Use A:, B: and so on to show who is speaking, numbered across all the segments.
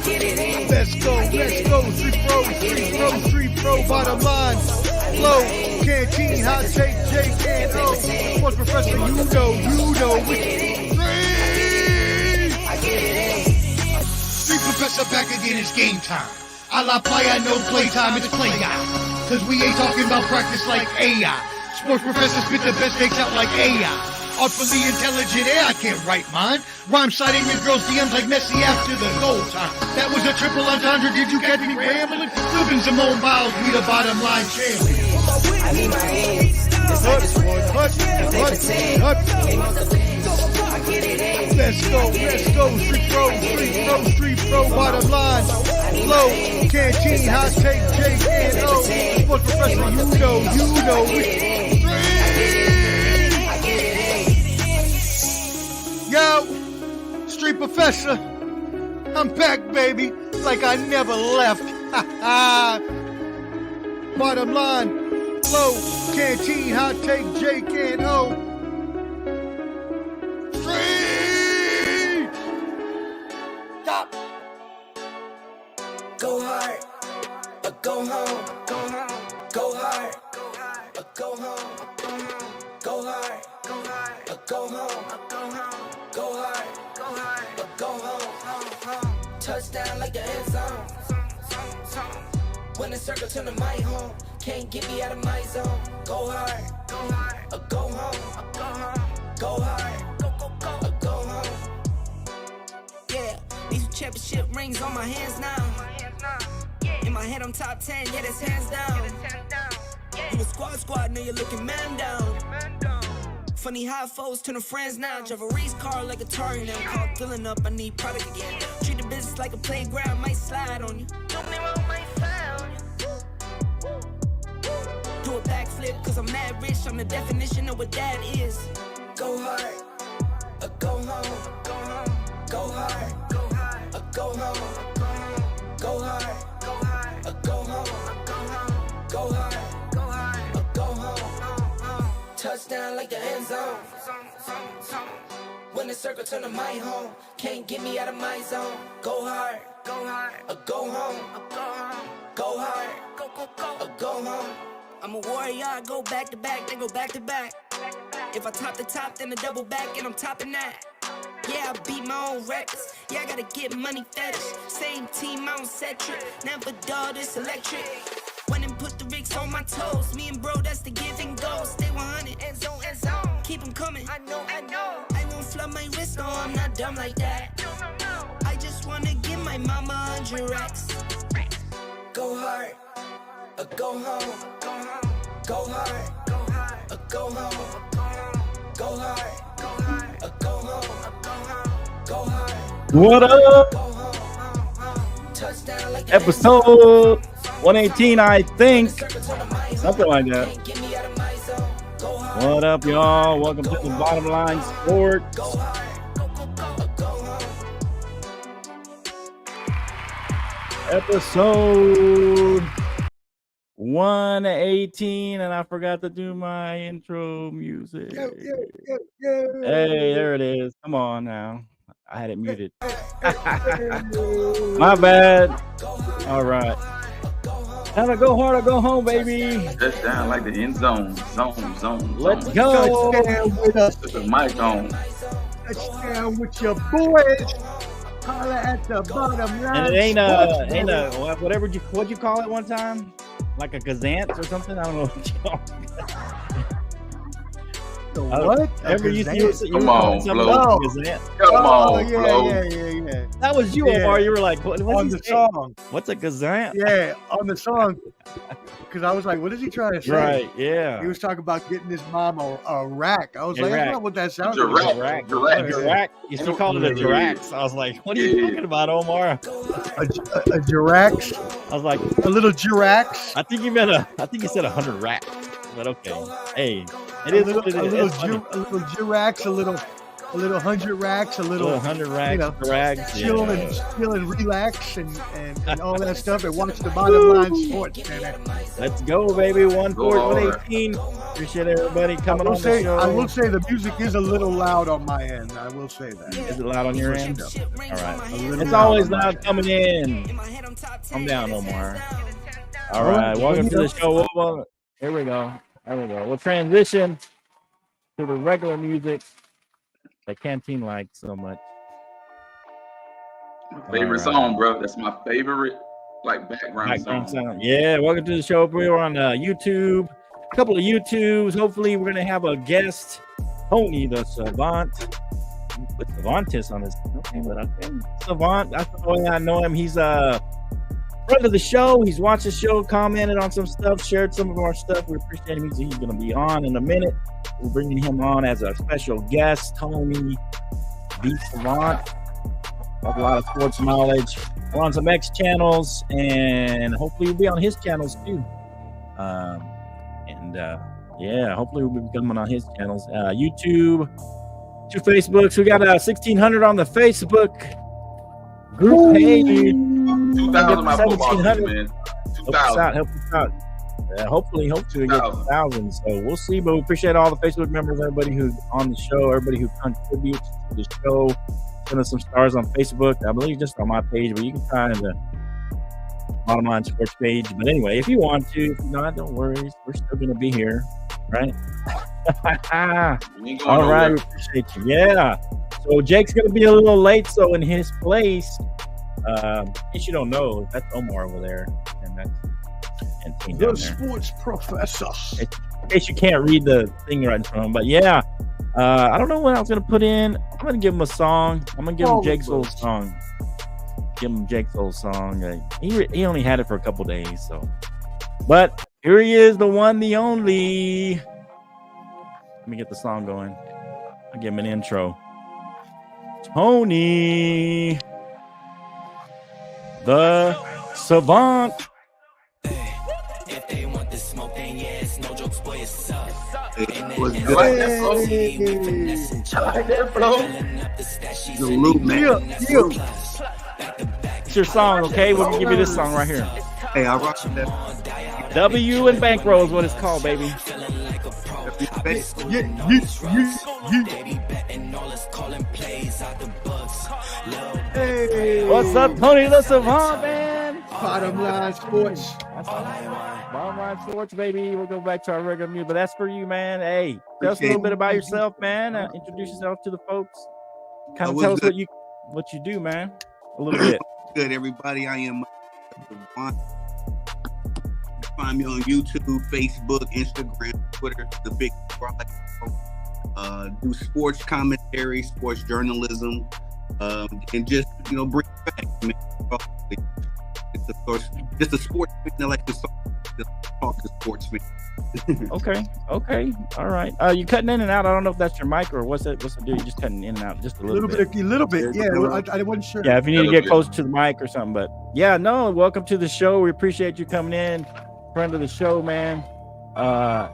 A: Let's go. Street pro, bottom line. Flow, canteen, hot take, Jake, and O. Sports professor, you know.
B: Street professor back again, it's game time. A la playa, no playtime, it's play guy. Cause we ain't talking about practice like AI. Sports professor spit the best takes out like AI. Artfully intelligent, I can't write mine. Rhyme citing your girl's DMs like Messi after the goal time. That was a triple entendre, did you catch me rambling? Flipping Simone Biles, we the bottom line champion.
C: I need my hands.
A: Let's go. Street pro, bottom line. Flow, canteen, hot take, Jake, and O. Sports professor, you know. Yo, Street Professor, I'm back, baby, like I never left. Bottom line, flow, canteen, hot take, Jake and O. Street!
C: Stop. Go hard, or go home. Go hard, or go home. Go hard, or go home. Go hard, or go home. Touchdown like the end zone. When the circle turn to my home, can't get me out of my zone. Go hard, or go home. Go hard, or go home. Yeah, these championship rings on my hands now. In my head I'm top 10, yeah, that's hands down. You a squad, now you're looking man down. Funny how foes turn to friends now. Drive a race car like a Atari now. Call filling up, I need product again. Treat the business like a playground, might slide on you. Don't me wrong, might slide on you. Do a backflip, cause I'm mad rich. I'm the definition of what that is. Go hard, or go home. Go hard, or go home. Go hard, or go home. Go hard, or go home. Touchdown like the end zone. When the circle turn to my home, can't get me out of my zone. Go hard, or go home. Go hard, or go home. I'm a warrior, I go back to back, then go back to back. If I top the top, then a double back, and I'm topping that. Yeah, I beat my own records. Yeah, I gotta get money fetish. Same team, I don't set trip. Never dull, this electric. Went and put the Ricks on my toes. Me and bro, that's the give and go. Stay 100, end zone. Keep them coming. I know. I won't flood my wrist, no, I'm not dumb like that. No. I just wanna give my mama 100 racks. Go hard, or go home. Go hard, or go home. Go hard, or go home. Go hard.
D: What up?
C: Touchdown like
D: Episode 118, I think. Something like that. What up, y'all? Welcome to the Bottom Line Sports. Episode 118, and I forgot to do my intro music. Hey, there it is. Come on now. I had it muted. My bad. All right. Time to go hard or go home, baby.
E: Touchdown like the end zone. Zone.
D: Let's go.
A: Touchdown with us.
E: Put the mic on.
A: Touchdown with your boys. Holla at the bottom line.
D: And it ain't a whatever what'd you call it one time? Like a gazant or something? I don't know what you call it.
A: What?
D: Ever you
E: Come on, Flo. Come on, Flo.
A: Yeah.
D: That was you, Omar. You were like, what's
A: On the song.
D: What's a gazant?
A: Yeah, on the song. Because I was like, what is he trying to say?
D: Right, yeah.
A: He was talking about getting his mom a rack. I was like,
D: rack.
A: that's not what that sounds
E: Giraffe.
A: like.
D: Giraffe. You should call it a Girax. I was like, what are you talking about, Omar?
A: A Girax?
D: I was like,
A: a little Girax?
D: I think you said 100 racks. But okay. Hey, it is what it is.
A: A little Girax, a little little 100 racks, a little
D: 100 racks, racks,
A: chill and relax and all that stuff, and watch the Bottom Line Sports, man.
D: Let's go, baby. 118. Appreciate everybody coming on the show.
A: I will say the music is a little loud on my end. I will say that.
D: Is it loud on your end? All right. It's always loud coming in. Calm down, Omar. All right. Welcome to the show. Well, here we go. There we go. We'll transition to the regular music that Canteen likes so much.
E: My favorite song, bro. That's my favorite, background song.
D: Yeah. Welcome to the show. We're on YouTube. A couple of YouTubes. Hopefully, we're gonna have a guest, Haney, the Savant. With Savantis on his name, but I think Savant. That's the way I know him. He's a friend of the show. He's watched the show, commented on some stuff, shared some of our stuff. We appreciate him. He's going to be on in a minute. We're bringing him on as a special guest, Haney, the Savant. Have a lot of sports knowledge. We're on some X channels, and hopefully we'll be on his channels too. Hopefully we'll be coming on his channels. YouTube, 2 Facebooks. We got 1,600 on the Facebook group page.
E: 2,000 my football team, man. 2,000.
D: Help us out. Hopefully we get 1,000. So we'll see. But we appreciate all the Facebook members, everybody who's on the show, everybody who contributes to the show. Send us some stars on Facebook. I believe just on my page, but you can find the Bottom Line Sports page. But anyway, if you want to, if you not, don't worry. We're still going to be here, right? All right, we appreciate you. Yeah. So Jake's going to be a little late. So in his place, in case you don't know, that's Omar over there, and that's
A: the sports professor.
D: In case you can't read the thing right in front of him, but yeah, I don't know what I was gonna put in. I'm gonna give him a song. I'm gonna give him Jake's old song. Give him Jake's old song. He only had it for a couple days, so. But here he is, the one, the only. Let me get the song going. I'll give him an intro. Haney, the Savant.
C: If they want the smoke, then yes, no jokes, boy, it's up.
E: What's good? I like that flow.
C: The loop, man.
D: It's your song, okay? We're gonna give you this song right here.
E: Hey, I rock that.
D: W and Bankroll is what it's called, baby.
A: Hey.
D: What's up, Tony the Savant, man?
A: Bottom Line Sports.
D: Bottom Line Sports, baby. We'll go back to our regular music, but that's for you, man. Hey, tell us a little bit about yourself, man. Introduce yourself to the folks. Kind of tell us what you do, man. A little bit.
F: Good, everybody. I am Savant. Find me on YouTube, Facebook, Instagram, Twitter. The big do sports commentary, sports journalism, and just bring it back. Just a sports fan that like to talk to sports fans.
D: Okay, all right. You cutting in and out. I don't know if that's your mic or what's it. What's the deal? You just cutting in and out just a little bit.
A: A little bit. Yeah, I wasn't sure.
D: Yeah, if you need to get close to the mic or something, but yeah, no. Welcome to the show. We appreciate you coming in, friend of the show, man.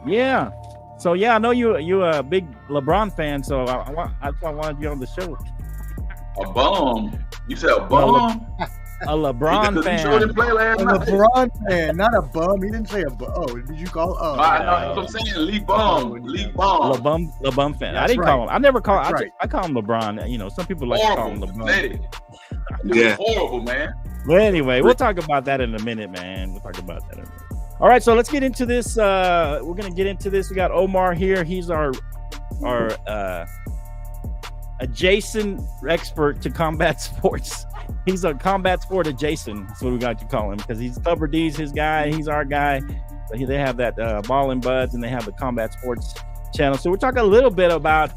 D: Yeah. So yeah, I know you a big LeBron fan, so I wanted you on the show.
E: A bum? You said a bum?
D: A LeBron fan.
E: A
A: LeBron fan, not a bum. He didn't say a bum. Oh, did you call? Oh,
E: I know what I'm saying. League bum.
D: LeBum fan. That's I didn't call him. I never call. I call him LeBron. Some people like to call him LeBron.
E: Yeah, horrible, man.
D: Well, anyway, we'll talk about that in a minute, man. All right, so let's get into this. We're gonna get into this. We got Omar here. He's our adjacent expert to combat sports. He's a combat sport adjacent. That's what we got to call him because he's Thubber D's his guy. He's our guy. They have that Ball and Buds, and they have the combat sports channel. So we're talking a little bit about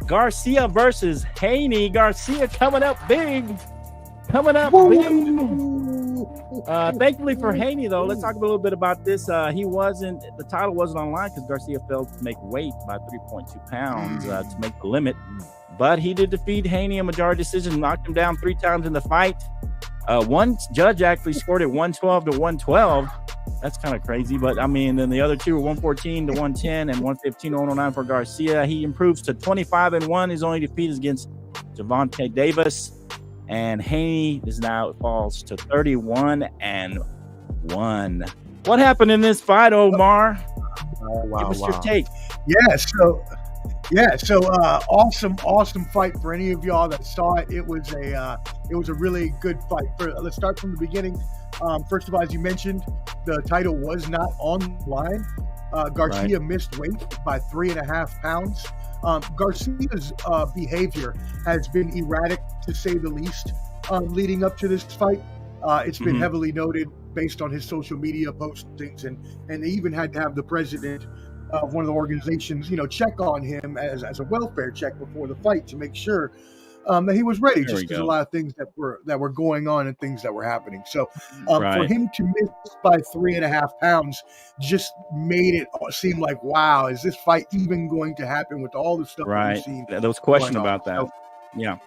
D: Garcia versus Haney. Garcia coming up big. Thankfully for Haney, though, let's talk a little bit about this. The title wasn't online because Garcia failed to make weight by 3.2 pounds to make the limit. But he did defeat Haney in majority decision, knocked him down 3 times in the fight. One judge actually scored it 112 to 112. That's kind of crazy. But I mean, then the other two were 114 to 110 and 115 to 109 for Garcia. He improves to 25-1. His only defeat is against Javante Davis. And Haney is now falls to 31-1. What happened in this fight, Omar? Give us your take.
A: So awesome fight for any of y'all that saw it. It was a really good fight. Let's start from the beginning. First of all, as you mentioned, the title was not on the line. Garcia missed weight by 3.5 pounds. Garcia's behavior has been erratic, to say the least, leading up to this fight. It's been heavily noted based on his social media postings, and they even had to have the president of one of the organizations, check on him as a welfare check before the fight to make sure that he was ready. Just because a lot of things that were going on and things that were happening. So for him to miss by 3.5 pounds just made it seem like, wow, is this fight even going to happen with all the stuff that we've seen?
D: There was question about that.
A: So,
D: yeah.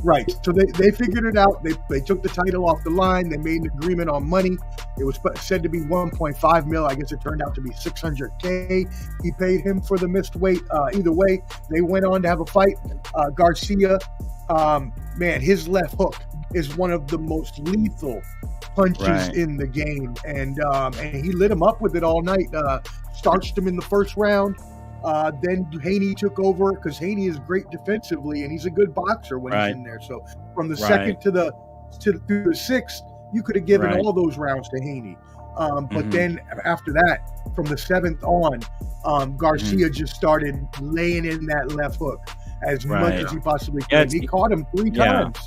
A: Right. So they figured it out. They took the title off the line. They made an agreement on money. It was said to be 1.5 mil. I guess it turned out to be 600K. He paid him for the missed weight. Either way, they went on to have a fight. Garcia, his left hook is one of the most lethal punches in the game. And he lit him up with it all night. Starched him in the first round. Then Haney took over because Haney is great defensively and he's a good boxer when he's in there. So from the second to the sixth, you could have given all those rounds to Haney. But then after that, from the seventh on, Garcia just started laying in that left hook as much as he possibly could. He caught him 3 times.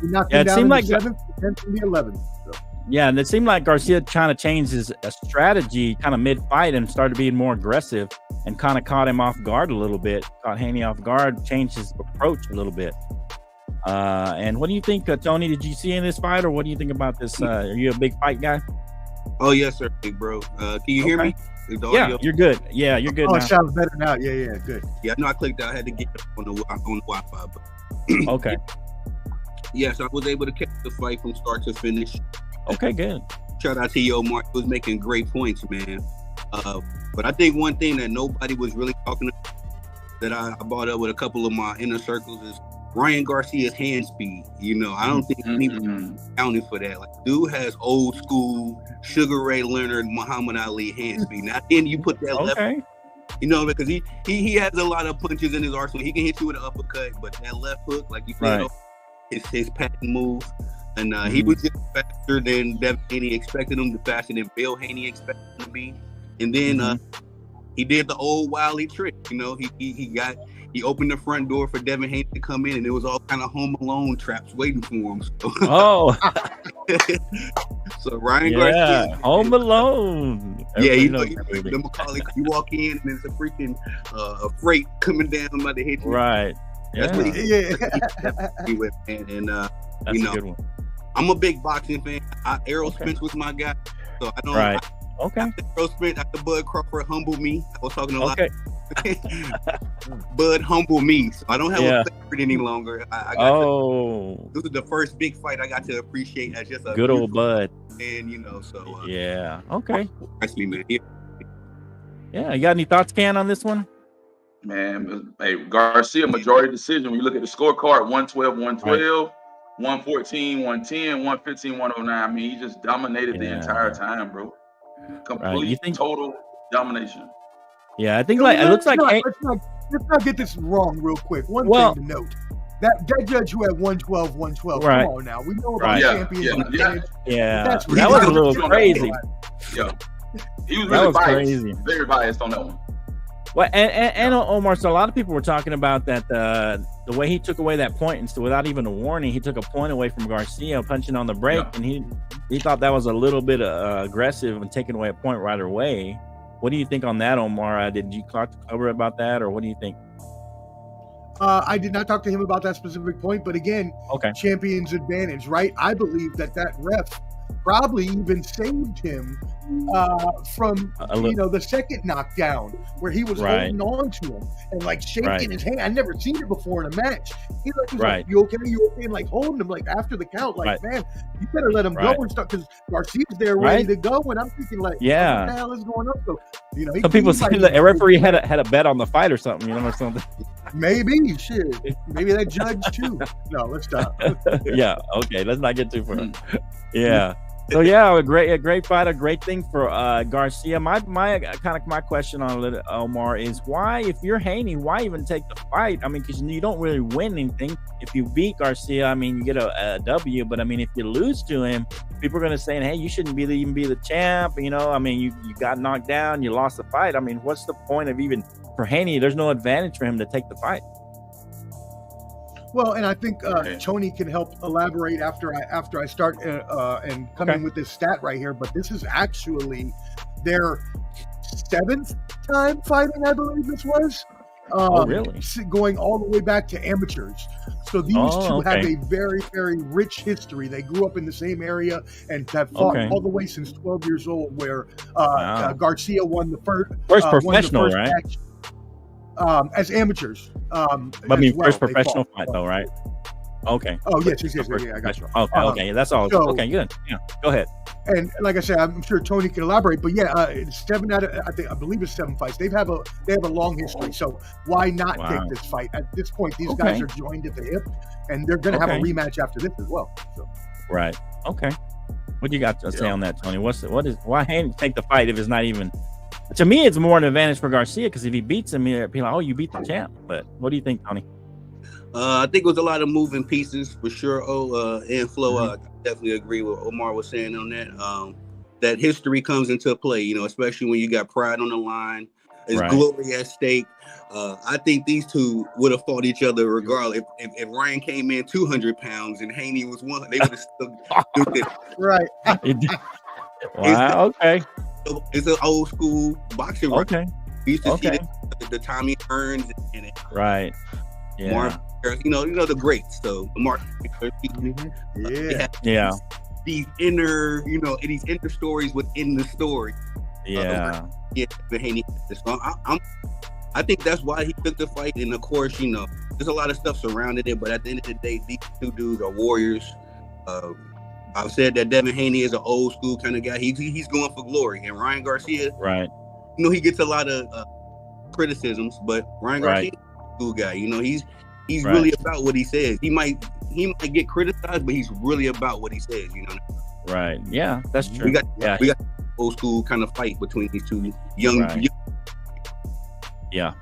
A: He knocked him down in the 7th, the 10th, and the 11th. So.
D: Yeah, and it seemed like Garcia kind of changed his strategy kind of mid-fight and started being more aggressive and kind of caught him off guard a little bit, caught Haney off guard, changed his approach a little bit. And what do you think, Tony? Did you see in this fight, or what do you think about this? Are you a big fight guy?
F: Oh, yes, sir, big bro. Can you hear me?
D: Yeah, you're good. Yeah, you're good now.
A: It sounds better now. Yeah, good.
F: Yeah, I know I clicked out. I had to get on the Wi-Fi. But
D: okay.
F: Yes, I was able to catch the fight from start to finish.
D: Okay, good.
F: Shout out to you, Mark. He was making great points, man. But I think one thing that nobody was really talking about, that I brought up with a couple of my inner circles, is Ryan Garcia's hand speed. I don't think anybody accounted for that. Like, dude has old school Sugar Ray Leonard, Muhammad Ali hand speed. Now, then you put that left, because he has a lot of punches in his arsenal. He can hit you with an uppercut, but that left hook, like you said, his patent move. And he was just faster than Devin Haney expected him, faster than Bill Haney expected him to be. And then he did the old Wiley trick. He opened the front door for Devin Haney to come in, and it was all kind of Home Alone traps waiting for him. So. So Ryan Garcia,
D: Home Alone.
F: The Macaulay. You walk in, and there's a freaking a freight coming down about to hit you.
D: Right.
F: That's what he with, man. And
D: that's a good one.
F: I'm a big boxing fan. Errol Spence was my guy, so I don't. Errol Spence after Bud Crawford humbled me. I was talking a lot. Bud humbled me, so I don't have a favorite any longer. This is the first big fight I got to appreciate as just a
D: good old Bud.
F: And
D: That's
F: me, man.
D: Yeah, you got any thoughts, Ken, on this one?
E: Man, hey, Garcia majority decision. When you look at the scorecard, 112, 112. 114, 110, 115, 109. I mean, he just dominated the entire time, bro. Complete, total domination.
D: Yeah, I think it looks like.
A: Let's not get this wrong real quick. One thing to note. That judge who had 112, 112. Come on now. We know about champions.
D: That was a little crazy.
E: Yeah. He was really biased. Very biased on that one.
D: Well, and Omar, so a lot of people were talking about that the way he took away that point, and so without even a warning, he took a point away from Garcia punching on the break, and he thought that was a little bit aggressive and taking away a point right away. What do you think on that, Omar? Did you cover about that, or what do you think?
A: I did not talk to him about that specific point, but again, champion's advantage, right? I believe that ref probably even saved him from the second knockdown where he was holding on to him and like shaking his hand. I never seen it before in a match. He was like, "You okay? You okay?" And like holding him like after the count, like man, you better let him go and stuff because Garcia's there ready to go. And I'm thinking like, what the hell is going on? So
D: some people say that a referee had a bet on the fight or something, or something.
A: Maybe shit. Maybe that judge too. No, let's stop.
D: Yeah, okay, let's not get too far. Yeah. So yeah, a great fight, a great thing for Garcia. My question on it, Omar, is why, if you're Haney, why even take the fight? I mean, because you don't really win anything. If you beat Garcia, I mean, you get a W. But I mean, if you lose to him, people are going to say, "Hey, you shouldn't even be the champ." I mean, you got knocked down, you lost the fight. I mean, what's the point of even for Haney? There's no advantage for him to take the fight.
A: Well, and I think Tony can help elaborate after I start and come in with this stat right here. But this is actually their 7th time fighting, I believe this was.
D: Really?
A: Going all the way back to amateurs. So these two have a very, very rich history. They grew up in the same area and have fought all the way since 12 years old, where Garcia won the first
D: professional, right?
A: Match, as amateurs.
D: But I mean, first professional fight, though, right? Okay.
A: Oh, yes, I got you.
D: Okay, that's all. So, okay, good. Yeah, go ahead.
A: And like I said, I'm sure Tony can elaborate, but yeah, 7 out of, I believe it's 7 fights. They have a long history, so why not take this fight? At this point, these guys are joined at the hip, and they're going to have a rematch after this as well. So.
D: Right. Okay. What do you got to say on that, Tony? Why Haney take the fight if it's not even? To me, it's more an advantage for Garcia because if he beats him, people like, "Oh, you beat the champ." But what do you think, Tony?
F: I think it was a lot of moving pieces for sure. And Flo, I definitely agree with what Omar was saying on that. That history comes into play, especially when you got pride on the line, there's glory at stake. I think these two would have fought each other regardless. If Ryan came in 200 pounds and Haney was 1, they would have still done it.
A: Right.
D: Wow. Okay.
F: It's an old school boxing.
D: Okay.
F: We used to see the Tommy Hearns and
D: right. Yeah.
F: Mark, the greats. So Mark, these inner, these inner stories within the story.
D: Yeah.
F: The Haney. So I think that's why he took the fight. And of course, there's a lot of stuff surrounding it. But at the end of the day, these two dudes are warriors. I've said that Devin Haney is an old school kind of guy. He's going for glory, and Ryan Garcia, he gets a lot of criticisms, but Ryan Garcia is a cool guy. He's really about what he says. He might get criticized, but he's really about what he says.
D: Right? Yeah, that's true.
F: We got old school kind of fight between these two young.
D: Yeah.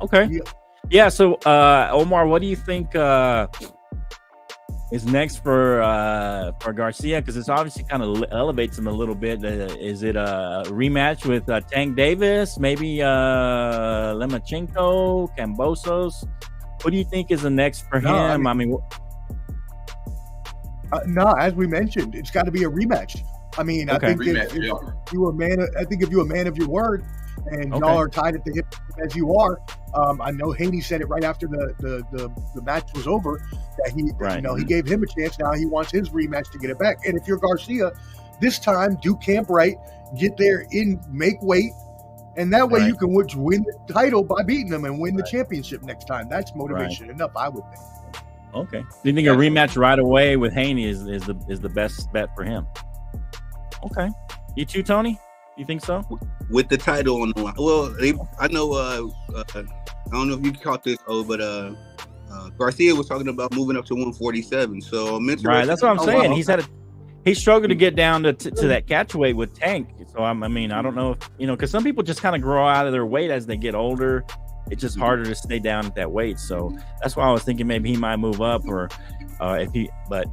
D: Okay. Yeah. So, Omar, what do you think is next for Garcia? Because it's obviously kind of elevates him a little bit. Is it a rematch with Tank Davis? Maybe Lemachenko, Kambosos? What do you think is the next for him? I mean
A: no, as we mentioned, it's got to be a rematch. I mean, I think if you're a man of your word, and y'all are tied at the hip as you are. I know Haney said it right after the match was over that he gave him a chance. Now he wants his rematch to get it back. And if you're Garcia, this time do camp right, get there make weight, and that way you can win the title by beating them and win the championship next time. That's motivation enough, I would think.
D: Okay. Do you think a rematch right away with Haney is the best bet for him? Okay. You too, Tony? You think so?
F: With the title on the line. Well, I know. I don't know if you caught this, but Garcia was talking about moving up to 147. So I'm interested.
D: Right, that's what I'm saying. Wow. He struggled to get down to that catch weight with Tank. So I don't know if because some people just kind of grow out of their weight as they get older. It's just harder to stay down at that weight. So that's why I was thinking maybe he might move up, or if he. But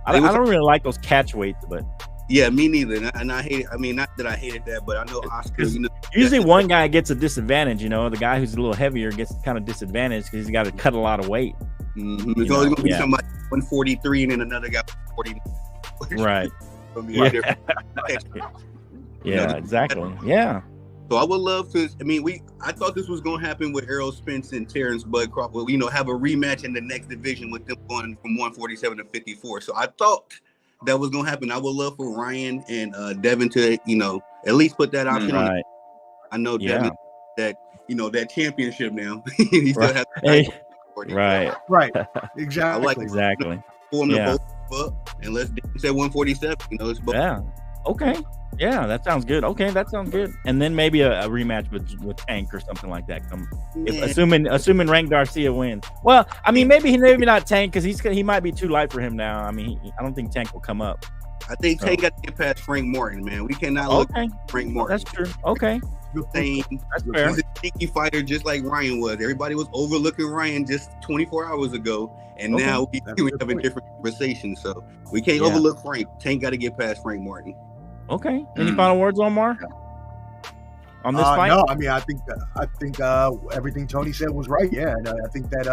D: I don't really like those catch weights, but.
F: Yeah, me neither. And I hate it. I mean, not that I hated that, but I know Oscar.
D: Usually one guy gets a disadvantage. The guy who's a little heavier gets kind of disadvantaged because he's got to cut a lot of weight.
F: Mm-hmm. It's always going to be somebody 143 and then another guy 40.
D: Right. Yeah, exactly. Yeah.
F: So I would love to. I thought this was going to happen with Errol Spence and Terrence Bud Crawford. Have a rematch in the next division with them going from 147 to 54. So I thought that was gonna happen. I would love for Ryan and Devin to, at least put that option on.
D: Right.
F: I know
D: Yeah.
F: Devin that that championship now. He still
D: Right.
F: has
D: Hey. Right.
A: Right. Exactly.
F: I like
D: Exactly.
F: for him
D: Yeah.
F: to both up and let's say 147. It's both.
D: Yeah. Okay. Yeah, that sounds good. Okay, that sounds good. And then maybe a rematch with Tank or something like that. Assuming Rank Garcia wins. Well, I mean, maybe not Tank because he might be too light for him now. I mean, I don't think Tank will come up.
F: I think Tank got to get past Frank Martin, man. We cannot look at Frank Martin.
D: That's true. Okay.
F: That's
D: fair.
F: He's a sneaky fighter just like Ryan was. Everybody was overlooking Ryan just 24 hours ago, and now we have a different conversation. So we can't overlook Frank. Tank got to get past Frank Martin.
D: Okay. Any final words, Omar? On this fight?
A: No, I mean, I think everything Tony said was right. Yeah, and I think that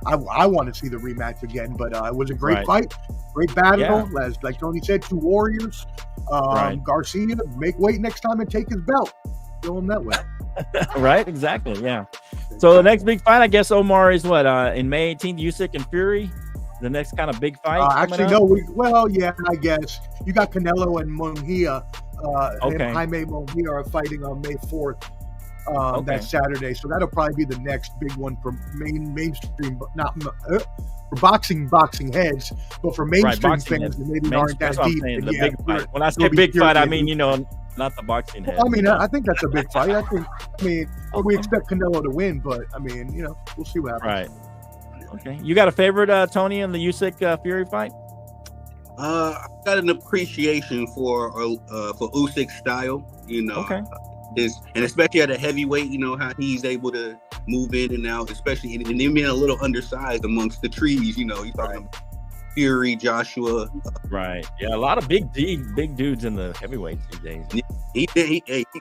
A: I want to see the rematch again. But it was a great fight, great battle. Yeah. Like Tony said, two warriors. Garcia, make weight next time and take his belt. Go him that way.
D: Right, exactly. Yeah. So the next big fight, I guess, Omar, is what in May 18th, Usyk and Fury. The next kind of big fight.
A: Actually, no. I guess you got Canelo and Munguia. And Jaime Munguia are fighting on May 4th. That Saturday. So that'll probably be the next big one for mainstream, but not for boxing heads, but for mainstream fans that maybe aren't that deep.
D: The big fight. When I say big fight, I mean not the boxing head.
A: I mean, I think that's a big fight. We expect Canelo to win, but I mean, we'll see what happens.
D: Right. Okay. You got a favorite, Tony, in the Usyk Fury fight?
F: I got an appreciation for Usyk's style. And especially at a heavyweight, how he's able to move in and out, especially and him being a little undersized amongst the trees. You're talking about Fury, Joshua.
D: Right. Yeah, a lot of big dudes in the heavyweights these days.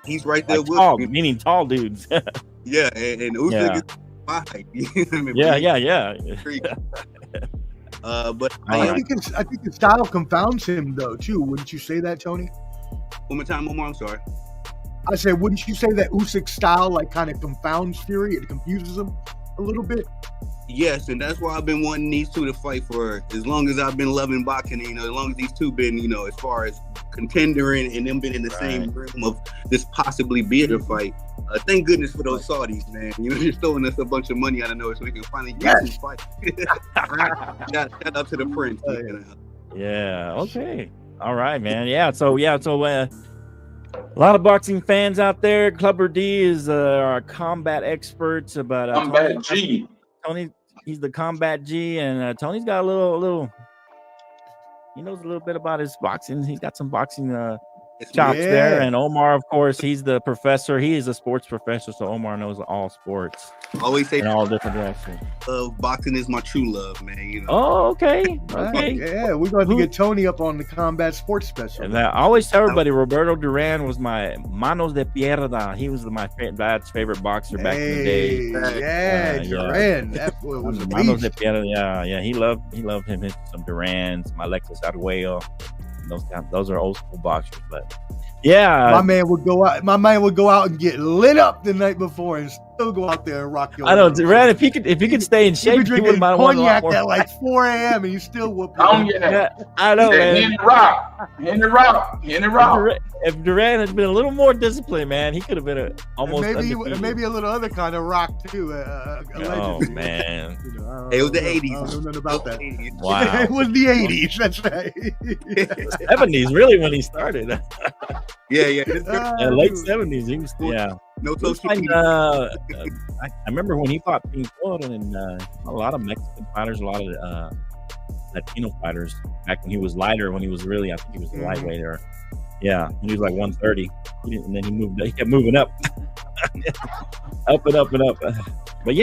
F: He's right there with
D: tall, meaning tall dudes.
F: Yeah, and Usyk is my height. But
A: I think his style confounds him though too. Wouldn't you say that, Tony?
F: One more time, Omar. I'm sorry.
A: I said, wouldn't you say that Usyk's style kind of confounds Fury? It confuses him a little bit.
F: Yes, and that's why I've been wanting these two to fight for as long as I've been loving boxing. As long as these two been, as far as contendering and them been in the same realm of this possibly being a fight. Thank goodness for those Saudis, man. Just throwing us a bunch of money out of nowhere so we can finally get this fight. Shout out to the Prince.
D: Yeah. Okay. All right, man. Yeah. So a lot of boxing fans out there. Clubber D is our combat expert, but
E: combat G.
D: Tony, he's the combat G, and Tony's got a little. He knows a little bit about his boxing. He's got some boxing chops there. And Omar, of course, he's the professor. He is a sports professor, so Omar knows all sports.
F: Always say
D: in all different directions.
F: Boxing is my true love, man.
D: Oh, okay. Okay.
A: Yeah, we're going to get Tony up on the combat sports special.
D: And I always tell everybody Roberto Duran was my manos de pierda. He was my dad's favorite boxer back in the day.
A: Yeah, Duran. That boy was a
D: manos de pierda. Yeah. He loved him some Durans, my Alexis Arguello. Those are old school boxers, but yeah,
A: my man would go out and get lit up the night before and still go out there and rock your.
D: I know, Duran. If he could stay in shape, he would mind
A: cognac at like 4 a.m. and you still whoop.
E: Yeah,
D: I know, man.
E: Henry Rock.
D: If Duran had been a little more disciplined, man, he could have been almost
A: maybe a little other kind of rock too.
D: Oh man,
F: it was the 80s.
A: I don't know nothing about that.
D: Wow,
A: it was the 80s. That's right.
D: 70s, really, when he started.
F: Yeah.
D: Late 70s. He was,
F: No social media.
D: I remember when he fought Pink Floyd, and a lot of Mexican fighters, a lot of Latino fighters back when he was lighter. When he was really, I think he was a lightweight, or when he was like 130, and then he kept moving up, up and up and up. But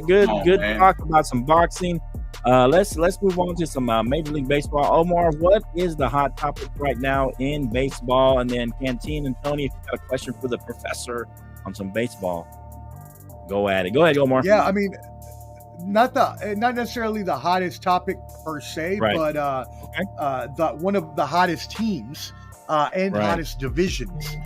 D: good talk about some boxing. Let's move on to some Major League Baseball. Omar, what is the hot topic right now in baseball? And then Canteen and Tony, if you got a question for the professor on some baseball, go at it. Go ahead, Omar.
A: Yeah, I mean, not necessarily the hottest topic per se, but one of the hottest teams and hottest divisions.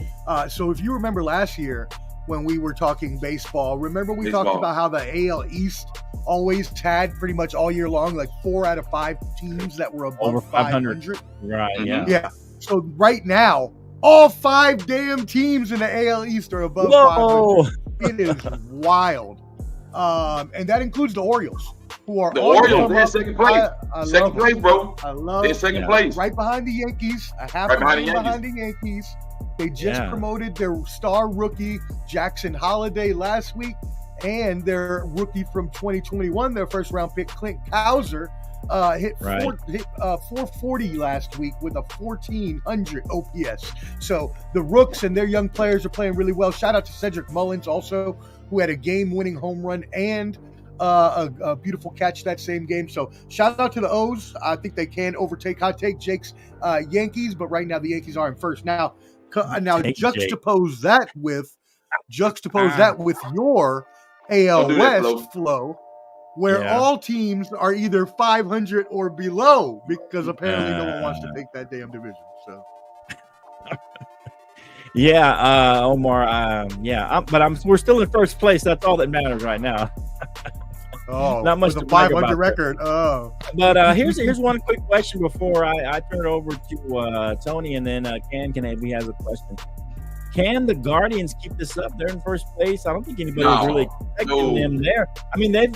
A: So if you remember last year, when we were talking baseball. Remember we talked about how the AL East always had pretty much all year long, like 4 out of 5 teams that were above
D: Over 500.
A: 500.
D: Right. Yeah.
A: Yeah. So right now, all 5 damn teams in the AL East are above
D: Whoa.
A: 500. It is wild. And that includes the Orioles, who are
E: The
A: on
E: Orioles,
A: come
E: they're
A: up.
E: second place.
A: I
E: Second
A: love
E: place,
A: them.
E: bro.
A: I love
E: They're second place.
A: right behind the Yankees. A half
E: Right behind
A: game
E: the Yankees.
A: behind the Yankees. They just
D: Yeah.
A: promoted their star rookie Jackson Holiday last week, and their rookie from 2021, their first round pick Clint Cowser, hit 440 last week with a 1400 OPS. So the Rooks and their young players are playing really well. Shout out to Cedric Mullins also, who had a game-winning home run and a beautiful catch that same game. So shout out to the O's. I think they can overtake Hot Take Jake's Yankees, but right now the Yankees are in first. Now juxtapose that with your AL
E: Don't do that,
A: West flow, where
D: Yeah.
A: all teams are either 500 or below, because apparently no one wants to take that damn division. So
D: Yeah, Omar. But we're still in first place. That's all that matters right now. Not much
A: with
D: to
A: a
D: brag
A: 500
D: about
A: record. Oh,
D: But here's one quick question before I turn it over to Tony, and then Ken if he has a question. Can the Guardians keep this up? They're in first place. I don't think anybody's really expecting them there. I mean, they're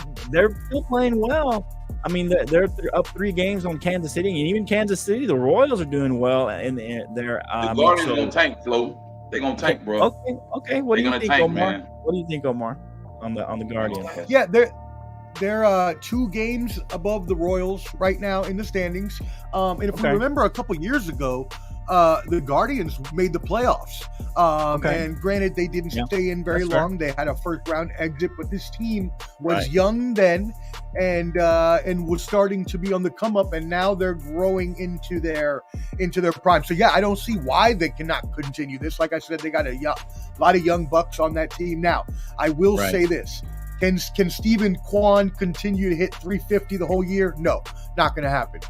D: still playing well. I mean, they're up 3 games on Kansas City, and even Kansas City, the Royals are doing well. And they're
E: The Guardians gonna tank, Flo. They're gonna tank, bro.
D: Okay. What do you
E: They're
D: think,
E: gonna tank,
D: Omar?
E: man.
D: What do you think, Omar, on the Guardians?
A: yeah, they're 2 games above the Royals right now in the standings. And if we remember a couple years ago, the Guardians made the playoffs. And granted, they didn't stay in very long. They had a first round exit, but this team was young then and was starting to be on the come up, and now they're growing into their prime. So yeah, I don't see why they cannot continue this. Like I said, they got a lot of young bucks on that team. Now, I will say this. Can Stephen Kwan continue to hit 350 the whole year? No, not going to happen.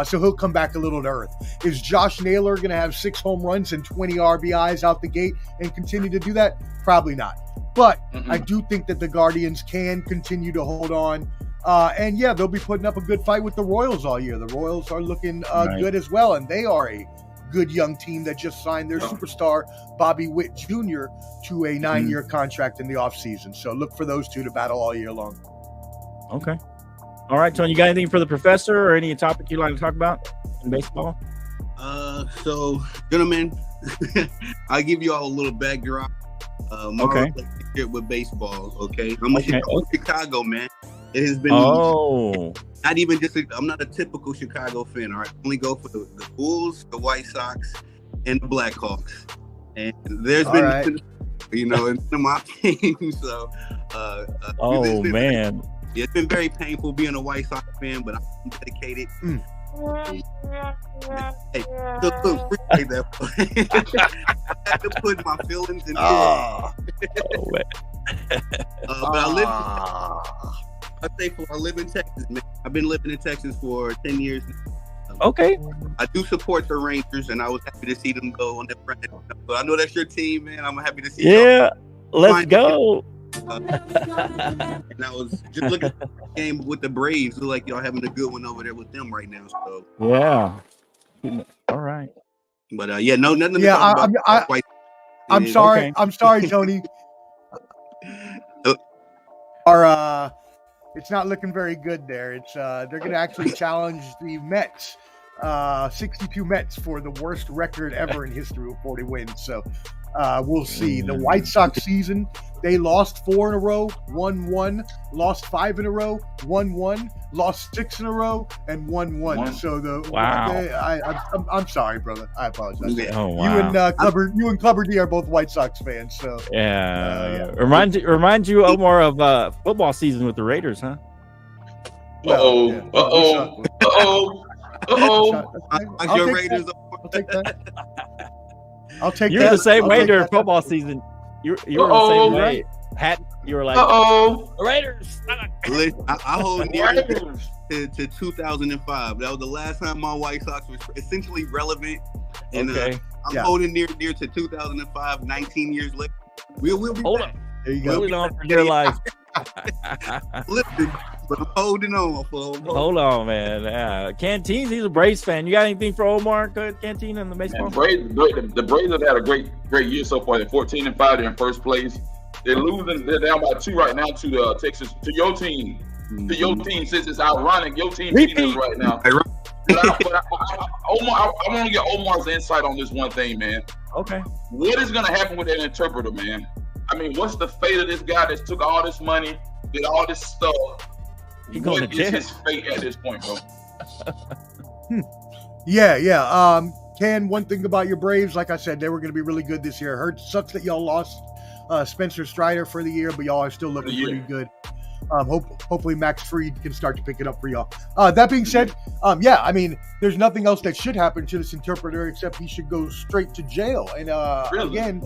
A: So he'll come back a little to earth. Is Josh Naylor going to have 6 home runs and 20 RBIs out the gate and continue to do that? Probably not. But I do think that the Guardians can continue to hold on. And yeah, they'll be putting up a good fight with the Royals all year. The Royals are looking good as well, and they are a good young team that just signed their superstar Bobby Witt Jr. to a 9-year contract in the offseason. So look for those two to battle all year long.
D: Okay. All right, Tony, you got anything for the professor or any topic you'd like to talk about in baseball?
F: So, gentlemen, I'll give you all a little backdrop. My relationship with baseball, okay? I'm a Chicago man. It has been not even just I'm not a typical Chicago fan. All right, I only go for the Bulls, the White Sox, and the Blackhawks. And there's been, in my teams. So,
D: man,
F: it's been very painful being a White Sox fan, but I'm dedicated. Hey, appreciate that. I had to put my feelings into it. But I live in Texas, man. I've been living in Texas for 10 years now.
D: Okay.
F: I do support the Rangers, and I was happy to see them go on their run. So I know that's your team, man. I'm happy to see
D: let's go.
F: And I was just looking at the game with the Braves. Look like y'all having a good one over there with them right now. So
D: all right.
F: But nothing to talk about.
A: I'm sorry. I'm sorry, Tony. It's not looking very good there. It's they're going to actually challenge the Mets, 62 Mets, for the worst record ever in history with 40 wins. So we'll see. The White Sox season, they lost 4 in a row, won 1, lost 5 in a row, won 1, lost 6 in a row, and won 1. So I'm sorry, brother. I apologize. You and Clubber D are both White Sox fans. So
D: Remind you, Omar, of football season with the Raiders, huh?
E: Uh-oh.
F: Your Raiders.
A: I'll take that. I'll take
D: you
A: that.
D: were the same
A: I'll
D: way
A: take
D: during
A: that.
D: football season. You were the same way. You were like, Raiders.
F: I hold near to 2005. That was the last time my White Sox was essentially relevant. And I'm holding near to 2005, 19 years later. We'll be
D: Hold
F: back.
D: on.
A: There you go.
D: Holding on for dear life.
F: Listen, but I'm holding on for.
D: Hold on, man. Canteen, he's a Braves fan. You got anything for Omar Canteen in the baseball?
E: The Braves have had a great year so far. They're 14-5. They're in first place. They're losing. They're down by 2 right now to Texas, to your team. To your team, since it's ironic. Your team beating us right now. Omar, I want to get Omar's insight on this one thing, man.
D: Okay.
E: What is going to happen with that interpreter, man? I mean, what's the fate of this guy that took all this money, did all this stuff? What is his fate at this point, bro?
A: Yeah. Ken, one thing about your Braves, like I said, they were going to be really good this year. Sucks that y'all lost Spencer Strider for the year, but y'all are still looking pretty good. Hopefully Max Fried can start to pick it up for y'all. That being said, I mean, there's nothing else that should happen to this interpreter except he should go straight to jail. And again,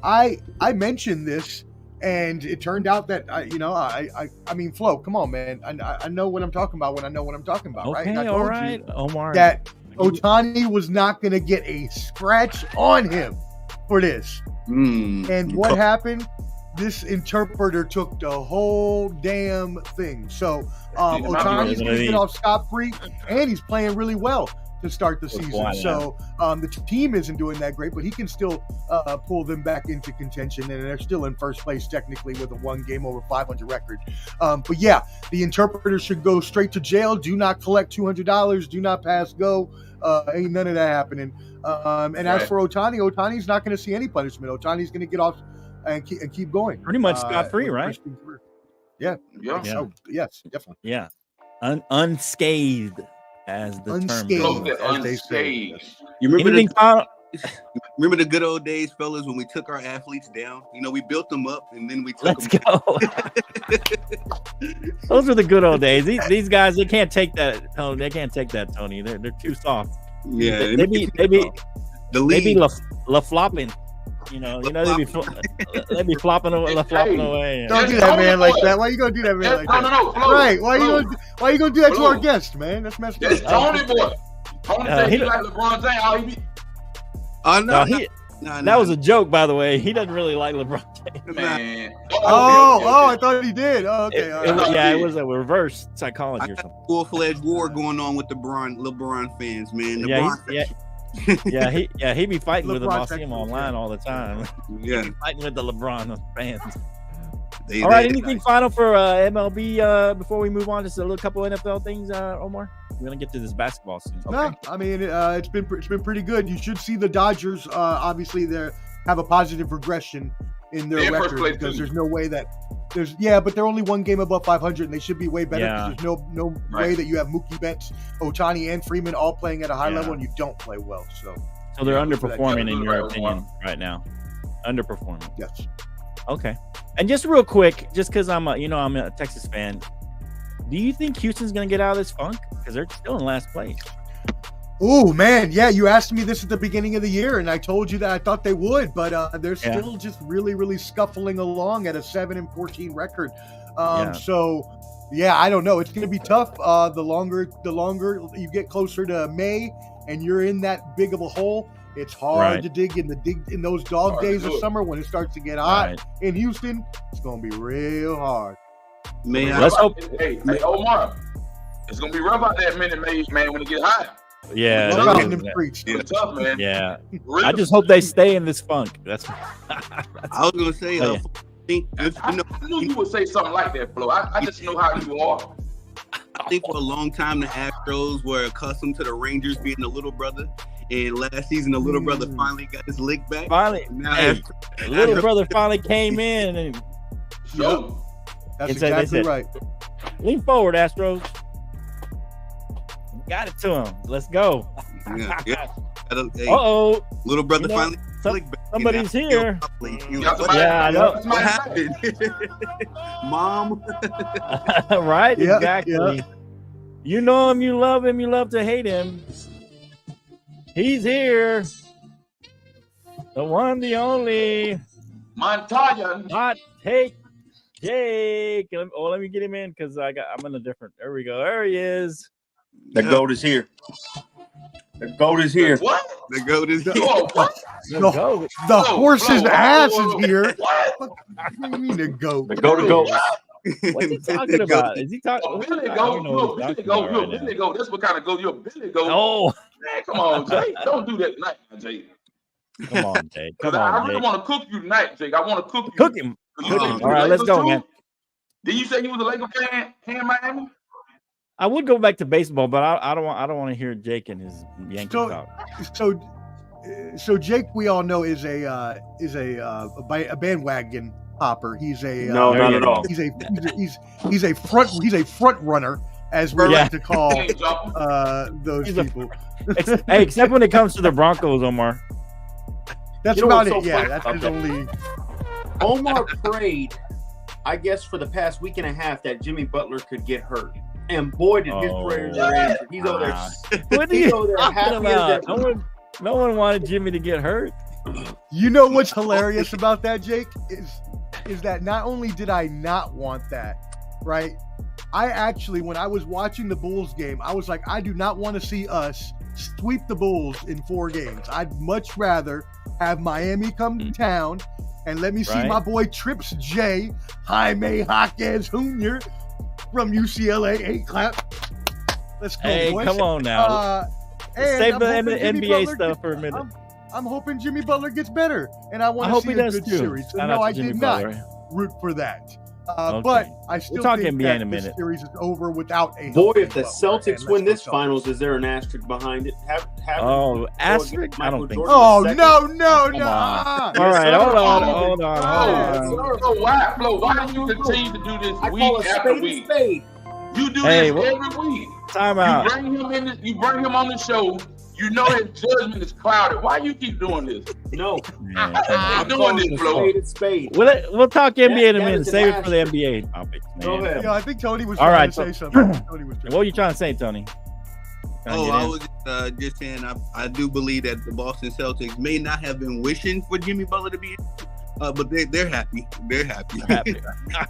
A: I mentioned this, and it turned out that I mean, Flo, come on, man. I know what I'm talking about when I know what I'm talking about, right? And I told you
D: Omar,
A: that Ohtani was not going to get a scratch on him for this. And what happened? This interpreter took the whole damn thing. So Ohtani's going to get off scot-free, and he's playing really well to start the season. So the team isn't doing that great, but he can still pull them back into contention, and they're still in first place technically with a 1-game over 500 record. But yeah, the interpreter should go straight to jail. Do not collect $200. Do not pass go. Ain't none of that happening. And as for Ohtani's not going to see any punishment. Ohtani's going to get off and keep going.
D: Pretty much scot-free, right?
A: Yeah.
E: Yeah.
A: Oh, yes, definitely.
D: Yeah. Unscathed, as the term goes.
E: Unscathed.
F: You remember
D: Anything final?
F: Remember the good old days, fellas, when we took our athletes down? You know, we built them up and then we took
D: Let's
F: them
D: go. Those were the good old days. These guys, they can't take that, Tony. They can't take that, Tony. They're too soft.
F: Yeah,
D: they be la flopping. You know, they be flopping away.
A: Don't do that, man, like that. Why you gonna do that, man, like that?
E: No.
A: Right? Why you gonna do that to our guest, man? That's messed up.
E: That's Tony boy. Tony said he like LeBron James.
D: That was a joke, by the way. He doesn't really like LeBron James.
E: Man.
A: I thought he did. Oh, okay.
D: It was a reverse psychology or something.
F: Full-fledged war going on with LeBron fans, man.
D: He be fighting with them. I see him
A: LeBron
D: online all the time.
F: Yeah,
D: fighting with the LeBron fans. All right, anything final for MLB before we move on? Just a couple NFL things, Omar. We're gonna get to this basketball soon. Okay.
A: No, I mean it's been pretty good. You should see the Dodgers. Obviously, they have a positive regression in their record because there's no way that but they're only 1 game above 500, and they should be way better.
D: Yeah.
A: There's no way that you have Mookie Betts, Ohtani, and Freeman all playing at a high level, and you don't play well. So
D: they're underperforming in your opinion right now. Underperforming.
A: Yes.
D: Okay. And just real quick, just because I'm a Texas fan, do you think Houston's going to get out of this funk? Because they're still in last place.
A: Oh, man. Yeah, you asked me this at the beginning of the year, and I told you that I thought they would, but they're still just really, really scuffling along at a 7-14 record. So, I don't know. It's going to be tough. The longer you get closer to May and you're in that big of a hole, it's hard to dig in those dog days of summer when it starts to get hot in Houston. It's going to be real hard.
F: Man,
D: let's hope.
E: Hey, Omar, it's going to be rough out there Minute Maid, man, when it gets hot.
D: Yeah,
E: it's tough, man.
D: Yeah, I just hope they stay in this funk. That's.
F: I was gonna say.
E: I knew you would say something like that, Flo. I just know how you are.
F: I think for a long time the Astros were accustomed to the Rangers being the little brother, and last season the little brother finally got his lick back.
D: Little brother finally came in and.
A: That's exactly right.
D: Lean forward, Astros. Got it to him. Let's go.
F: Little brother finally.
D: Somebody's here.
F: I know. What happened? Mom.
D: Right? Exactly. You know him, you love to hate him. He's here. The one, the only.
E: Montoya.
D: Hot take Jake. Let me get him in because I'm in a different. There we go. There he is.
G: The goat is here. The goat is here.
E: What?
F: The goat is here.
E: Oh, what?
A: The horse's ass is here. What do you mean the goat?
G: The goat.
D: What's he talking about? Is he talking?
E: Oh, Billy
D: I
E: goat.
D: don't know what
E: You're a
D: he's
E: Billy
D: talking
E: goat.
D: about
E: You're a
D: right
E: Billy
D: now.
E: goat. That's what kind of goat. You're a Billy goat.
D: Oh,
E: Man, come on, Jake. Don't do that tonight, Jake.
D: come on, Jake. Come
E: I
D: on,
E: really
D: Jake.
E: want to cook you tonight, Jake. I want to cook you.
D: Cook him.
E: You think
D: All right, let's go, man.
E: Did you say you was a Laker fan here in Miami?
D: I would go back to baseball, but I don't want to hear Jake and his Yankee talk.
A: So Jake, we all know is a bandwagon hopper. He's a
G: No, not at all.
A: He's a front runner, as we like to call those people.
D: Hey, except when it comes to the Broncos, Omar.
A: That's
G: You know
A: about
G: what's
A: it.
G: so
A: Yeah,
G: funny?
A: that's his only.
G: Omar prayed, I guess, for the past week and a half that Jimmy Butler could get hurt. And boy, did his prayers are answered. He's over there.
D: What are you
G: over there
D: talking
G: happy as
D: about? No one wanted Jimmy to get hurt.
A: You know what's hilarious about that, Jake, is that not only did I not want that, right? I actually, when I was watching the Bulls game, I was like, I do not want to see us sweep the Bulls in 4 games. I'd much rather have Miami come to town and let me see my boy Trips J, Jaime Jaquez Jr. from UCLA. Hey, clap. Let's go,
D: Hey,
A: boys.
D: come on now. Save the NBA stuff for a minute.
A: I'm hoping Jimmy Butler gets better, and I want
D: I
A: to
D: hope
A: see
D: he
A: a
D: does
A: good
D: too.
A: series. So
D: Shout
A: no,
D: out
A: I
D: to Jimmy
A: did
D: Butler.
A: not root for that.
D: Okay.
A: But I still
D: talk
A: think
D: NBA
A: that
D: in a
A: this
D: minute.
A: series is over without a
G: Boy,
A: healthy
G: if the
A: Butler,
G: Celtics
A: and
G: win
A: let's
G: this
A: go
G: finals, is there an asterisk behind it?
D: Asterisk? I don't think so.
A: Oh,
G: second?
A: no.
D: All right, hold on.
E: So why do you continue to do this
G: I call
E: week
G: a
E: after
G: spade a
E: week?
G: spade.
E: You do
D: Hey,
E: this every week.
D: Time out.
E: You bring him on the show. You know his judgment is clouded. Why you keep doing this?
G: No.
D: Man,
E: I'm doing this, Flo.
G: Spade a spade.
D: we'll talk NBA in a
G: That
D: minute.
G: is an
D: Save it for the
G: asterisk.
D: NBA topics, man.
G: Go ahead.
A: Yeah, I think Tony was
D: All
A: trying
D: right,
A: to say something. Tony was
D: What were you trying to say, Tony?
F: I was just saying I do believe that the Boston Celtics may not have been wishing for Jimmy Butler to be in, but they're happy. They're happy.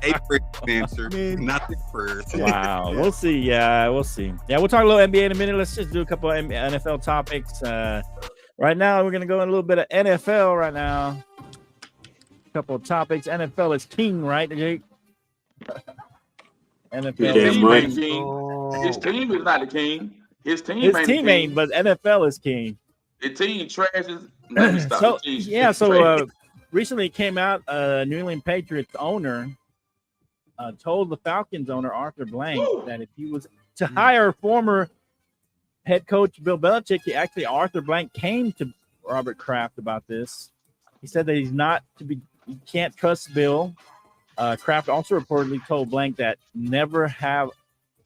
F: A prayer answer, not the prayers.
D: Wow. We'll see. Yeah, we'll see. Yeah, we'll talk a little NBA in a minute. Let's just do a couple of NFL topics. Right now, we're going to go in a little bit of NFL right now. A couple of topics. NFL is king, right, Jake? NFL is
G: Damn right.
E: King. His team is not the king. His team
D: ain't, but NFL is king.
E: The team trashes. Let me stop.
D: So,
E: The team
D: yeah,
E: is
D: so
E: trash.
D: recently it came out, New England Patriots owner told the Falcons owner, Arthur Blank, that if he was to hire former head coach Bill Belichick, Arthur Blank came to Robert Kraft about this. He said that he can't trust Bill. Kraft also reportedly told Blank that never have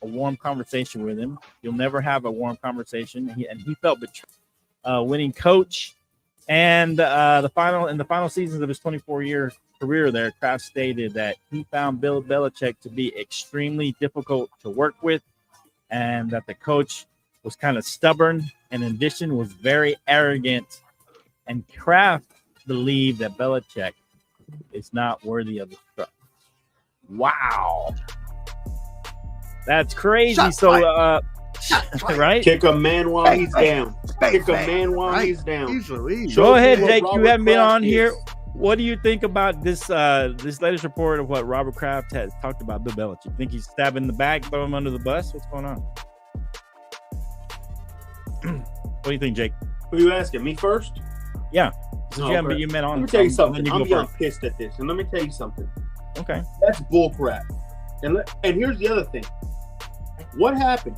D: a warm conversation with him. You'll never have a warm conversation. He felt betrayed. Winning coach, and in the final seasons of his 24-year career there, Kraft stated that he found Bill Belichick to be extremely difficult to work with, and that the coach was kind of stubborn, and in addition was very arrogant. And Kraft believed that Belichick is not worthy of the trust. Wow. That's crazy. Right?
G: Kick a man while he's down. Kick a man while he's down.
A: Easily.
D: Go ahead, Jake. You
G: Robert
D: haven't been
G: Kraft
D: on
G: is.
D: here. What do you think about this latest report of what Robert Kraft has talked about Bill Belichick? Think he's stabbing the back, throw him under the bus? What's going on? What do you think, Jake?
G: Who are you asking? Me first?
D: Yeah.
G: No,
D: Yeah,
G: okay.
D: you met on.
G: Let me tell you
D: so
G: something.
D: then
G: I'm
D: you go
G: beyond
D: first.
G: pissed at this. And let me tell you something.
D: Okay.
G: That's bullcrap. And here's the other thing. What happened?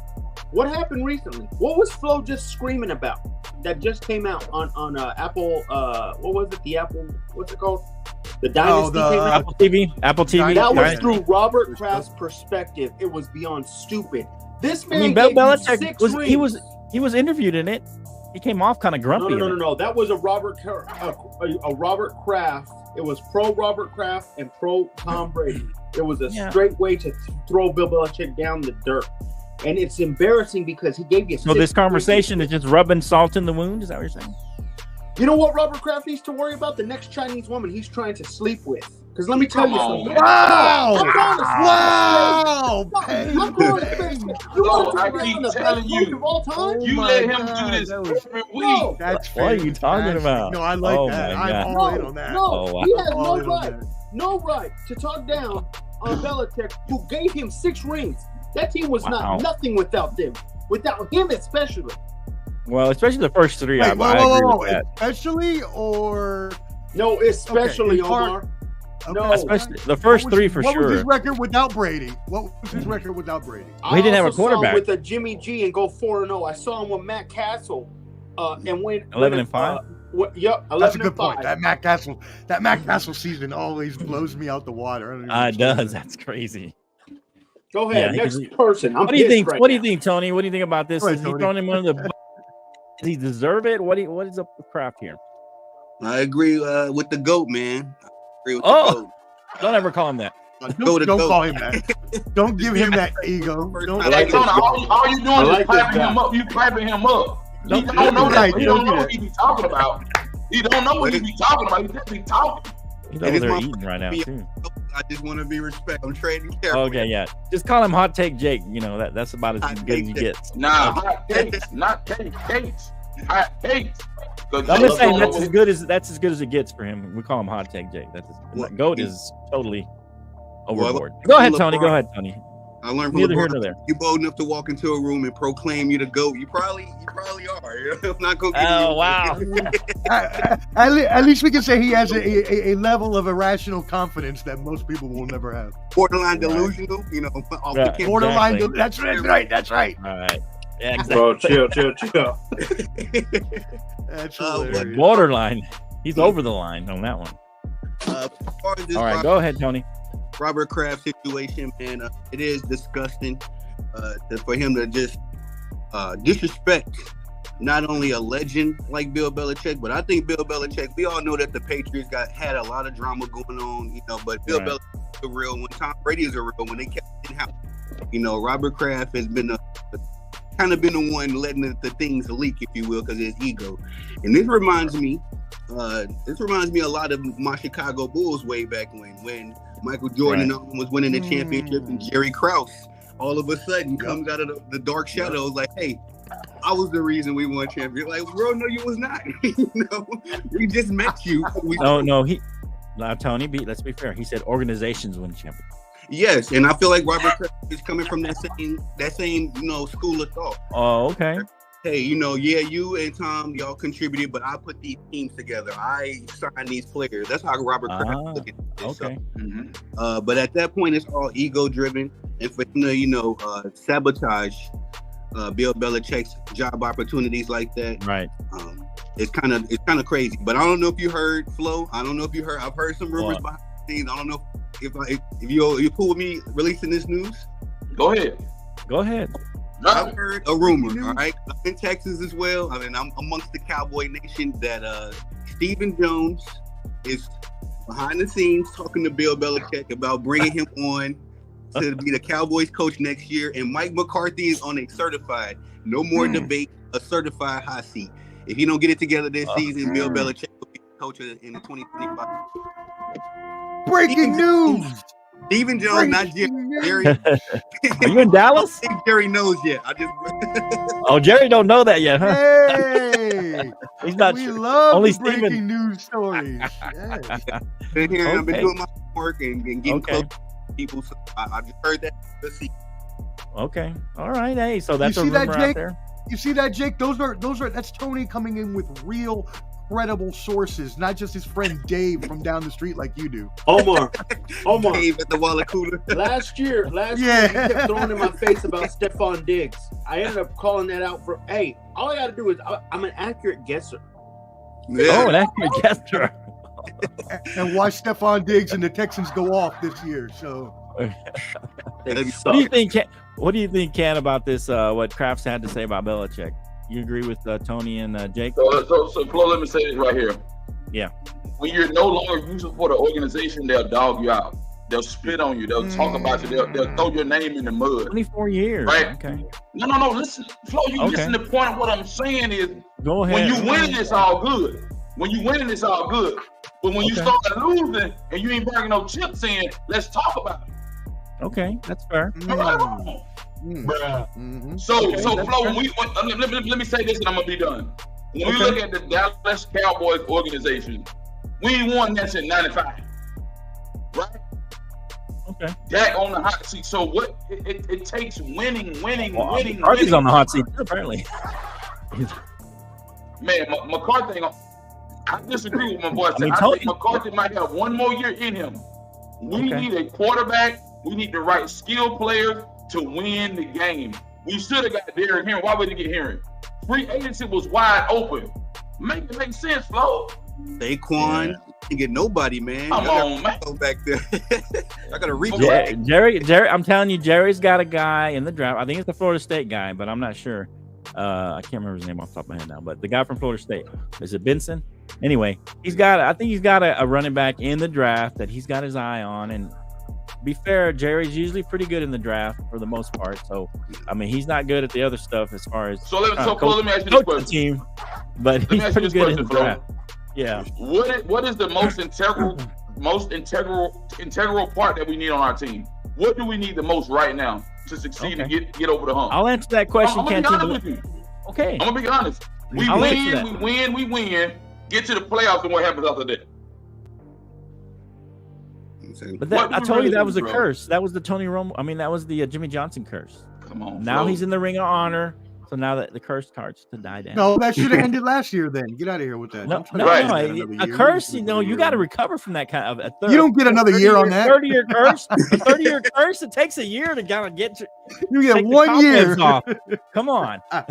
G: What happened recently? What was Flo just screaming about? That just came out on Apple. What was it? The Apple. What's it called? The Dynasty came out.
D: Apple TV.
G: That was
D: right?
G: through Robert Kraft's perspective. It was beyond stupid. This man.
D: I mean, Bill
G: gave you
D: Belichick
G: 6
D: was
G: rings.
D: he was interviewed in it. He came off kind of grumpy.
G: No. That was a Robert Kraft. It was pro Robert Kraft and pro Tom Brady. It was a straight way to throw Bill Belichick down the dirt. And it's embarrassing because he gave you.
D: So this conversation is just rubbing salt in the wound. Is that what you're saying?
G: You know what Robert Kraft needs to worry about? The next Chinese woman he's trying to sleep with. Because let me tell you something.
A: Wow!
G: I'm calling a
A: Wow!
G: I'm calling a space. You want to
E: I
G: talk about
E: keep
G: the
E: telling
G: best coach
E: you.
G: of all time?
E: You
A: my
E: let him
A: God,
E: do this
A: that was-
E: every week.
G: No.
A: That's
D: What are you talking
A: fantastic.
D: about?
A: No, I like
D: Oh
A: that.
D: my
A: I'm
D: God.
A: all in on that.
G: No,
D: Oh, wow.
G: he has
A: All
G: no
A: in on
G: right,
A: that.
G: no right to talk down on Belichick, who gave him 6 rings. That team was
D: Wow.
G: not nothing without them, without him especially.
D: Well, especially the first 3, I
A: Wait, whoa,
D: agree
A: whoa, whoa,
D: with that.
A: especially or
G: No, especially
A: in part-
G: Omar.
A: okay.
G: No.
D: Especially the first 3 for
A: What was his
D: sure.
A: record without Brady? What was his record without Brady?
D: We didn't have a
G: I also saw him
D: quarterback.
G: with a Jimmy G and go 4-0. I saw him with Matt Castle, and win
D: 11-5?
G: Yep, 11
A: That's a good
G: and
A: point.
G: 5.
A: That Matt Castle season always blows me out the water. I don't even
D: It
A: understand
D: does.
A: that.
D: That's crazy.
G: Go ahead,
D: Yeah,
G: next
D: he-
G: person. I'm
D: What do you
G: pissed
D: think?
G: right
D: What do you
G: now.
D: think, Tony? What do you think about this?
A: Go ahead,
D: Is he
A: Tony.
D: throwing him under the bus? Does he deserve it? What is up with Kraft here?
F: I agree with the GOAT, man. I agree with
D: Oh.
F: the GOAT.
D: Don't ever call him that.
A: Don't call him that. Don't give him that ego. Don't.
F: I like
E: Hey, Tony,
G: this
E: all you doing
G: I
E: is
G: like this
E: piping
G: guy.
E: him up. You piping him up. He
D: Don't
E: don't know
A: do
E: that.
A: that.
E: He
A: Don't
E: don't
A: do
E: know
A: that.
E: what he be talking about. He don't know what he be talking about. He just be talking.
D: He's
F: And
D: over
F: it's
D: there
F: my
D: eating right now
F: first
D: too.
F: I just want to be respectful. I'm trading careful.
D: Okay, yeah. Just call him Hot Take Jake. You know that's about as
F: Hot
D: good as
F: Take
D: he
F: Jake.
D: gets.
E: Nah, hot cakes, not cakes. Hot cakes.
D: I'm just saying that's as good as it gets for him. We call him Hot Take Jake.
F: What?
D: Goat is totally
F: Well,
D: overboard. Go ahead,
F: LeBron-
D: Tony. Go ahead, Tony.
F: I learned from
D: Neither here
F: LeBron.
D: nor there.
F: You bold enough to walk into a room and proclaim you the GOAT. You probably are. I'm not gonna give
D: Oh
F: you
D: wow.
A: At least we can say he has a level of irrational confidence that most people will never have.
F: borderline
D: Right.
F: delusional. You know, off
D: Right.
F: the camera.
A: Borderline.
D: Exactly.
A: That's right.
D: All right. Yeah, exactly.
G: Bro, chill.
A: That's
F: Well,
A: hilarious.
D: Borderline. He's over the line on that one.
F: As far as this
D: All right, go ahead, Tony.
F: Robert Kraft situation, man, it is disgusting for him to just disrespect not only a legend like Bill Belichick, but I think Bill Belichick, we all know that the Patriots had a lot of drama going on, you know, but Bill
D: Right.
F: Belichick is a real one. Tom Brady is a real one. They kept it in house. You know, Robert Kraft has been kind of been the one letting the things leak, if you will, because of his ego. And this reminds me a lot of my Chicago Bulls way back when Michael Jordan was winning the championship, and Jerry Krause all of a sudden comes out of the dark shadows like, hey, I was the reason we won championship. Like, bro, no, you was not. You know, we just met you.
D: No, Tony, let's be fair. He said organizations win champions.
F: Yes, and I feel like Robert Kraft is coming from that same school of thought.
D: Oh, okay.
F: Hey, you and Tom, y'all contributed, but I put these teams together. I signed these players. That's how Robert Kraft looking at this.
D: Okay.
F: But at that point, it's all ego driven, and for him to sabotage Bill Belichick's job opportunities like that,
D: Right.
F: it's kind of crazy. But I don't know if you heard, Flo. I don't know if you heard. I've heard some rumors behind the scenes. I don't know if you cool with me releasing this news.
E: Go ahead.
D: Go ahead.
F: I've heard a rumor. All right, I'm in Texas as well. I mean, I'm amongst the Cowboy Nation that Stephen Jones is behind the scenes talking to Bill Belichick about bringing him on to be the Cowboys coach next year, and Mike McCarthy is on a certified, no more debate, a certified hot seat. If he don't get it together this season, Bill Belichick will be coach in 2025.
A: Breaking news.
F: Stephen Jones, not Jerry.
D: Are you in Dallas?
F: I think Jerry knows yet. I just
D: Oh, Jerry don't know that yet, huh?
A: Hey,
D: He's not
A: we
D: sure.
A: love
D: Only
A: the breaking
D: Steven.
A: news stories. Yes.
F: been here. I've been
D: Okay.
F: doing my work and getting
D: Okay.
F: close to people. So I just heard that. Let's see.
D: Okay. All right. Hey, so that's
A: You
D: a
A: see that,
D: rumor out
A: Jake?
D: there.
A: You see that, Jake? Those are that's Tony coming in with real credible sources, not just his friend Dave from down the street like you do.
G: Omar.
F: Dave at the Waller Cooler.
G: Last year,
A: Yeah.
G: you kept throwing in my face about Stephon Diggs. I ended up calling that out for, hey, all I got to do is, I'm an accurate guesser.
F: Yeah.
D: Oh, an accurate guesser.
A: And watch Stephon Diggs and the Texans go off this year. So
G: They
F: What
G: suck.
D: What do you think, Ken, about this? What Kraft's had to say about Belichick? You agree with Tony and Jake?
E: So Flo, let me say this right here.
D: Yeah.
E: When you're no longer useful for the organization, they'll dog you out. They'll spit on you. They'll talk about you. They'll throw your name in the mud.
D: 24 years.
E: Right.
D: Okay.
E: No. Listen, Flo, you
D: Okay.
E: listen. The point of what I'm saying is,
D: Go ahead.
E: when you win, it's all good. When you winning, it's all good. But when you start losing and you ain't bringing no chips in, let's talk about it.
D: Okay, that's fair.
E: So Flo, let me say this and I'm gonna be done. When we look at the Dallas Cowboys organization, we ain't won that since '95, right?
D: Okay.
E: Dak on the hot seat. So what? It takes winning.
D: McCarthy's on the hot seat apparently.
E: Man, McCarthy ain't. I disagree with my boy. I think McCarthy might have one more year in him. We need a quarterback. We need the right skill players to win the game. We should have got Derrick Henry. Why wouldn't we get Henry? Free agency was wide open. Make it make sense, Flo.
F: Saquon, you get nobody, man.
E: Come on, man.
F: Go back there. I gotta reach.
D: Jerry, I'm telling you, Jerry's got a guy in the draft. I think it's the Florida State guy, but I'm not sure. I can't remember his name off the top of my head now. But the guy from Florida State, is it Benson? Anyway, I think he's got a running back in the draft that he's got his eye on. And to be fair, Jerry's usually pretty good in the draft for the most part. So, I mean, he's not good at the other stuff as far as
E: let me ask you this question.
D: Team, but he's pretty good in the draft. Yeah.
E: What is the most integral part that we need on our team? What do we need the most right now to succeed and get over the hump?
D: I'll answer that question.
E: I'm gonna be honest with you.
D: Okay.
E: I'm gonna be honest. We win. Get to the playoffs, and what happens after that?
D: But I told you that was a curse. That was the Tony Romo. I mean, that was the Jimmy Johnson curse.
E: Come on.
D: Now he's in the Ring of Honor. So now that the curse starts to die down.
A: No, that should have ended last year. Then get out of here with that.
D: No, a curse. You got to recover from that kind of.
A: You don't get another year on that.
D: 30-year curse. A 30-year curse. It takes a year to kind of get.
A: You get 1 year.
D: Off. Come on. All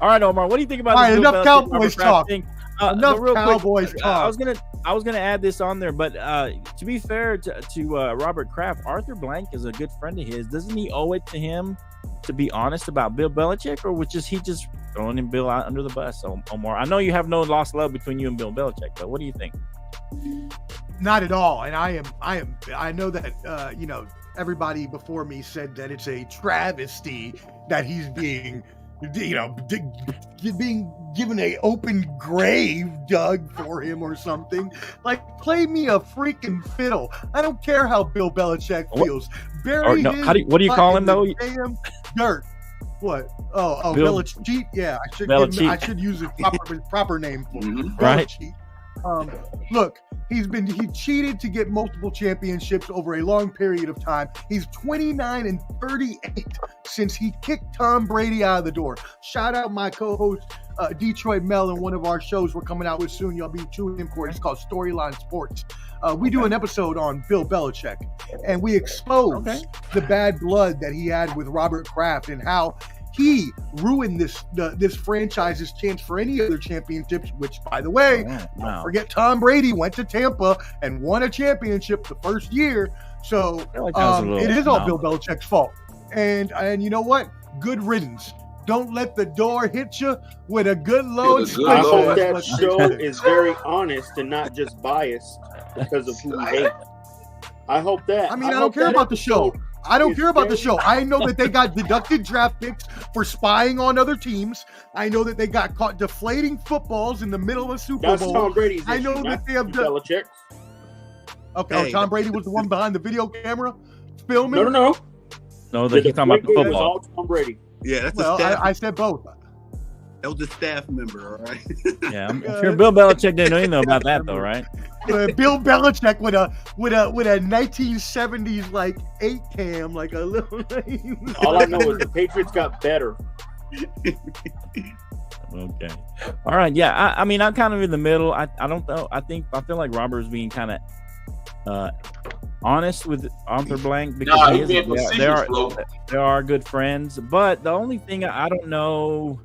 D: right, Omar. What do you think about this?
A: Enough Cowboys talk.
D: Enough Cowboys talk. I was gonna add this on there, but to be fair to Robert Kraft, Arthur Blank is a good friend of his. Doesn't he owe it to him to be honest about Bill Belichick, or was he just throwing him Bill out under the bus? So, Omar, I know you have no lost love between you and Bill Belichick, but what do you think?
A: Not at all. And I know that everybody before me said that it's a travesty that he's being given a open grave dug for him or something. Like, play me a freaking fiddle. I don't care how Bill Belichick feels.
D: What do you call him though?
A: Damn dirt. What? Oh, Belichick. Yeah, I should use his proper name for him.
D: Right.
A: Look, he cheated to get multiple championships over a long period of time. He's 29-38 since he kicked Tom Brady out of the door. Shout out my co-host Detroit Mel in one of our shows we're coming out with soon. Y'all be tuning in for it. It's called Storyline Sports. We do an episode on Bill Belichick, and we expose the bad blood that he had with Robert Kraft and how he ruined this franchise's chance for any other championships, which, by the way, don't forget Tom Brady went to Tampa and won a championship the first year. So it is all Bill Belichick's fault. And you know what? Good riddance. Don't let the door hit you with a good load.
G: I hope that show is very honest and not just biased because of who he hates. I hope that.
A: I don't care about the show. I don't care about the show. I know that they got deducted draft picks for spying on other teams. I know that they got caught deflating footballs in the middle of a Super Bowl.
G: That's Tom Brady's issue.
A: I know that they have done. Okay, Tom Brady was the one behind the video camera filming.
G: No.
D: No, he's talking about the football.
G: All Tom Brady.
F: Yeah, that's the staff.
A: I said both.
F: That was a staff member, all right?
D: Yeah, I'm sure Bill Belichick didn't know about that though, right?
A: Bill Belichick with a 1970s like 8 cam, like a little.
G: All I know is the Patriots got better.
D: Okay. All right. Yeah. I mean, I'm kind of in the middle. I don't know. I feel like Robert's being kind of honest with Arthur Blank because they are good friends. But the only thing I don't know,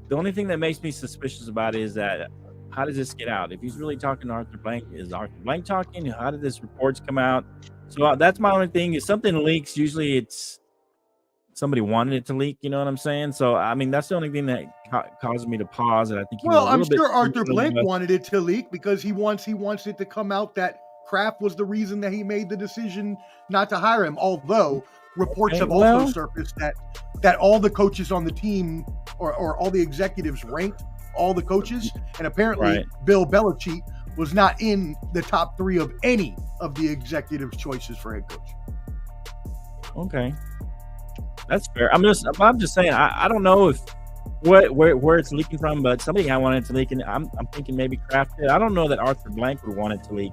D: the only thing that makes me suspicious about it is that how does this get out? If he's really talking to Arthur Blank, is Arthur Blank talking? How did this reports come out? So that's my only thing. If something leaks, usually it's somebody wanted it to leak. You know what I'm saying? So I mean, that's the only thing that caused me to pause. And I think
A: I'm sure Arthur Blank wanted it to leak because he wants it to come out that Kraft was the reason that he made the decision not to hire him. Although reports have also surfaced that that all the coaches on the team or all the executives ranked all the coaches, and apparently Bill Belichick was not in the top 3 of any of the executives' choices for head coach.
D: Okay, that's fair. I'm just saying. I don't know if where it's leaking from, but somebody I wanted it to leak, and I'm thinking maybe Kraft did. I don't know that Arthur Blank would want it to leak.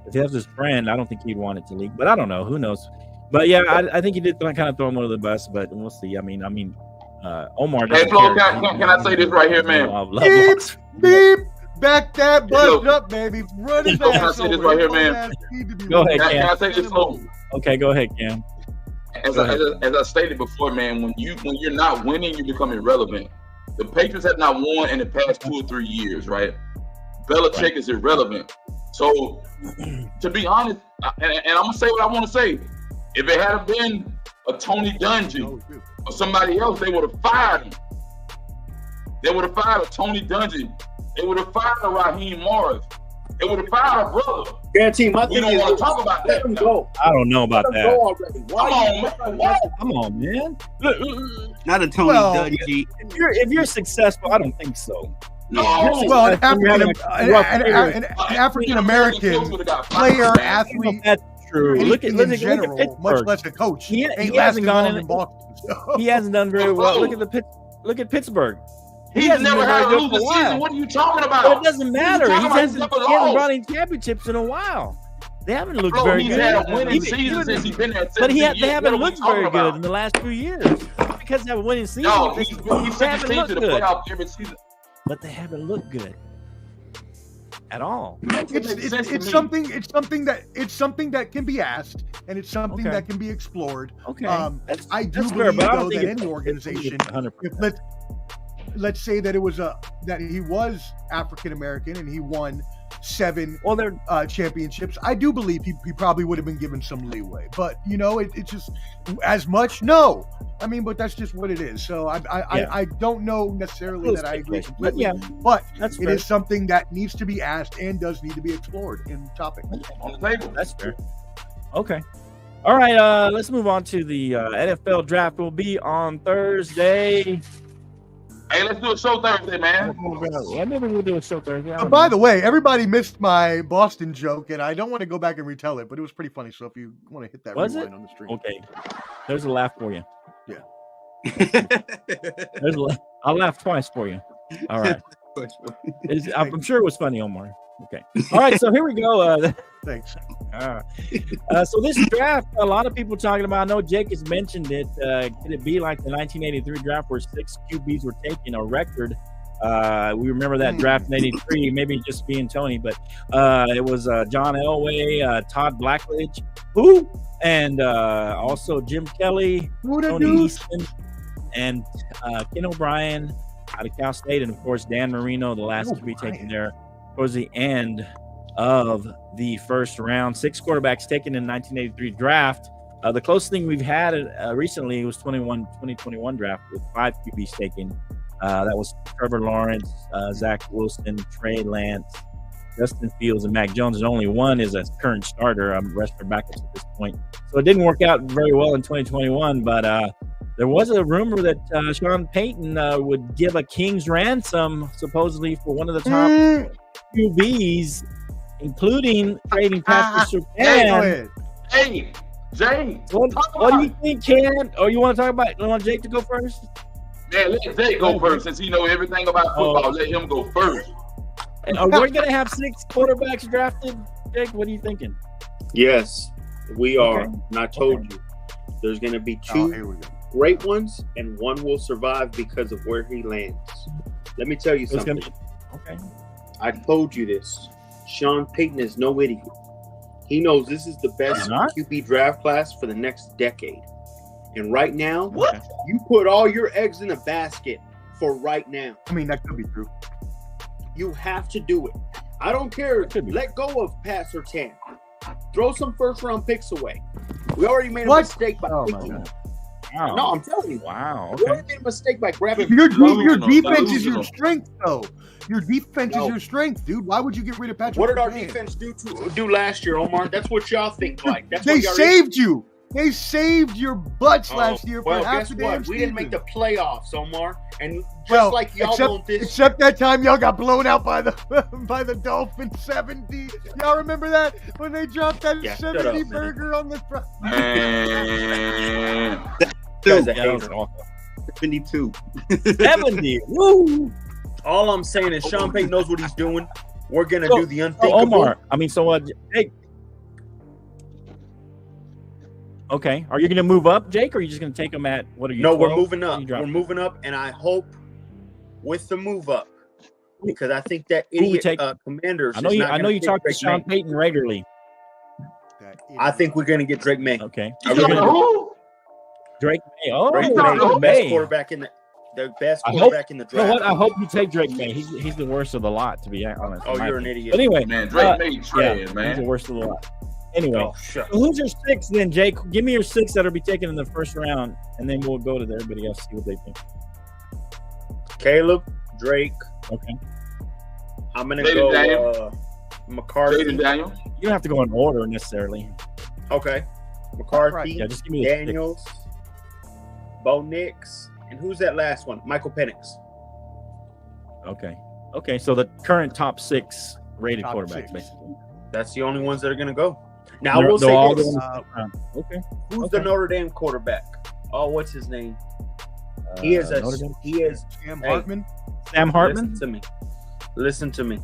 D: If he has his friend, I don't think he'd want it to leak. But I don't know. Who knows? But yeah, I think he did kind of throw him under the bus. But we'll see. I mean, Omar.
E: Hey, Flo, can I say this right here, man?
A: Beep. Back that bus up, baby. Run his ass.
E: Can I say this right here, man?
D: Go ahead, Cam.
E: Can I say this, Flo?
D: Okay, go ahead, Cam.
E: As I stated before, man, when you're not winning, you become irrelevant. The Patriots have not won in the past 2 or 3 years, right? Belichick is irrelevant. So, to be honest, and I'm gonna say what I want to say. If it had been a Tony Dungy or somebody else, they would have fired him. They would have fired a Tony Dungy. They would have fired a Raheem Morris. They would have fired a brother.
G: Guarantee my
E: We
G: thing
E: don't
G: is
E: want to talk about
G: let
E: that.
G: him
E: now.
G: go.
D: I don't know about
G: Let him
D: that.
G: go already. Why
E: Come on, man.
D: Come on, man.
F: Not a Tony
A: Well,
F: Dungy.
D: If you're successful, I don't think so.
E: No.
A: Well, an
D: An
A: African American player, athlete,
D: That's true. Look at
A: in general, much
D: Pittsburgh.
A: less a coach.
D: He
A: ain't
D: hasn't
A: lasted
D: gone
A: long
D: in-
A: in Boston. So.
D: He hasn't done very well. Look at Pittsburgh.
E: He's
D: hasn't
E: never
D: been
E: had a
D: very good
E: losing
D: for a while.
E: season. What are you talking about?
D: But it doesn't matter. He
E: talking about?
D: hasn't
E: He's never
D: brought
E: lost.
D: in championships in a while. They haven't looked
E: Bro,
D: very
E: he's
D: good.
E: had a winning
D: Even-
E: season since he's been there.
D: But
E: 17
D: they
E: years.
D: haven't
E: What are we
D: looked
E: talking
D: very
E: about?
D: good in the last few years. Not because they have a winning season.
E: No,
D: they
E: he sent
D: haven't
E: his team
D: looked
E: to the
D: good.
E: playoff every season.
D: But they haven't looked good at all.
A: It's something that can be asked, and it's something
D: Okay.
A: that can be explored.
D: Okay,
A: I do
D: that's fair,
A: believe
D: but I don't
A: though
D: think
A: that
D: it's-
A: any organization,
D: 100%.
A: if let's say that it was that he was African American and he won 7
D: Well, they're
A: championships, I do believe he probably would have been given some leeway. But it's just as much. No, I mean, but that's just what it is. So I don't know necessarily that I agree completely. But
D: that's
A: it
D: fair.
A: is something that needs to be asked and does need to be explored in the topic.
E: On the table.
D: That's fair. Okay. All right. Let's move on to the NFL draft. Will be on Thursday.
E: Hey, let's do a show Thursday, man.
D: Yeah, maybe we'll do a show Thursday.
A: By the way, everybody missed my Boston joke, and I don't want to go back and retell it, but it was pretty funny. So if you want to hit that
D: Was
A: rewind
D: it?
A: on the stream.
D: Okay. There's a laugh for you.
A: Yeah.
D: I'll laugh twice for you. All right. I'm sure it was funny, Omar. Okay. All right. So here we go.
A: Thanks.
D: So this draft, a lot of people talking about. I know Jake has mentioned it. Could it be like the 1983 draft where 6 QBs were taken, a record? We remember that draft in '83, maybe just being Tony, but it was John Elway, Todd Blackledge, and also Jim Kelly, Tony Easton, and Ken O'Brien out of Cal State, and of course Dan Marino, the last to be taken there towards the end of the first round. 6 quarterbacks taken in 1983 draft. The closest thing we've had recently was 2021 draft with 5 QBs taken. That was Trevor Lawrence, Zach Wilson, Trey Lance, Justin Fields, and Mac Jones. And only one is a current starter. The rest are backups at this point. So it didn't work out very well in 2021, but there was a rumor that Sean Payton would give a king's ransom, supposedly, for one of the top QBs, including trading Pastor Surtain.
E: Hey, Jay.
D: What do you think, Ken? Or you want to talk about? You want Jake to go first?
E: Man, let Jake go first since he know everything about football. Let him go first.
D: And are we gonna have 6 quarterbacks drafted, Jake? What are you thinking?
G: Yes, we are.
D: Okay.
G: And I told you, there's going to be 2 great ones, and one will survive because of where he lands. Let me tell you something.
D: Okay.
G: I told you this. Sean Payton is no idiot. He knows this is the best QB draft class for the next decade. And right now, you put all your eggs in a basket for right now.
A: I mean, that could be true.
G: You have to do it. I don't care. Let go of Pat Surtain. Throw some first-round picks away. We already made a mistake by picking him.
D: Wow.
G: No, I'm telling you.
D: Wow.
G: We already made a mistake by grabbing
A: Your defense is your strength, though. Your defense is your strength, dude. Why would you get rid of Patrick?
G: What did our defense do last year, Omar? That's what y'all think like. That's
A: they
G: what y'all
A: saved you. They saved your butts last year for
G: Well,
A: half
G: guess
A: the damn
G: what? We didn't make
A: season.
G: the playoffs, Omar. And just
A: Well,
G: like y'all want this.
A: except that time y'all got blown out by the by the Dolphins 70. Y'all remember that when they dropped that
G: Yeah, shut
A: 70
G: up, man.
A: burger on the front?
E: Man.
G: You guys are
D: Yeah, that was
G: haters.
D: awful.
F: 72.
D: 70. Woo.
G: All I'm saying is Sean Payton knows what he's doing. We're gonna
D: So-
G: do the
D: So
G: unthinkable.
D: Omar, I mean, so what? Hey. Okay, are you going to move up, Jake, or are you just going to take them at what are you?
G: No, we're
D: 12?
G: moving
D: What
G: up.
D: are you dropping?
G: We're moving up, and I hope with the move up, because I think that
D: Who we
G: idiot
D: take?
G: Commanders.
D: I know
G: is
D: you.
G: not
D: I know
G: gonna
D: you
G: take
D: talk to
G: Drake
D: Sean
G: May.
D: Payton regularly.
G: I think we're gonna get Drake May.
D: Okay,
E: You
D: are we
E: talking
D: gonna
E: to
D: do
E: who?
D: Drake May? Oh,
G: Drake
E: you
G: May,
E: talking to
G: the
E: who?
G: best
D: May.
G: quarterback in the best
D: I hope-
G: quarterback in the
D: You know
G: draft.
D: what? I hope you take Drake May. He's the worst of the lot, to be honest.
G: Oh,
D: in my
G: you're an
D: opinion.
G: idiot.
D: But anyway,
E: Man, Drake May
D: yeah,
E: trash,
D: he's the
E: man.
D: worst of the lot. Anyway,
G: Oh, shut
D: so who's your six then, Jake? Give me your six that'll be taken in the first round, and then we'll go to everybody else see what they think.
G: Caleb, Drake.
D: Okay,
G: I'm gonna
E: Jaden
G: go
E: Daniels.
G: McCarthy.
E: Jaden Daniels.
D: you don't have to go in order necessarily.
G: Okay, McCarthy,
D: Yeah, just give me the six.
G: Daniels, Bo Nix, and who's that last one? Michael Penix.
D: Okay. So the current top six rated
A: Top
D: quarterbacks,
A: six.
D: basically.
G: That's the only ones that are gonna go. Now
D: They're-
G: we'll
D: they'll all
G: say
D: go
G: this:
D: in the second round. Okay.
G: who's the Notre Dame quarterback? Oh, what's his name? He is a.
D: Notre Dame?
G: He is.
A: Sam
G: Hey.
A: Hartman.
D: Sam Hartman.
G: Listen to me.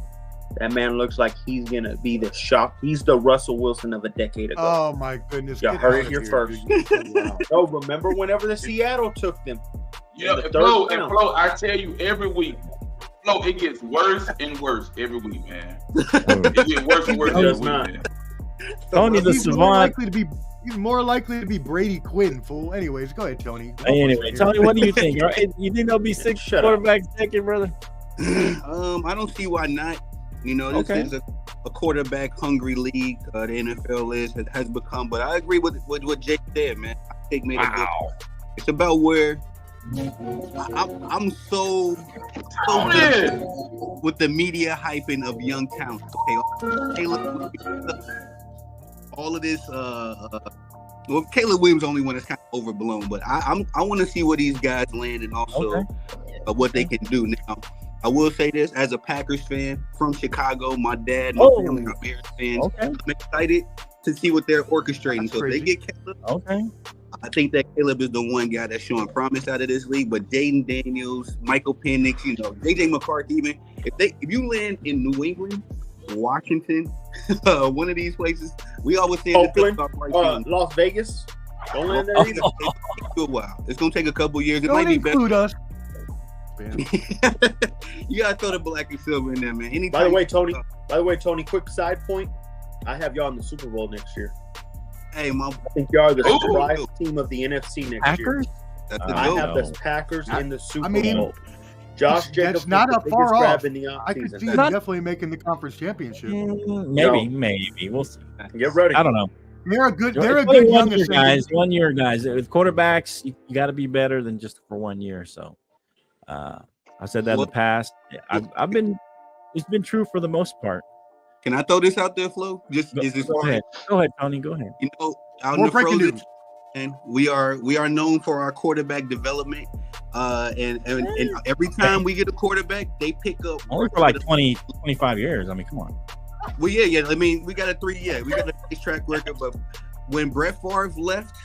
G: That man looks like he's gonna be the shock. He's the Russell Wilson of a decade ago.
A: Oh my goodness!
G: You
A: Get
G: heard
A: out
G: it
A: of
G: here
A: here,
G: first.
A: dude. Wow.
G: No, remember whenever the Seattle took them?
E: You know,
G: In the
E: and
G: third
E: Flo,
G: round.
E: and Flo, I tell you every week, Flo, it gets worse and worse every week, man. It gets worse and worse
G: It
E: every
G: does
E: week,
G: not.
E: man.
D: Tony the
A: He's more
D: Savant.
A: likely to be. He's more likely to be Brady Quinn, fool. Anyways, go ahead, Tony.
D: Anyway, Tony, what do you think? You think there'll be six
G: Shut up.
D: quarterbacks taken, brother?
F: I don't see why not. You know, this
D: Okay.
F: is a quarterback hungry league. The NFL has become. But I agree with what Jake said, man. I think made a good. It's about where I'm so
E: Tony!
F: with the media hyping of young talent. Okay, Caleb, all of this. Well, Caleb Williams the only one that's kind of overblown, but I want to see where these guys land and also what they can do. Now, I will say this as a Packers fan from Chicago, my dad, my family are Bears fans.
D: Okay.
F: I'm excited to see what they're orchestrating.
A: That's
F: so
A: crazy.
F: if they get Caleb,
D: Okay.
F: I think that Caleb is the one guy that's showing promise out of this league. But Jaden Daniels, Michael Penix, you know, JJ McCarthy, even if you land in New England, Washington, one of these places, we always say this
G: Oakland,
F: about right now.
G: Las Vegas. Don't land there
F: It's
G: either.
F: gonna take a while. It's gonna take a couple years. It
A: Don't
F: might be better.
A: include us.
F: You gotta throw the black and silver in there, man. Anytime.
G: By the way, Tony, quick side point. I have y'all in the Super Bowl next year.
F: Hey, my
G: I think y'all are the
E: Ooh.
G: surprise team of the NFC next year.
D: Packers?
F: that's the
G: I
F: goal.
G: have the Packers in the Super
A: I mean,
G: Bowl. Josh
A: that's
G: Jacobs
A: not
G: was
A: a
G: the
A: far
G: biggest grab
A: off.
G: in the
A: I could see
G: offseason.
A: him
D: Not-
A: definitely making the conference championship.
D: Maybe. We'll see.
G: Get ready.
D: I don't know.
A: They're a good. They're a
D: It's only
A: good young
D: 1 year,
A: ascending
D: guys.
A: team.
D: 1 year, guys. With quarterbacks, you got to be better than just for 1 year. So, I said that in the past. I've been. It's been true for the most part.
F: Can I throw this out there, Flo? Just is this
D: Go ahead, Tony. Go ahead.
F: You know, out
A: More
F: in the
A: breaking
F: frozen,
A: news.
F: and we are known for our quarterback development. And every time we get a quarterback, they pick up
D: Only for like 20, 25 years. I mean, come on.
F: Well, yeah. I mean, we got a nice track record. But when Brett Favre left,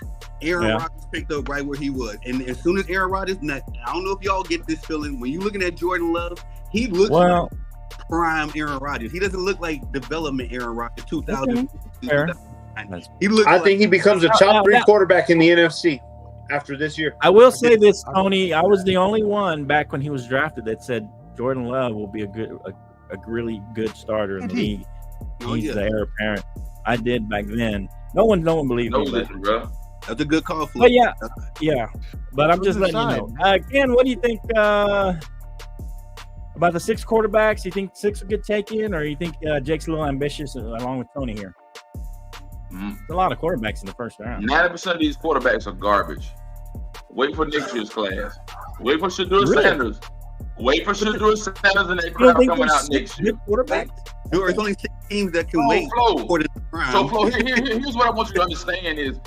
F: Aaron Rodgers picked up right where he was. And as soon as Aaron Rodgers, I don't know if y'all get this feeling when you're looking at Jordan Love, he looks like prime Aaron Rodgers. He doesn't look like development Aaron Rodgers 2000.
D: Fair.
F: He looks.
G: I think he becomes a top 3 quarterback in the NFC after this year.
D: I will say this, Tony. I was the only one back when he was drafted that said Jordan Love will be a really good starter in the league. He's the heir apparent. I did back then. No one believed me.
E: Listen, bro.
F: That's a good call, Flo.
D: But yeah. But I'm just letting you know. Ken, what do you think about the 6 quarterbacks? You think 6 will get taken, or you think Jake's a little ambitious along with Tony here? There's a lot of quarterbacks in the first round.
E: 90% of these quarterbacks are garbage. Wait for next year's class. Wait for Shedeur Sanders. Wait for Shedeur Sanders and that crowd coming out next year.
D: Quarterbacks?
F: There's only 6 teams that can wait
E: Flo.
F: for the round.
E: So, Flo, here's what I want you to understand is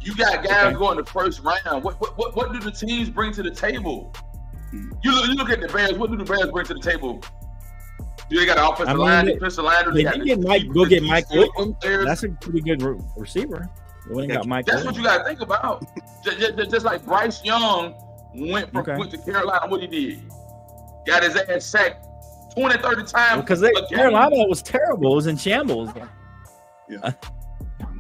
E: You got guys going the first round. What do the teams bring to the table? You look at the Bears. What do the Bears bring to the table? Do they got an offensive line, defensive line?
D: They get Mike Williams. That's a pretty good receiver. Got Mike
E: That's what you got to think about. Just like Bryce Young went to Carolina, what he did. Got his ass sacked 20, 30 times.
D: Because Carolina was terrible. It was in shambles.
F: Yeah.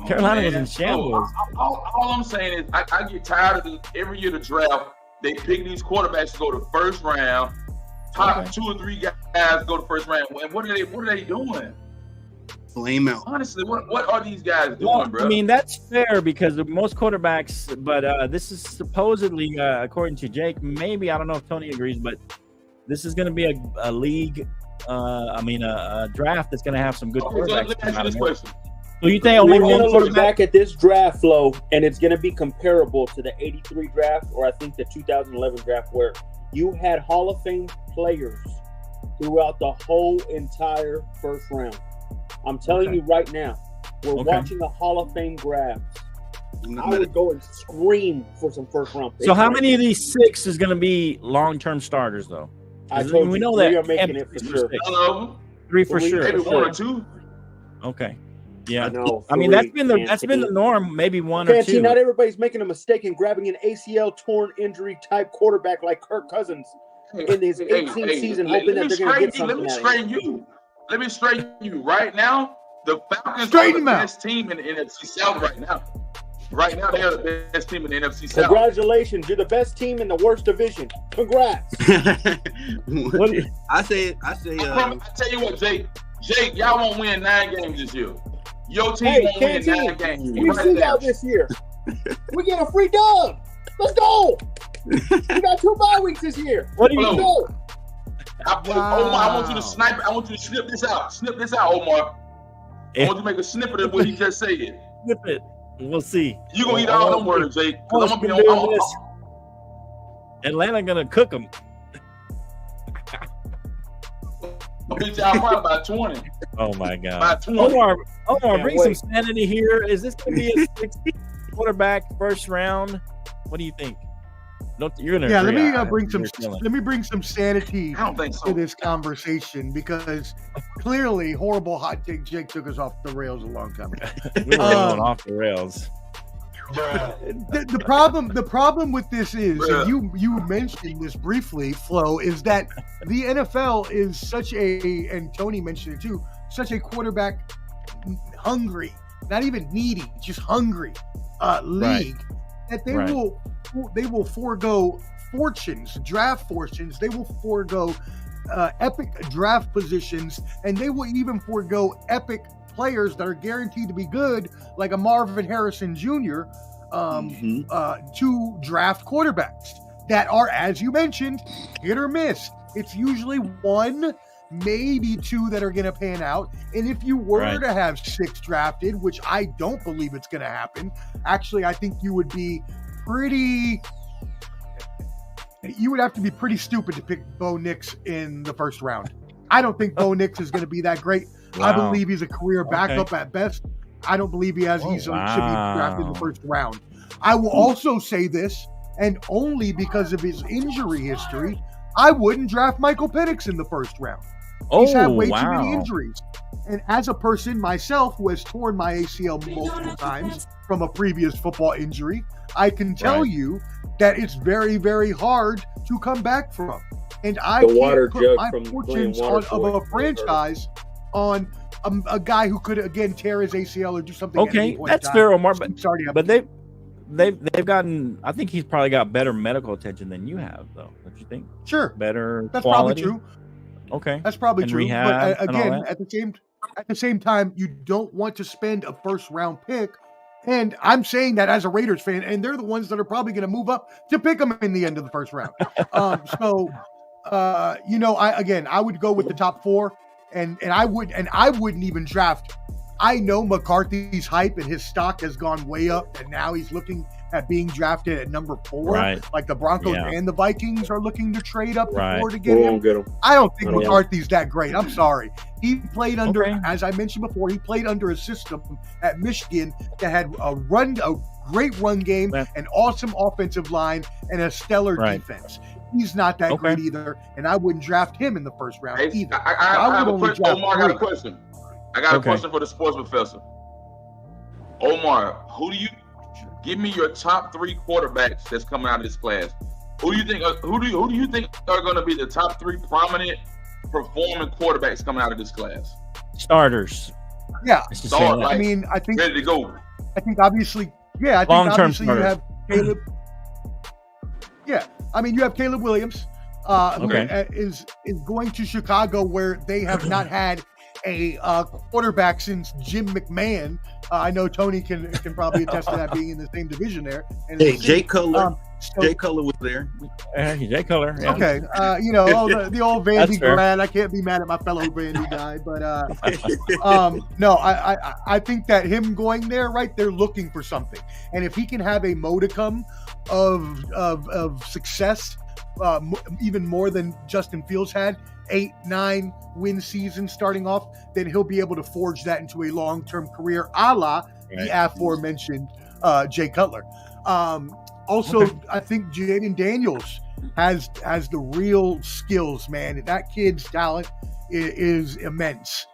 D: Carolina was in shambles.
E: All I'm saying is I get tired of every year the draft, they pick these quarterbacks to go to first round. Top 2 or 3 guys go to first round. And what are they doing?
F: Flame out.
E: Honestly, what are these guys doing, bro?
D: I mean, that's fair because most quarterbacks, but this is supposedly, according to Jake, maybe, I don't know if Tony agrees, but this is going to be a league, a draft that's going to have some good quarterbacks.
E: So let me ask you this question.
D: So you think only one
G: look
D: quarterback?
G: back at this draft flow, and it's going to be comparable to the 83 draft, or I think the 2011 draft, where you had Hall of Fame players throughout the whole entire first round. I'm telling you right now, we're watching a Hall of Fame draft. I would go and scream for some first round picks.
D: So how many of these 6 is going to be long-term starters, though?
G: I told
D: we
G: you,
D: know
G: 3
D: that
G: are making it for sure.
D: 3 for sure.
E: Maybe 1 or 2.
D: Okay. Yeah.
G: No,
D: I mean, that's been the norm. Maybe 1 or 2.
G: Not everybody's making a mistake in grabbing an ACL torn injury type quarterback like Kirk Cousins in his 18th season, hoping that they're going to get something.
E: Let me straighten you right now. The Falcons are the best team in the NFC South right now. Right now, they are the best team in the NFC South.
G: Congratulations, you're the best team in the worst division. Congrats.
F: I
E: tell you what, Jake, y'all won't win 9 games this year. Your team won't win 9 games.
G: We see y'all this year. We get a free dub. Let's go. We got 2 bye weeks this year.
D: What do you
G: do?
E: Omar, I want you to snipe. I want you to snip this out. Snip this out, Omar. I want you to make a snippet of what he just said.
D: Snip it. We'll see.
E: You gonna eat all them words, Jake? Because I'm gonna be on
D: this. Atlanta gonna cook them.
E: I'll beat y'all probably by 20.
D: Oh my God.
E: By 20.
D: Omar, bring some sanity here. Is this gonna be a 6 quarterback first round? What do you think? You're gonna
A: let me bring some sanity to this conversation, because clearly horrible hot take Jake took us off the rails a long time ago.
D: We were going off the rails.
A: The problem with this is, and you mentioned this briefly, Flo, is that the NFL is such and Tony mentioned it too, such a quarterback hungry, not even needy, just hungry league, that they will forego draft fortunes. They will forego epic draft positions, and they will even forego epic players that are guaranteed to be good, like a Marvin Harrison Jr., to draft quarterbacks that are, as you mentioned, hit or miss. It's usually 1, maybe 2 that are going to pan out. And if you were to have 6 drafted, which I don't believe it's going to happen, actually, I think you would have to be pretty stupid to pick Bo Nix in the first round. I don't think Bo Nix is going to be that great. Wow. I believe he's a career backup at best. I don't believe he should be drafted in the first round. I will also say this, and only because of his injury history, I wouldn't draft Michael Penix in the first round. He's had way too many injuries. And as a person myself who has torn my ACL multiple times from a previous football injury, I can tell you that it's very, very hard to come back from. And I can't put my fortunes of a franchise on a guy who could, again, tear his ACL or do something.
D: Okay, that's fair, Omar. But they've gotten, I think he's probably got better medical attention than you have, though. Don't you think?
A: Sure.
D: Better
A: That's
D: quality?
A: Probably true.
D: Okay.
A: That's probably
D: and
A: true.
D: Rehab,
A: but again, at the same time, you don't want to spend a first round pick. And I'm saying that as a Raiders fan, and they're the ones that are probably going to move up to pick them in the end of the first round. I would go with the top 4, and I wouldn't even draft. I know McCarthy's hype and his stock has gone way up, and now he's looking at being drafted at number 4.
D: Right.
A: Like the Broncos and the Vikings are looking to trade up to 4 to get
G: him.
A: I don't think McCarthy's that great. I'm sorry. He played under, as I mentioned before, he played under a system at Michigan that had a great run game, an awesome offensive line, and a stellar defense. He's not that great either, and I wouldn't draft him in the first round either.
E: I have a question. Omar, I got a question. I got a question for the sports professor. Omar, give me your top 3 quarterbacks that's coming out of this class? Who do you think are going to be the top 3 prominent performing quarterbacks coming out of this class?
D: Starters.
A: Yeah. I mean, I think
E: ready to go.
A: I think obviously, you have Caleb. Yeah, I mean, you have Caleb Williams, who is going to Chicago, where they have not had a quarterback since Jim McMahon. I know Tony can probably attest to that, being in the same division there. And
F: Jay Cutler. Jay Cutler was there.
D: Jay Cutler. Yeah.
A: Okay, the old Vandy grad. I can't be mad at my fellow Vandy guy, but no, I think that him going there, right, they're looking for something, and if he can have a modicum of success, even more than Justin Fields had, 8-9 win season starting off, then he'll be able to forge that into a long-term career, a la the aforementioned Jay Cutler. Also, I think Jaden Daniels has the real skills, man. That kid's talent is immense.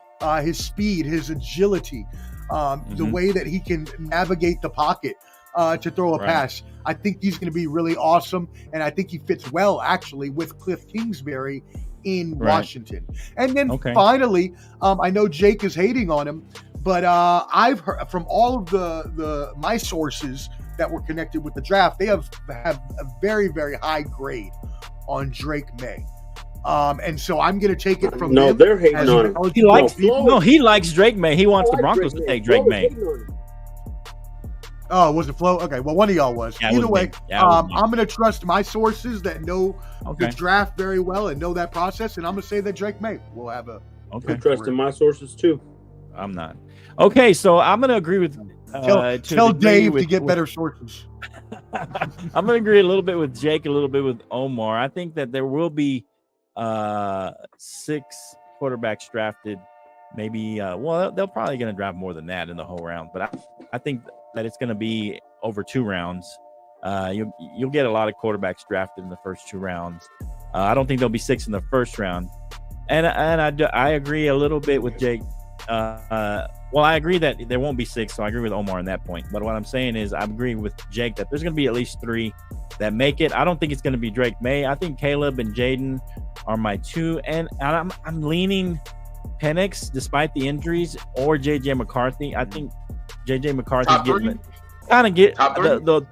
A: His speed, his agility, the way that he can navigate the pocket to throw a pass. I think he's going to be really awesome, and I think he fits well, actually, with Cliff Kingsbury in Washington. And then finally, I know Jake is hating on him, but I've heard from all of my sources that were connected with the draft, they have a very, very high grade on Drake May. And so I'm going to take it from him.
G: They're hating on him.
D: He likes Drake May. He wants the Broncos to take Drake May.
A: Oh, was it Flo? Okay, well, one of y'all was. Either way, I'm going to trust my sources that know the draft very well and know that process, and I'm going to say that Drake May will have a...
G: I'm trusting my sources, too.
D: I'm not. Okay, so I'm going to agree with...
A: tell Dave to get better sources.
D: I'm going to agree a little bit with Jake, a little bit with Omar. I think that there will be 6 quarterbacks drafted. Maybe, they're probably going to draft more than that in the whole round. But I think that it's going to be over 2 rounds. You'll get a lot of quarterbacks drafted in the first 2 rounds. I don't think there'll be 6 in the first round. And I agree a little bit with Jake. Well, I agree that there won't be 6, so I agree with Omar on that point. But what I'm saying is I agree with Jake that there's going to be at least 3 that make it. I don't think it's going to be Drake May. I think Caleb and Jaden are my 2. And I'm leaning Penix, despite the injuries, or J.J. McCarthy. I think J.J. McCarthy get the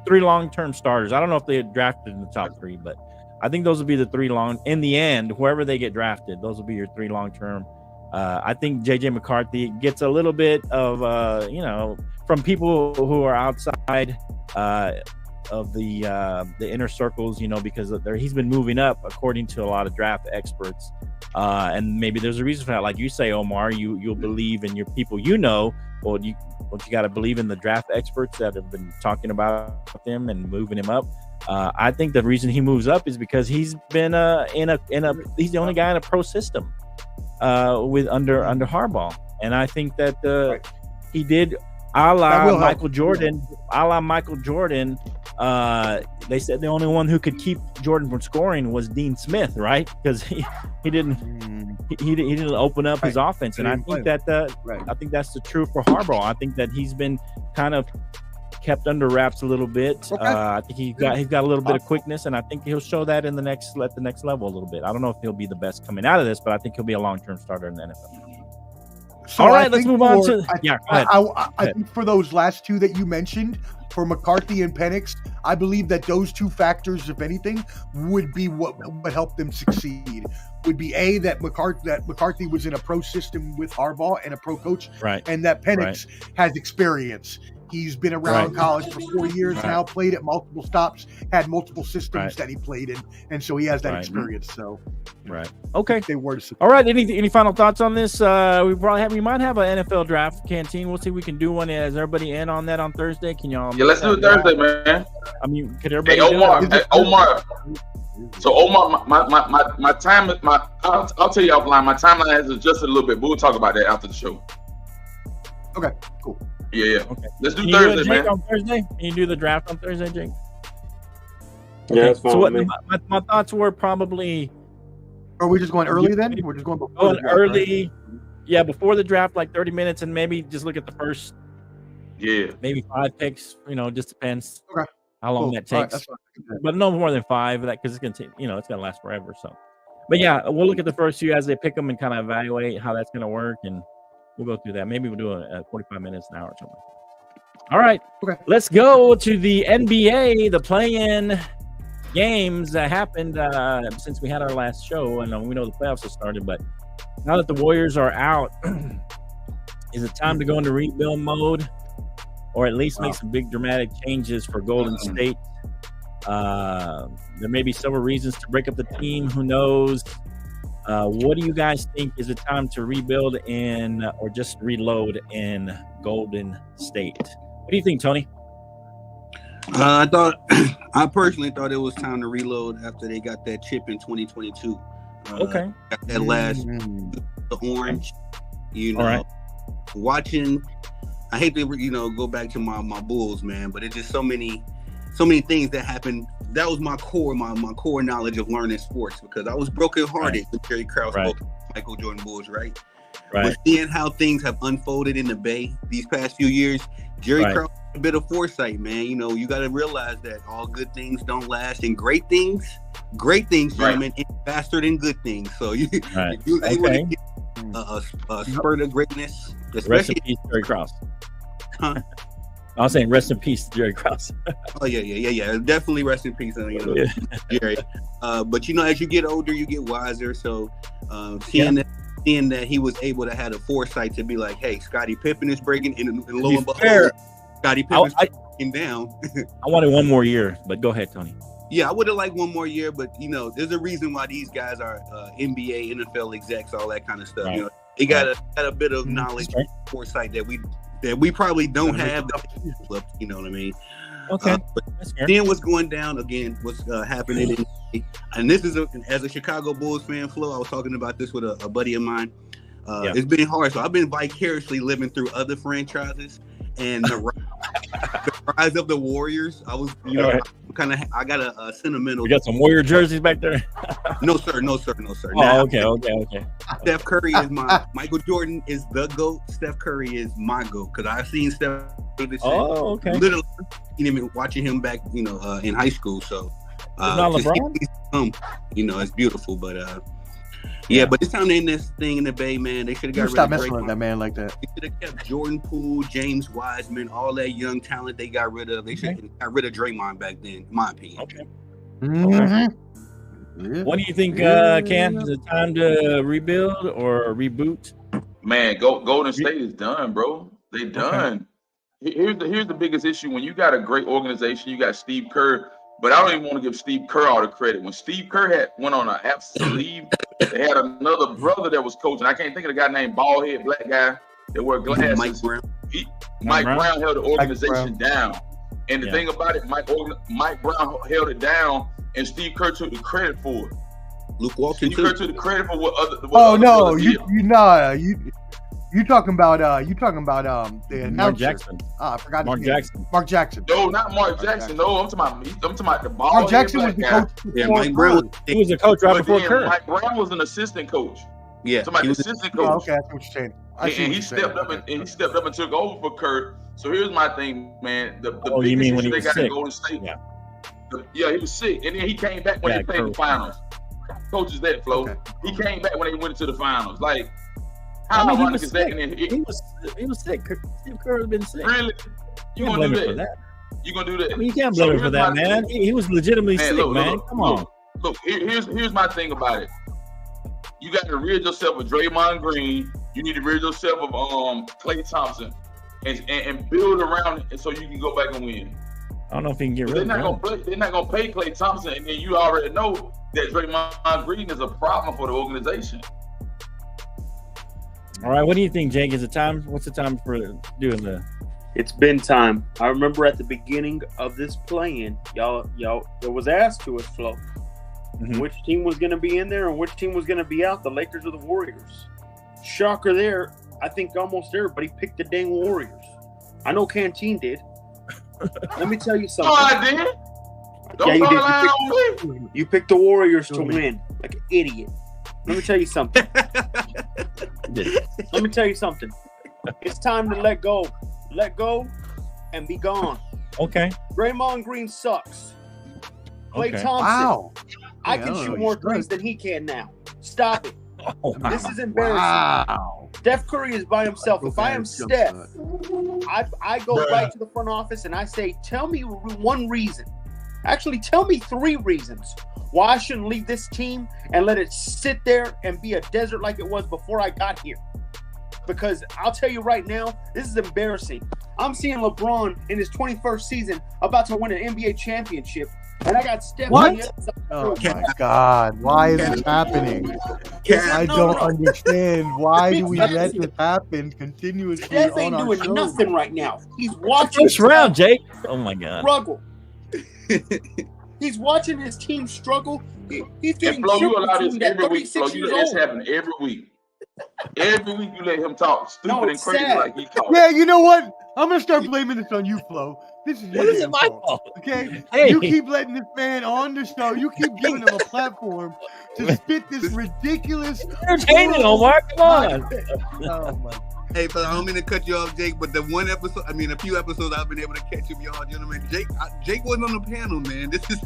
D: 3 long-term starters. I don't know if they had drafted in the top 3, but I think those will be the 3 in the end, whoever they get drafted, those will be your 3 long-term. I think J.J. McCarthy gets a little bit of, from people who are outside of the inner circles, because he's been moving up according to a lot of draft experts. And maybe there's a reason for that. Like you say, Omar, you'll believe in your people, or you got to believe in the draft experts that have been talking about them and moving him up. I think the reason he moves up is because he's been he's the only guy in a pro system. With under Harbaugh, and I think that he did a la Michael Jordan. They said the only one who could keep Jordan from scoring was Dean Smith, right? Because he didn't open up his offense, and I think that I think that's the truth for Harbaugh. I think that he's been kind of kept under wraps a little bit. I think he's got a little bit of quickness, and I think he'll show that at the next level a little bit. I don't know if he'll be the best coming out of this, but I think he'll be a long-term starter in the NFL.
A: So all right, let's move on to go ahead. I think for those last 2 that you mentioned, for McCarthy and Penix, I believe that those 2 factors, if anything, would be what helped them succeed. Would be that McCarthy was in a pro system with Harbaugh and a pro coach, and that Penix has experience. He's been around college for 4 years now, played at multiple stops, had multiple systems that he played in, and so he has that experience. So,
D: okay.
A: They were
D: all right. Any final thoughts on this? We might have an NFL draft canteen. We'll see if we can do one. Is everybody in on that on Thursday? Can y'all?
E: Yeah, let's do it Thursday, man.
D: I mean, can everybody?
E: Hey, Omar. So Omar, my time, I'll tell you offline. My timeline has adjusted a little bit, but we'll talk about that after the show.
A: Okay, cool.
E: Yeah.
D: Okay.
E: Let's do
D: Can you do it,
E: Thursday,
D: Jake,
E: man.
D: on Thursday? Can you do the draft on Thursday, Jake?
G: Yeah, that's fine
D: So
G: with
D: what
G: me.
D: my thoughts were probably
A: Are we just going early then? We're just going before
D: going
A: the draft, right?
D: early. Yeah, before the draft, like 30 minutes, and maybe just look at the first
E: Yeah.
D: maybe 5 picks. Just depends
A: Okay.
D: how long
A: Cool.
D: that
A: All right,
D: takes.
A: that's fine.
D: But no more than 5 of that because it's gonna take. It's gonna last forever. So, but yeah, we'll look at the first few as they pick them and kind of evaluate how that's gonna work, and we'll go through that. Maybe we'll do a 45 minutes, an hour, or something. All right.
A: Okay.
D: Let's go to the NBA, the play-in games that happened since we had our last show. And we know the playoffs have started, but now that the Warriors are out, is it time to go into rebuild mode, or at least make some big dramatic changes for Golden State? There may be several reasons to break up the team. Who knows? What do you guys think? Is it time to rebuild or just reload in Golden State? What do you think, Tony?
F: I personally thought it was time to reload after they got that chip in 2022.
D: Okay.
F: Got that last the orange.
D: All right.
F: Watching. I hate to go back to my Bulls, man, but it's just so many things that happened. That was my core knowledge of learning sports, because I was brokenhearted when Jerry Krause spoke to Michael Jordan Bulls, right? But seeing how things have unfolded in the Bay these past few years, Jerry Krause had a bit of foresight, man. You got to realize that all good things don't last, and great things, gentlemen, ain't faster than good things. So you able to get a spurt of greatness.
D: Rest in peace, Jerry Krause.
F: Huh?
D: I was saying rest in peace, Jerry Krause.
F: Oh yeah. Definitely rest in peace, Jerry. But as you get older, you get wiser. So seeing that he was able to have a foresight to be like, hey, Scottie Pippen is breaking, and lo and behold, Scottie Pippen's breaking down.
D: I wanted one more year, but go ahead, Tony.
F: Yeah, I would have liked one more year, but there's a reason why these guys are NBA, NFL execs, all that kind of stuff.
D: Right.
F: They got a bit of knowledge, foresight that we probably don't have. You know what I mean?
D: Okay.
F: But then what's going down again? What's happening? And this is as a Chicago Bulls fan, Flo. I was talking about this with a buddy of mine. It's been hard, so I've been vicariously living through other franchises and the rise of the Warriors. I was, I got a sentimental.
D: You got some Warrior jerseys back there?
F: No, sir.
D: Oh,
F: Now,
D: okay.
F: Steph Curry is Michael Jordan is the GOAT. Steph Curry is my GOAT, because I've seen Steph. Literally, even watching him back, in high school. So,
D: not LeBron.
F: It's beautiful, but but it's time to end this thing in the Bay, man. They should have got
A: Stop
F: rid of
A: messing with that man like that.
F: They should have kept Jordan Poole, James Wiseman, all that young talent they got rid of. They should have got rid of Draymond back then, in my opinion.
D: Okay.
A: Mm-hmm.
D: What do you think, Cam? Is it time to rebuild or reboot?
E: Man, Golden State is done, bro. They done. Here's the biggest issue. When you got a great organization, you got Steve Kerr, but I don't even want to give Steve Kerr all the credit. When Steve Kerr went on an absence leave, they had another brother that was coaching. I can't think of the guy named bald head black guy that wore glasses.
F: Mike Brown.
E: Mike Brown held the organization down. And the thing about it, Mike Brown held it down, and Steve Kerr took the credit for it.
F: Luke Walton
E: Steve Kerr took the credit for what other.
A: You talking about the announcer.
D: Mark Jackson.
A: I forgot
D: Mark
A: his name.
D: Jackson.
A: Mark Jackson.
E: No, not Mark Jackson. No, I'm talking about the ball.
A: Mark Jackson was the coach.
F: Yeah, Mike Brown.
D: He was the coach right before Kerr.
E: Mike Brown was an assistant coach.
F: Yeah,
E: Somebody assistant coach.
A: Oh, okay, that's what you're saying.
E: And he stepped up and took over for Kerr. So here's my thing, man. The
D: you mean
E: biggest
D: when he
E: issue they
D: was
E: got
D: sick?
E: in Golden State.
D: Yeah.
E: He was sick, and then he came back when they played the finals. Coaches that Flo.
A: Okay.
E: He came back when they went into the finals. Like,
D: I
E: how
D: mean,
E: ironic is that?
D: He was sick. Steve Kerr has been sick.
E: Really? You gonna do that? You gonna do that?
D: I mean, you can't blame him for that, man. He was legitimately sick, man. Come on.
E: Look, here's my thing about it. You got to rid yourself of Draymond Green. You need to rid yourself of Klay Thompson, and build around it so you can go back and win.
D: I don't know if he can get rid of him.
E: They're not gonna pay Klay Thompson, and then you already know that Draymond Green is a problem for the organization.
D: All right, what do you think, Jake? Is it time? What's the time for doing the?
G: It's been time. I remember at the beginning of this play-in, y'all, it was asked to us, Flo, which team was going to be in there and which team was going to be out, the Lakers or the Warriors. Shocker there. I think almost everybody picked the dang Warriors. I know Canteen did. Let me tell you
E: Oh,
G: something.
E: I did. Don't
G: Yeah, you
E: fall
G: did.
E: line on me.
G: You picked the Warriors to win, like an idiot. Let me tell you something. Let me tell you something. It's time to let go. Let go and be gone.
D: Okay.
G: Draymond Green sucks. Klay
D: Okay.
G: Thompson.
A: Wow.
G: I
A: Yeah,
G: can
A: I don't
G: shoot
A: know,
G: more
A: he's
G: threes
A: good.
G: than he can now. Stop it.
D: Oh, wow.
G: This is embarrassing.
A: Wow.
G: Steph Curry is by himself. If I am Steph, I go right to the front office and I say, tell me one reason. Actually, tell me 3 reasons why I shouldn't leave this team and let it sit there and be a desert like it was before I got here. Because I'll tell you right now, this is embarrassing. I'm seeing LeBron in his 21st season about to win an NBA championship, and I got Steph.
A: What?
G: on the other side.
A: Oh my God! Why is this happening? I don't understand. Why do we let this happen continuously
G: Steph
A: on
G: ain't
A: our
G: doing
A: show?
G: nothing right now. He's watching
D: First round, Jake. Oh my God.
G: struggle. He's watching his team struggle. He's
E: And
G: getting
E: Flo, you allow
G: super
E: this
G: teamed at
E: every week. Flo,
G: 36
E: you
G: years
E: let this
G: old.
E: happen every week. Every week you let him talk stupid
G: No,
E: and
G: it's
E: crazy
G: sad.
E: like he talk.
A: Yeah, you know what? I'm gonna start blaming this on you, Flo. This is your
D: What is
A: damn
D: it my
A: fault.
D: fault?
A: Okay,
D: Hey.
A: you keep letting this man on the show. You keep giving him a platform to spit this ridiculous.
D: Entertaining, Omar. Come on.
A: Oh my!
F: Hey, but I don't mean to cut you off, Jake, but the one episode, a few episodes I've been able to catch up, y'all gentlemen. Jake wasn't on the panel, man. This is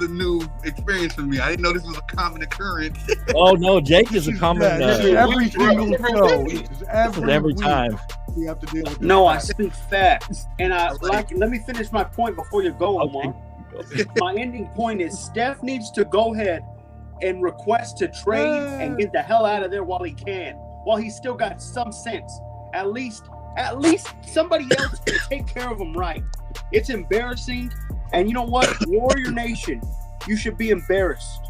F: a new experience for me. I didn't know this was a common occurrence.
D: Oh no, Jake is a common.
A: Yeah, this is every single show. This is
D: Every
A: week
D: time.
A: we have to deal with.
G: No, I
A: this.
G: speak facts. And let me finish my point before you go, Omar. My ending point is Steph needs to go ahead and request to trade and get the hell out of there while he can. While he's still got some sense. At least somebody else can take care of him right. It's embarrassing. And you know what? Warrior Nation, you should be embarrassed.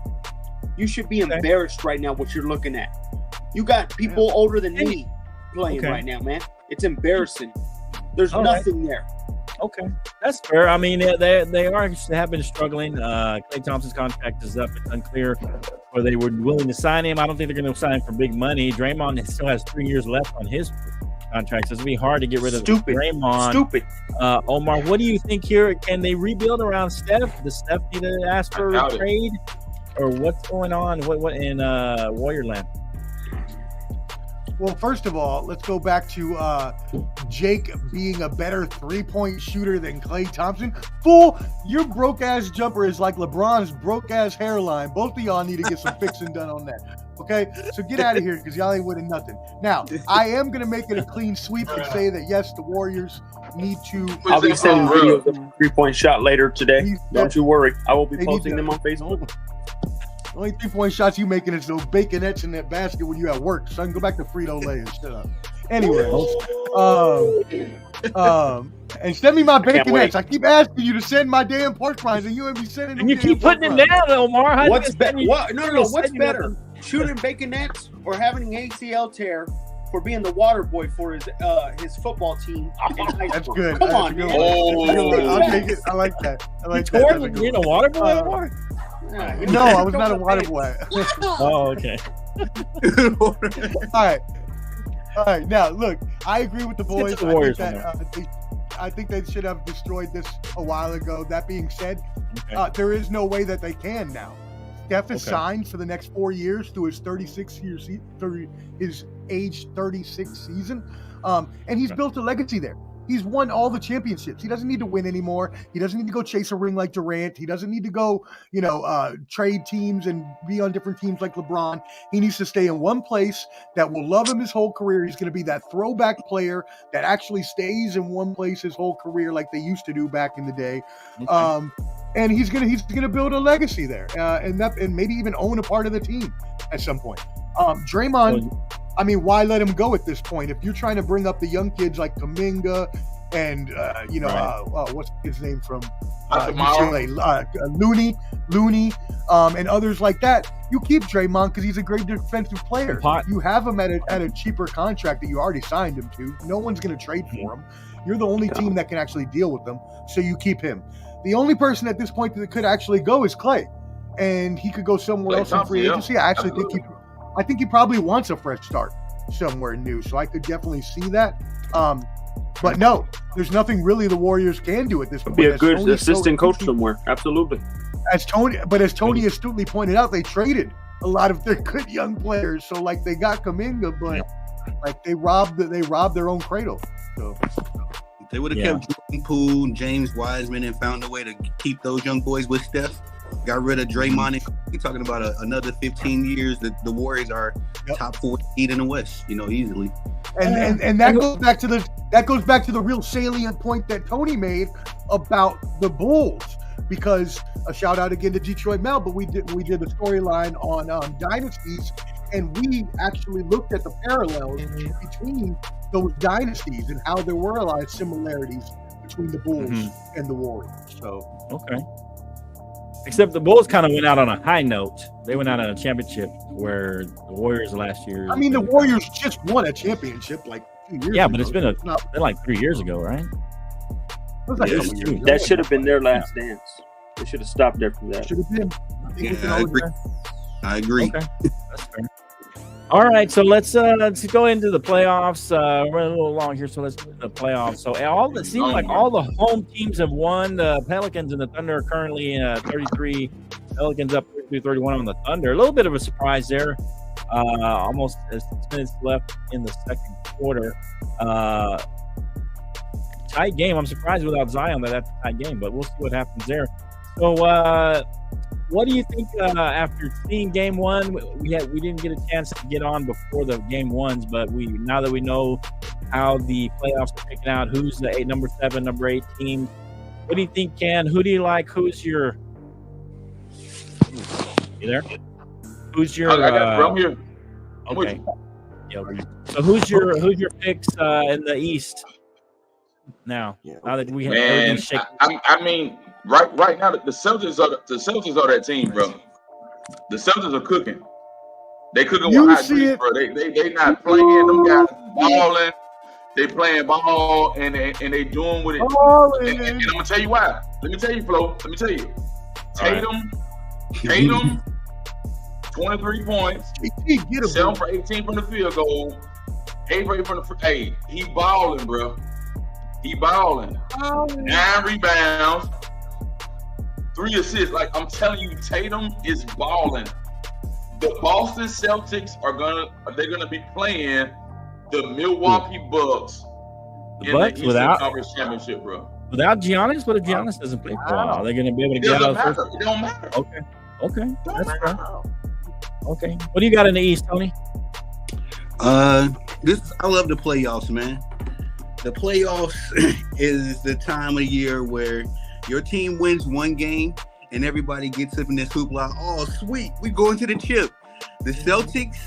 G: You should be embarrassed right now what you're looking at. You got people older than me playing right now, man. It's embarrassing. There's nothing there.
D: Okay, that's fair. I mean, they have been struggling. Klay Thompson's contract is up. It's unclear whether they were willing to sign him. I don't think they're going to sign him for big money. Draymond still has 3 years left on his contract, so it's going to be hard to get rid of Draymond.
G: Stupid.
D: Omar, what do you think here? Can they rebuild around Steph? Does Steph need to ask for a trade? Or what's going on? What in Warrior Land?
A: Well, first of all, let's go back to Jake being a better three-point shooter than Klay Thompson. Fool, your broke-ass jumper is like LeBron's broke-ass hairline. Both of y'all need to get some fixing done on that. Okay? So get out of here because y'all ain't winning nothing. Now, I am going to make it a clean sweep and say that, yes, the Warriors need to...
G: I'll be sending videos of the three-point shot later today. Don't you worry. I will be posting them on Facebook.
A: The only 3-point shots you making is those baconettes in that basket when you at work. So I can go back to Frito-Lay and shut up. Anyways, and send me my baconettes. I keep asking you to send my damn pork rinds, and you ain't be sending them.
D: And you keep putting them down, Omar.
G: What's better? What's better? Shooting baconettes or having an ACL tear for being the water boy for his football team in high school?
A: That's good.
G: Come on, man.
A: I'll take it. I like that. I like that.
D: You being a water boy, Omar?
A: No, I was not a water boy.
D: Oh, okay.
A: All right. Now, look, I agree with the boys. I think they should have destroyed this a while ago. That being said, there is no way that they can now. Steph is signed for the next 4 years through his 36 age 36 season, and he's built a legacy there. He's won all the championships. He doesn't need to win anymore. He doesn't need to go chase a ring like Durant. He doesn't need to go, trade teams and be on different teams like LeBron. He needs to stay in one place that will love him his whole career. He's going to be that throwback player that actually stays in one place his whole career like they used to do back in the day. And he's gonna build a legacy there, and maybe even own a part of the team at some point. Draymond, I mean, why let him go at this point? If you're trying to bring up the young kids like Kuminga and what's his name from Looney, and others like that, you keep Draymond because he's a great defensive player. You have him at a cheaper contract that you already signed him to. No one's gonna trade for him. You're the only team that can actually deal with them, so you keep him. The only person at this point that could actually go is Klay, and he could go somewhere else in free agency. I actually think he probably wants a fresh start somewhere new, so I could definitely see that. But But no, there's nothing really the Warriors can do at this point.
G: Be a good assistant coach somewhere. Absolutely.
A: As Tony astutely pointed out, they traded a lot of their good young players. So like they got Kuminga, but like they robbed their own cradle. So
F: if they would have kept Jordan Poole and James Wiseman and found a way to keep those young boys with Steph, got rid of Draymond, we're talking about another 15 years that the Warriors are top 4 seed in the West, easily.
A: And that goes back to the real salient point that Tony made about the Bulls. Because a shout out again to Detroit Mel, but we did a storyline on dynasties, and we actually looked at the parallels between those dynasties and how there were a lot of similarities between the Bulls and the Warriors. So
D: okay, except the Bulls kind of went out on a high note. They went out on a championship, where the Warriors last year.
A: I mean, the Warriors just won a championship like 2 years ago.
D: But it's been like 3 years ago, right?
G: That should have been their last dance. They should have stopped there from that.
A: Should have been.
F: I agree.
D: Okay, that's fair. All right, so let's go into the playoffs. We're a little long here, so let's go into the playoffs. So it seems like all the home teams have won. The Pelicans and the Thunder are currently 33. Pelicans up 32-31 on the Thunder. A little bit of a surprise there. Almost 6 minutes left in the second quarter. Tight game. I'm surprised without Zion that that's a tight game, but we'll see what happens there. So, what do you think after seeing Game 1? We didn't get a chance to get on before the Game 1s, but now that we know how the playoffs are picking out, who's the number 7, number 8 team, what do you think, Ken? Who do you like? Who's your? You there? Who's your?
E: I got from here.
D: Okay. So who's your picks in the East? Now that we have everything shaken.
E: I mean, right now the Celtics are that team, bro. The Celtics are cooking. They cooking with hot grease, bro. They not playing. Them guys balling. They playing ball and they doing what it. And I'm gonna tell you why. Let me tell you, Flo. Let me tell you. Tatum, 23 points. 7 for 18 from the field goal. 8 for 8 from the. Hey, he balling, bro. He balling. 9 rebounds, 3 assists. Like I'm telling you, Tatum is balling. The Boston Celtics they're gonna be playing the Milwaukee Bucks in the Eastern Conference Championship, bro.
D: Without Giannis, what if Giannis doesn't play for a while? Are they gonna be able to get out first?
E: It don't matter.
D: Okay. That's fair. Okay. What do you got in the East, Tony?
F: I love the playoffs, man. The playoffs is the time of year where your team wins one game and everybody gets up in this hoopla. Oh, sweet, we going to the chip. The Celtics,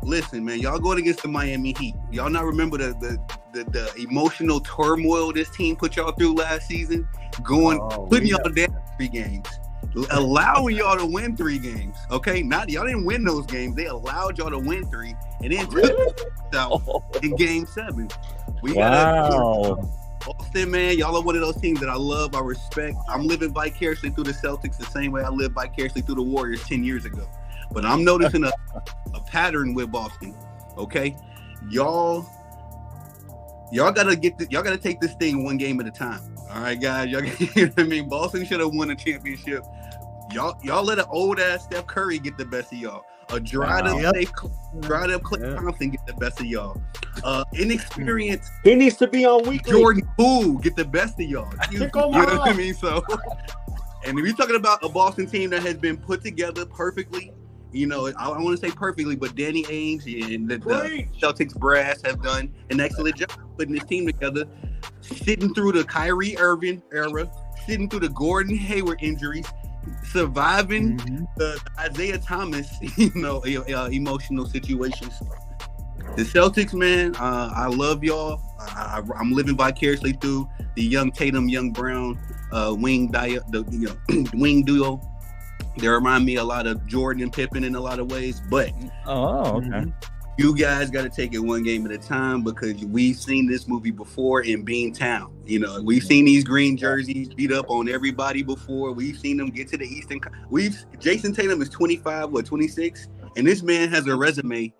F: listen, man, y'all going against the Miami Heat. Y'all not remember the emotional turmoil this team put y'all through last season? Putting y'all down 3 games. Allowing y'all to win 3 games, okay? Y'all didn't win those games. They allowed y'all to win 3 and then took out in Game 7. Boston, man, y'all are one of those teams that I love, I respect. I'm living vicariously through the Celtics the same way I lived vicariously through the Warriors 10 years ago. But I'm noticing a pattern with Boston, okay? Y'all gotta take this thing one game at a time. All right, guys. You know what I mean? Boston should have won a championship. Y'all let an old ass Steph Curry get the best of y'all. A dried up Klay Thompson get the best of y'all. Inexperienced.
G: He needs to be on weekly.
F: Jordan Poole get the best of y'all. You know what I mean? So, and if you're talking about a Boston team that has been put together perfectly, I want to say perfectly, but Danny Ainge and the Celtics brass have done an excellent job putting this team together, sitting through the Kyrie Irving era, sitting through the Gordon Hayward injuries, surviving the Isaiah Thomas, emotional situations. The Celtics, man, I love y'all. I'm living vicariously through the young Tatum, young Brown wing duo. They remind me a lot of Jordan and Pippen in a lot of ways, but you guys got to take it one game at a time because we've seen this movie before in Beantown. We've seen these green jerseys beat up on everybody before. We've seen them get to the Eastern. Jason Tatum is 25, 26, and this man has a resume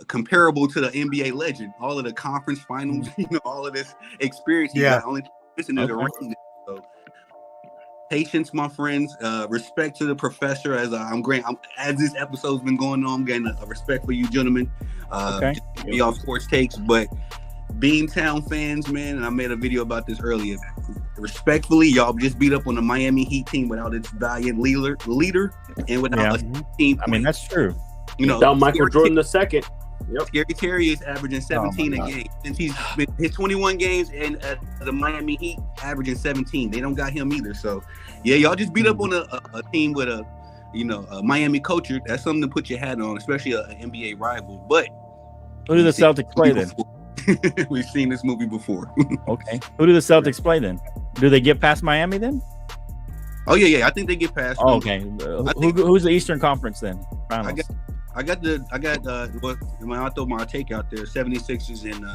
F: comparable to the NBA legend. All of the conference finals, all of this experience. He got only missing is a ring. So patience, my friends. Respect to the professor. As this episode's been going on, I'm getting a respect for you, gentlemen. Be off sports takes, but Beantown fans, man, and I made a video about this earlier. Respectfully, y'all just beat up on the Miami Heat team without its valiant leader and without a team.
D: I mean, that's true.
G: Without Michael Jordan II. Yep.
F: Scary Terry is averaging 17 a game since he's been his 21 games, and the Miami Heat averaging 17. They don't got him either. So, yeah, y'all just beat up on a team with a Miami culture. That's something to put your hat on, especially an NBA rival. But
D: who do the Celtics play then?
F: We've seen this movie before.
D: Okay. Who do the Celtics play then? Do they get past Miami then?
F: Oh yeah. I think they get past.
D: Oh, okay. Who's the Eastern Conference then?
F: I got when I throw my take out there, 76ers and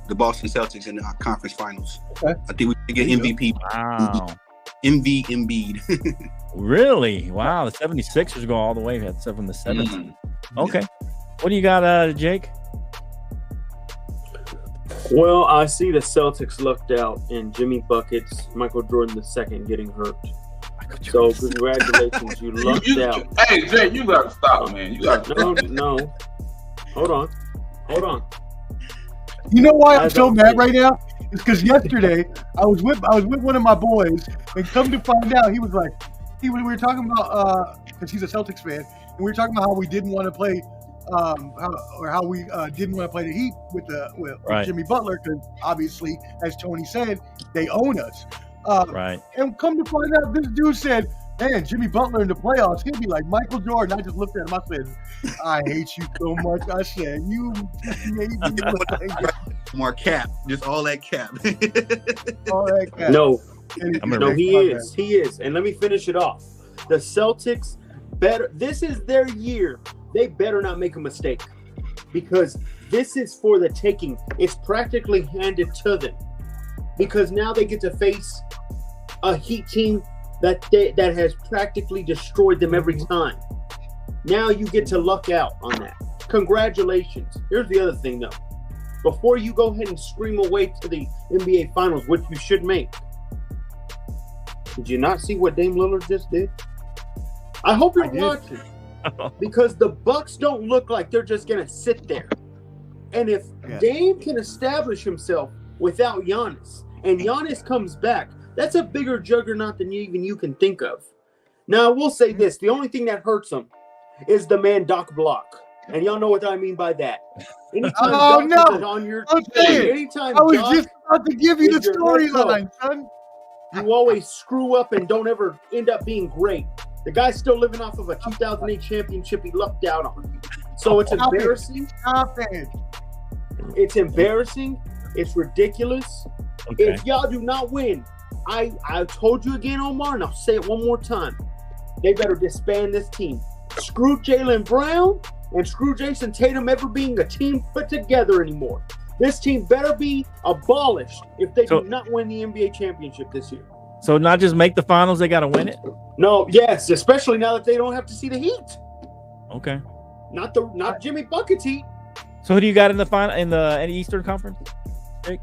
F: the Boston Celtics in the conference finals. Okay. I think we can get MVP.
D: Wow.
F: Embiid.
D: Really? Wow. The 76ers go all the way at 7-7. Okay. What do you got, Jake?
G: Well, I see the Celtics lucked out and Jimmy Buckets, Michael Jordan II getting hurt. So congratulations, you lucked out.
E: Hey, Jay, you gotta stop, man. You gotta
G: No. Hold on.
A: You know why I'm so mad right now? It's because yesterday I was with one of my boys, and come to find out, he was like, we were talking about because he's a Celtics fan, and we were talking about how we didn't want to play. How we didn't want to play the Heat with Jimmy Butler, because obviously, as Tony said, they own us.
D: Right.
A: And come to find out, this dude said, "Man, Jimmy Butler in the playoffs, he'll be like Michael Jordan." I just looked at him. I said, "I hate you so much." I said, "You made me
F: more cap, just all that cap."
A: All that cap.
G: No, he is. And let me finish it off. The Celtics better. This is their year. They better not make a mistake, because this is for the taking. It's practically handed to them, because now they get to face a Heat team that has practically destroyed them every time. Now you get to luck out on that. Congratulations. Here's the other thing, though. Before you go ahead and scream away to the NBA Finals, which you should make, did you not see what Dame Lillard just did? I hope you're watching. Because the Bucks don't look like they're just going to sit there. And if Dame can establish himself without Giannis, and Giannis comes back, that's a bigger juggernaut than even you can think of. Now, I will say this. The only thing that hurts him is the man Doc Block. And y'all know what I mean by that. Anytime on your anytime
A: I was just about to give you the storyline, son.
G: You always screw up and don't ever end up being great. The guy's still living off of a 2008 championship he lucked out on. So it's embarrassing. It's embarrassing. It's ridiculous.
D: Okay.
G: If y'all do not win, I told you again, Omar, and I'll say it one more time. They better disband this team. Screw Jaylen Brown and screw Jason Tatum ever being a team put together anymore. This team better be abolished if they do not win the NBA championship this year.
D: So not just make the finals, they got to win it?
G: No, yes, especially now that they don't have to see the Heat.
D: Okay.
G: Not Jimmy Bucket's Heat.
D: So who do you got in the final in the Eastern Conference? Jake?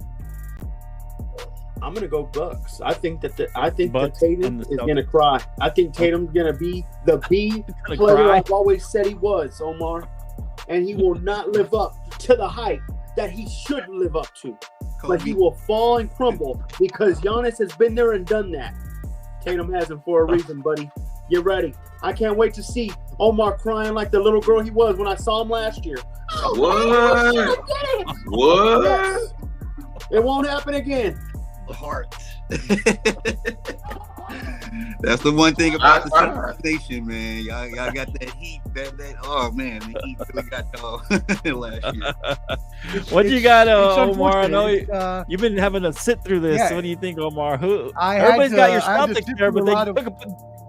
G: I'm gonna go Bucks. I think that
D: Bucks
G: Tatum is gonna cry. I think Tatum's gonna be the B player I've always said he was, Omar, and he will not live up to the hype that he should live up to. But he will fall and crumble because Giannis has been there and done that. Tatum hasn't for a reason, buddy. Get ready. I can't wait to see Omar crying like the little girl he was when I saw him last year.
E: What? What?
G: Yes. It won't happen again.
F: Heart. That's the one thing about the conversation, man. Y'all got that heat. Oh man, the heat really got y'all last year.
D: What you got, Omar? I know you've been having to sit through this. Yeah. What do you think, Omar? Everybody's got your Celtics there, but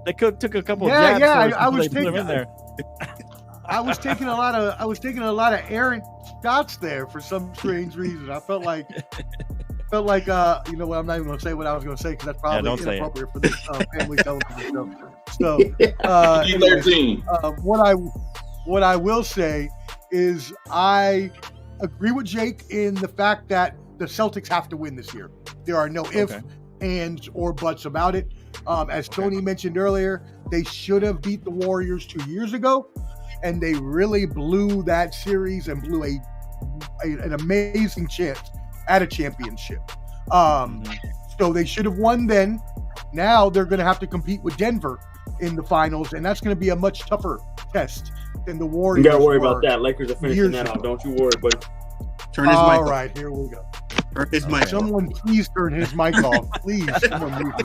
D: they took a couple of jabs.
A: Yeah, I was taking them in there. I was taking a lot of errant shots there for some strange reason. I felt like you know what, I'm not even going to say what I was going to say because that's probably inappropriate for this family television show. So,
E: anyways,
A: what I will say is I agree with Jake in the fact that the Celtics have to win this year. There are no ifs, ands, or buts about it. As Tony mentioned earlier, they should have beat the Warriors 2 years ago, and they really blew that series and blew an amazing chance at a championship. So they should have won then. Now they're going to have to compete with Denver in the finals, and that's going to be a much tougher test than the Warriors.
G: You got to worry about that. Lakers are finishing that off. Don't you worry, buddy.
F: Turn his mic off.
A: All right, here we go.
F: Turn his mic
A: Someone please turn his mic off. Please, someone mute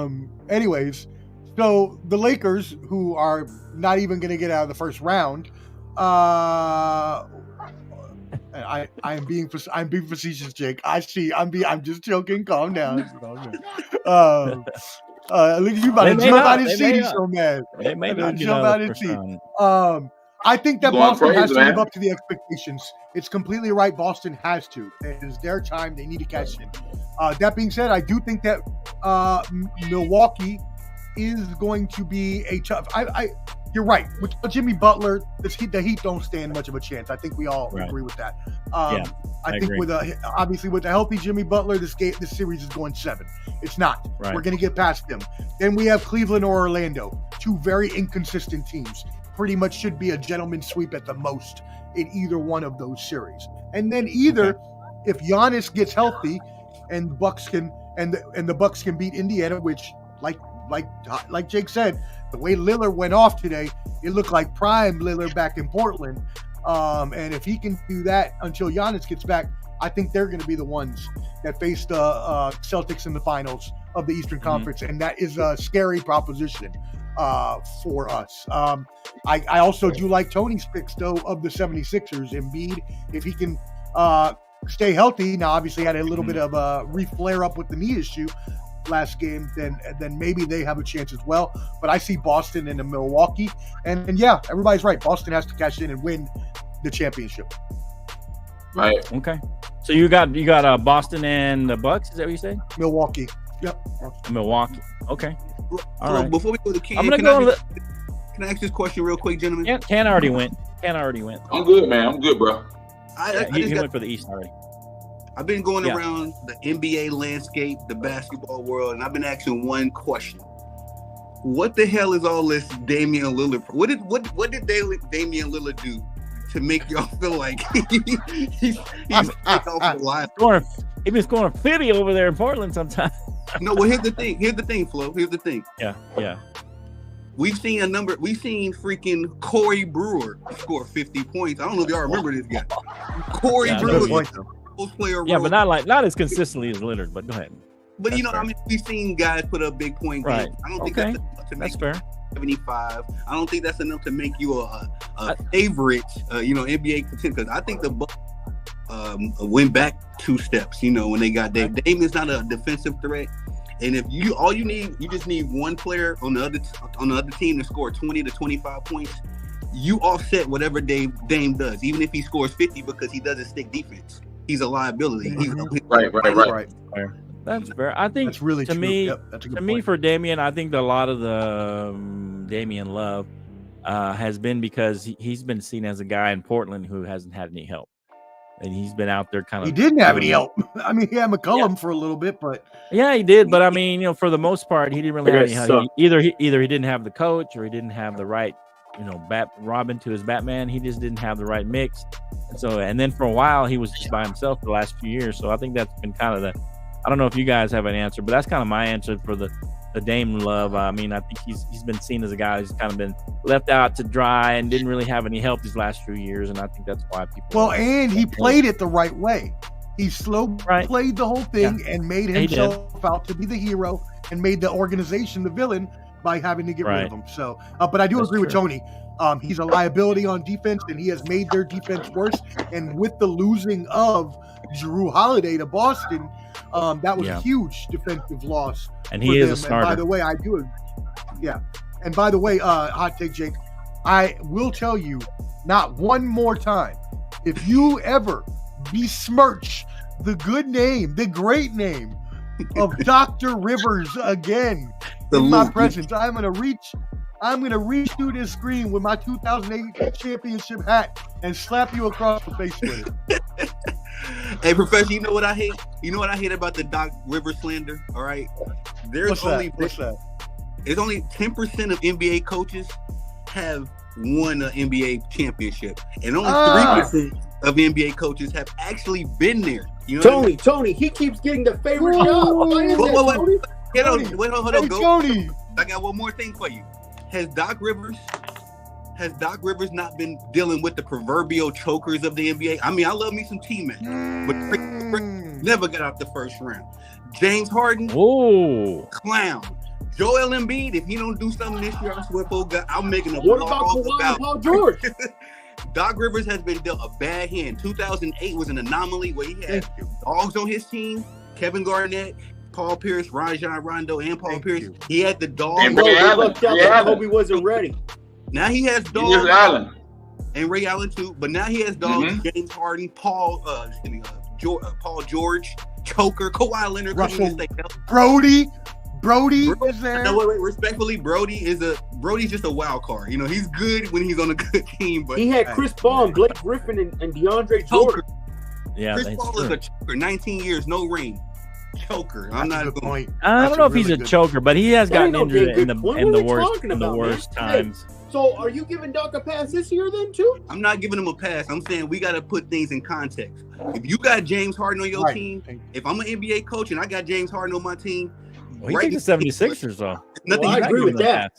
A: me. Anyways, so the Lakers, who are not even going to get out of the first round, I'm being facetious, Jake. I see. I'm just joking. Calm down. Look at you about to jump out his seat. He's so mad.
D: They may not
A: jump out his seat. I think that Boston has to live up to the expectations. It's completely right. Boston has to. It is their time. They need to cash in. That being said, I do think that Milwaukee is going to be a tough. You're right. With Jimmy Butler, the Heat don't stand much of a chance. I think we all agree with that. I think agree. With a healthy Jimmy Butler, this series is going 7. It's not. Right. We're going to get past them. Then we have Cleveland or Orlando, 2 very inconsistent teams. Pretty much should be a gentleman's sweep at the most in either one of those series. And then if Giannis gets healthy and the Bucks can beat Indiana, which like Jake said, the way Lillard went off today, it looked like prime Lillard back in Portland. And if he can do that until Giannis gets back, I think they're going to be the ones that face the Celtics in the finals of the Eastern Conference. And that is a scary proposition for us. I also do like Tony's picks, though, of the 76ers. Embiid, if he can stay healthy, now obviously had a little bit of a re-flare up with the knee issue last game, then maybe they have a chance as well. But I see Boston and Milwaukee, and yeah, everybody's right. Boston has to cash in and win the championship.
E: Right.
D: Okay. So you got Boston and the Bucks. Is that what you say?
A: Milwaukee. Yep.
D: Milwaukee. Okay. All right.
F: Before we go to Ken,
D: I'm gonna go.
F: Can I ask this question real quick, gentlemen?
D: Yeah, Ken already went.
E: I'm good, man. I'm good, bro.
D: He went for the East already.
F: I've been going around the NBA landscape, the basketball world, and I've been asking one question: what the hell is all this Damian Lillard? What did Damian Lillard do to make y'all feel like he's off the line?
D: He been scoring 50 over there in Portland sometimes.
F: No, well, here's the thing, Flo. Here's the thing.
D: Yeah.
F: We've seen freaking Corey Brewer score 50 points. I don't know if y'all remember this guy. Corey Brewer.
D: Yeah, but not as consistently as Lillard. But go ahead.
F: But we've seen guys put up big point games. I don't think that's enough to make fair. 75. I don't think that's enough to make you a favorite, NBA contender. Because I think the Bucks went back 2 steps. When they got Dame. Dame is not a defensive threat, and if you just need one player on the other team to score 20 to 25 points. You offset whatever Dame does, even if he scores 50 because he doesn't stick defense. He's a liability.
E: Right.
D: That's fair. I think
A: that's really
D: to
A: true.
D: me,
A: yep, that's a good
D: to
A: point.
D: me for Damian, I think a lot of the Damian love has been because he's been seen as a guy in Portland who hasn't had any help, and he's been out there kind of.
A: He didn't have any help. I mean, he had McCollum for a little bit, but
D: he did. But I mean, for the most part, he didn't really have any help. Either he didn't have the coach or he didn't have the right. Robin to his Batman, he just didn't have the right mix. And then for a while, he was just by himself for the last few years. So I think that's been kind of I don't know if you guys have an answer, but that's kind of my answer for the Dame love. I mean, I think he's been seen as a guy who's kind of been left out to dry and didn't really have any help these last few years. And I think that's why people.
A: Well, and he played it the right way. He played the whole thing and made himself out to be the hero and made the organization the villain by having to get rid of him. So, but I do agree with Tony. He's a liability on defense, and he has made their defense worse. And with the losing of Jrue Holiday to Boston, that was a huge defensive loss.
D: And he is a starter.
A: And by the way, I do. Yeah. And by the way, hot take, Jake, I will tell you, not one more time, if you ever besmirch the good name, the great name of Dr. Rivers again in my presence, I'm going to reach I'm gonna reach through this screen with my 2008 championship hat and slap you across the face with it.
F: Hey, Professor, you know what I hate? You know what I hate about the Doc Rivers slander? All right, there's
A: What's that?
F: It's only 10% of NBA coaches have won an NBA championship, and only 3% of NBA coaches have actually been there. You know
G: Tony, he keeps getting the favorite job. Why is that, Tony?
F: Hold on, go.
A: Tony.
F: I got one more thing for you. Has Doc Rivers not been dealing with the proverbial chokers of the NBA? I mean, I love me some T-Man, but never got out the first round. James Harden, clown. Joel Embiid, if he don't do something this year, I swear, God, I'm making a
G: What about Kawhi and Paul George?
F: Doc Rivers has been dealt a bad hand. 2008 was an anomaly where he had dogs on his team, Kevin Garnett, Paul Pierce, Rajon Rondo, and Paul Pierce. He had the dogs.
E: And Ray Allen.
G: Kobe wasn't ready.
F: Now he has dogs.
E: Ray Allen.
F: And Ray Allen too. But now he has dogs. James Harden, Paul George, choker, Kawhi Leonard.
A: Russell, Brody is there.
F: No, wait. Respectfully, Brody's just a wild card. You know, he's good when he's on a good team. But
G: he had Chris Paul, Blake Griffin, and DeAndre Jordan.
D: Yeah,
F: Chris Paul is a choker. 19 years, no ring. Choker. I'm not a good point.
D: I don't know if he's a choker, but he has gotten injured in the worst times.
G: Hey, so are you giving Doc a pass this year then too?
F: I'm not giving him a pass. I'm saying we got to put things in context. If you got James Harden on your team, if I'm an NBA coach and I got James Harden on my team,
D: he takes the 76ers though.
F: Nothing.
G: I agree with that.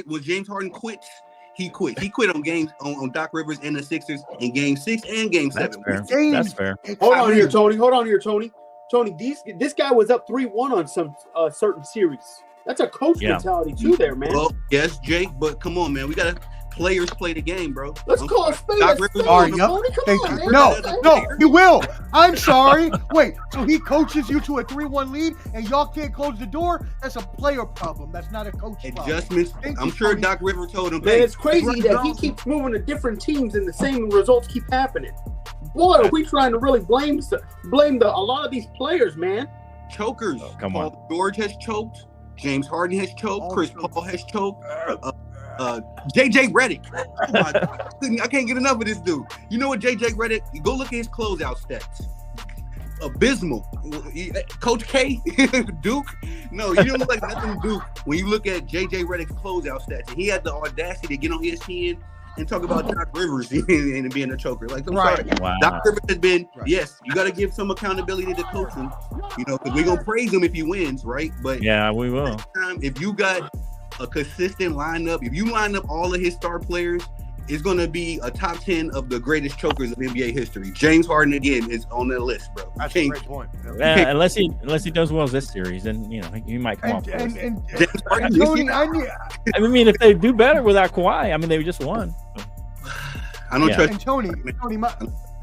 F: When James Harden quits, he quit. He quit on games on Doc Rivers and the Sixers in Game 6 and Game 7.
D: That's fair.
G: Hold on here, Tony. Tony, this guy was up 3-1 on some certain series. That's a coach mentality too, there, man.
F: Well, yes, Jake, but come on, man. We gotta players play the game, bro.
G: Let's call a spade.
A: No, he will. I'm sorry. Wait, so he coaches you to a 3-1 lead and y'all can't close the door? That's a player problem. That's not a coach problem.
F: Adjustments. I'm sure Doc Rivers told him.
G: Man, it's crazy that he keeps moving to different teams and the same results keep happening. Boy, are we trying to really blame a lot of these players, man?
F: Chokers. Paul George has choked. James Harden has choked. Chris Paul has choked. JJ Redick. I can't get enough of this dude. You know what, JJ Redick? You go look at his closeout stats. Abysmal. Coach K, Duke. No, you don't look like nothing Duke when you look at JJ Redick's closeout stats. And he had the audacity to get on ESPN and talk about Doc Rivers and being a choker. Like, I'm sorry.
D: Wow.
F: Doc Rivers has been, yes, you got to give some accountability to coaching, you know, because we're going to praise him if he wins, right? But
D: yeah, we will.
F: If you got a consistent lineup, if you line up all of his star players, it's going to be a top 10 of the greatest chokers of NBA history. James Harden, again, is on that list, bro.
A: That's a great point.
D: Unless he does well this series, then, you know, he might come off.
F: James Harden,
D: I mean, if they do better without Kawhi, I mean, they just won.
F: I don't trust.
A: And Tony,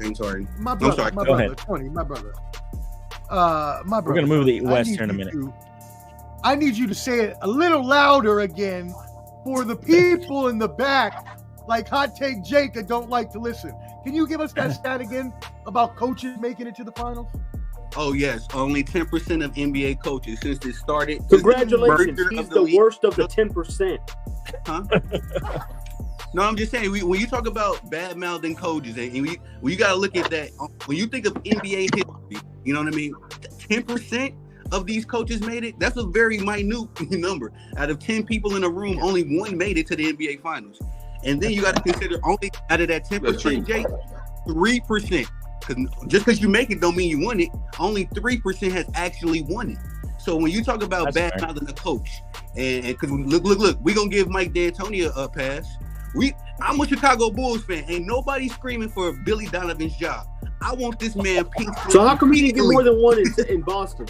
F: James Harden.
A: My brother.
D: We're gonna move the West here in a minute.
A: I need you to say it a little louder again for the people in the back, like Hot Take Jake, that don't like to listen. Can you give us that stat again about coaches making it to the finals?
F: Oh, yes. Only 10% of NBA coaches since it started.
G: Congratulations. He's the worst of the 10%.
F: Huh? No, I'm just saying, when you talk about bad-mouthing coaches, and you got to look at that. When you think of NBA history, you know what I mean? 10% of these coaches made it. That's a very minute number. Out of 10 people in a room, only one made it to the NBA Finals. And then you got to consider only out of that 10%, Jake, 3%. Just because you make it don't mean you won it. Only 3% has actually won it. So when you talk about bad-mouthing a coach, and because look, we're going to give Mike D'Antoni a pass. I'm a Chicago Bulls fan. Ain't nobody screaming for Billy Donovan's job. I want this man pink.
G: So how come he didn't get more than one in Boston?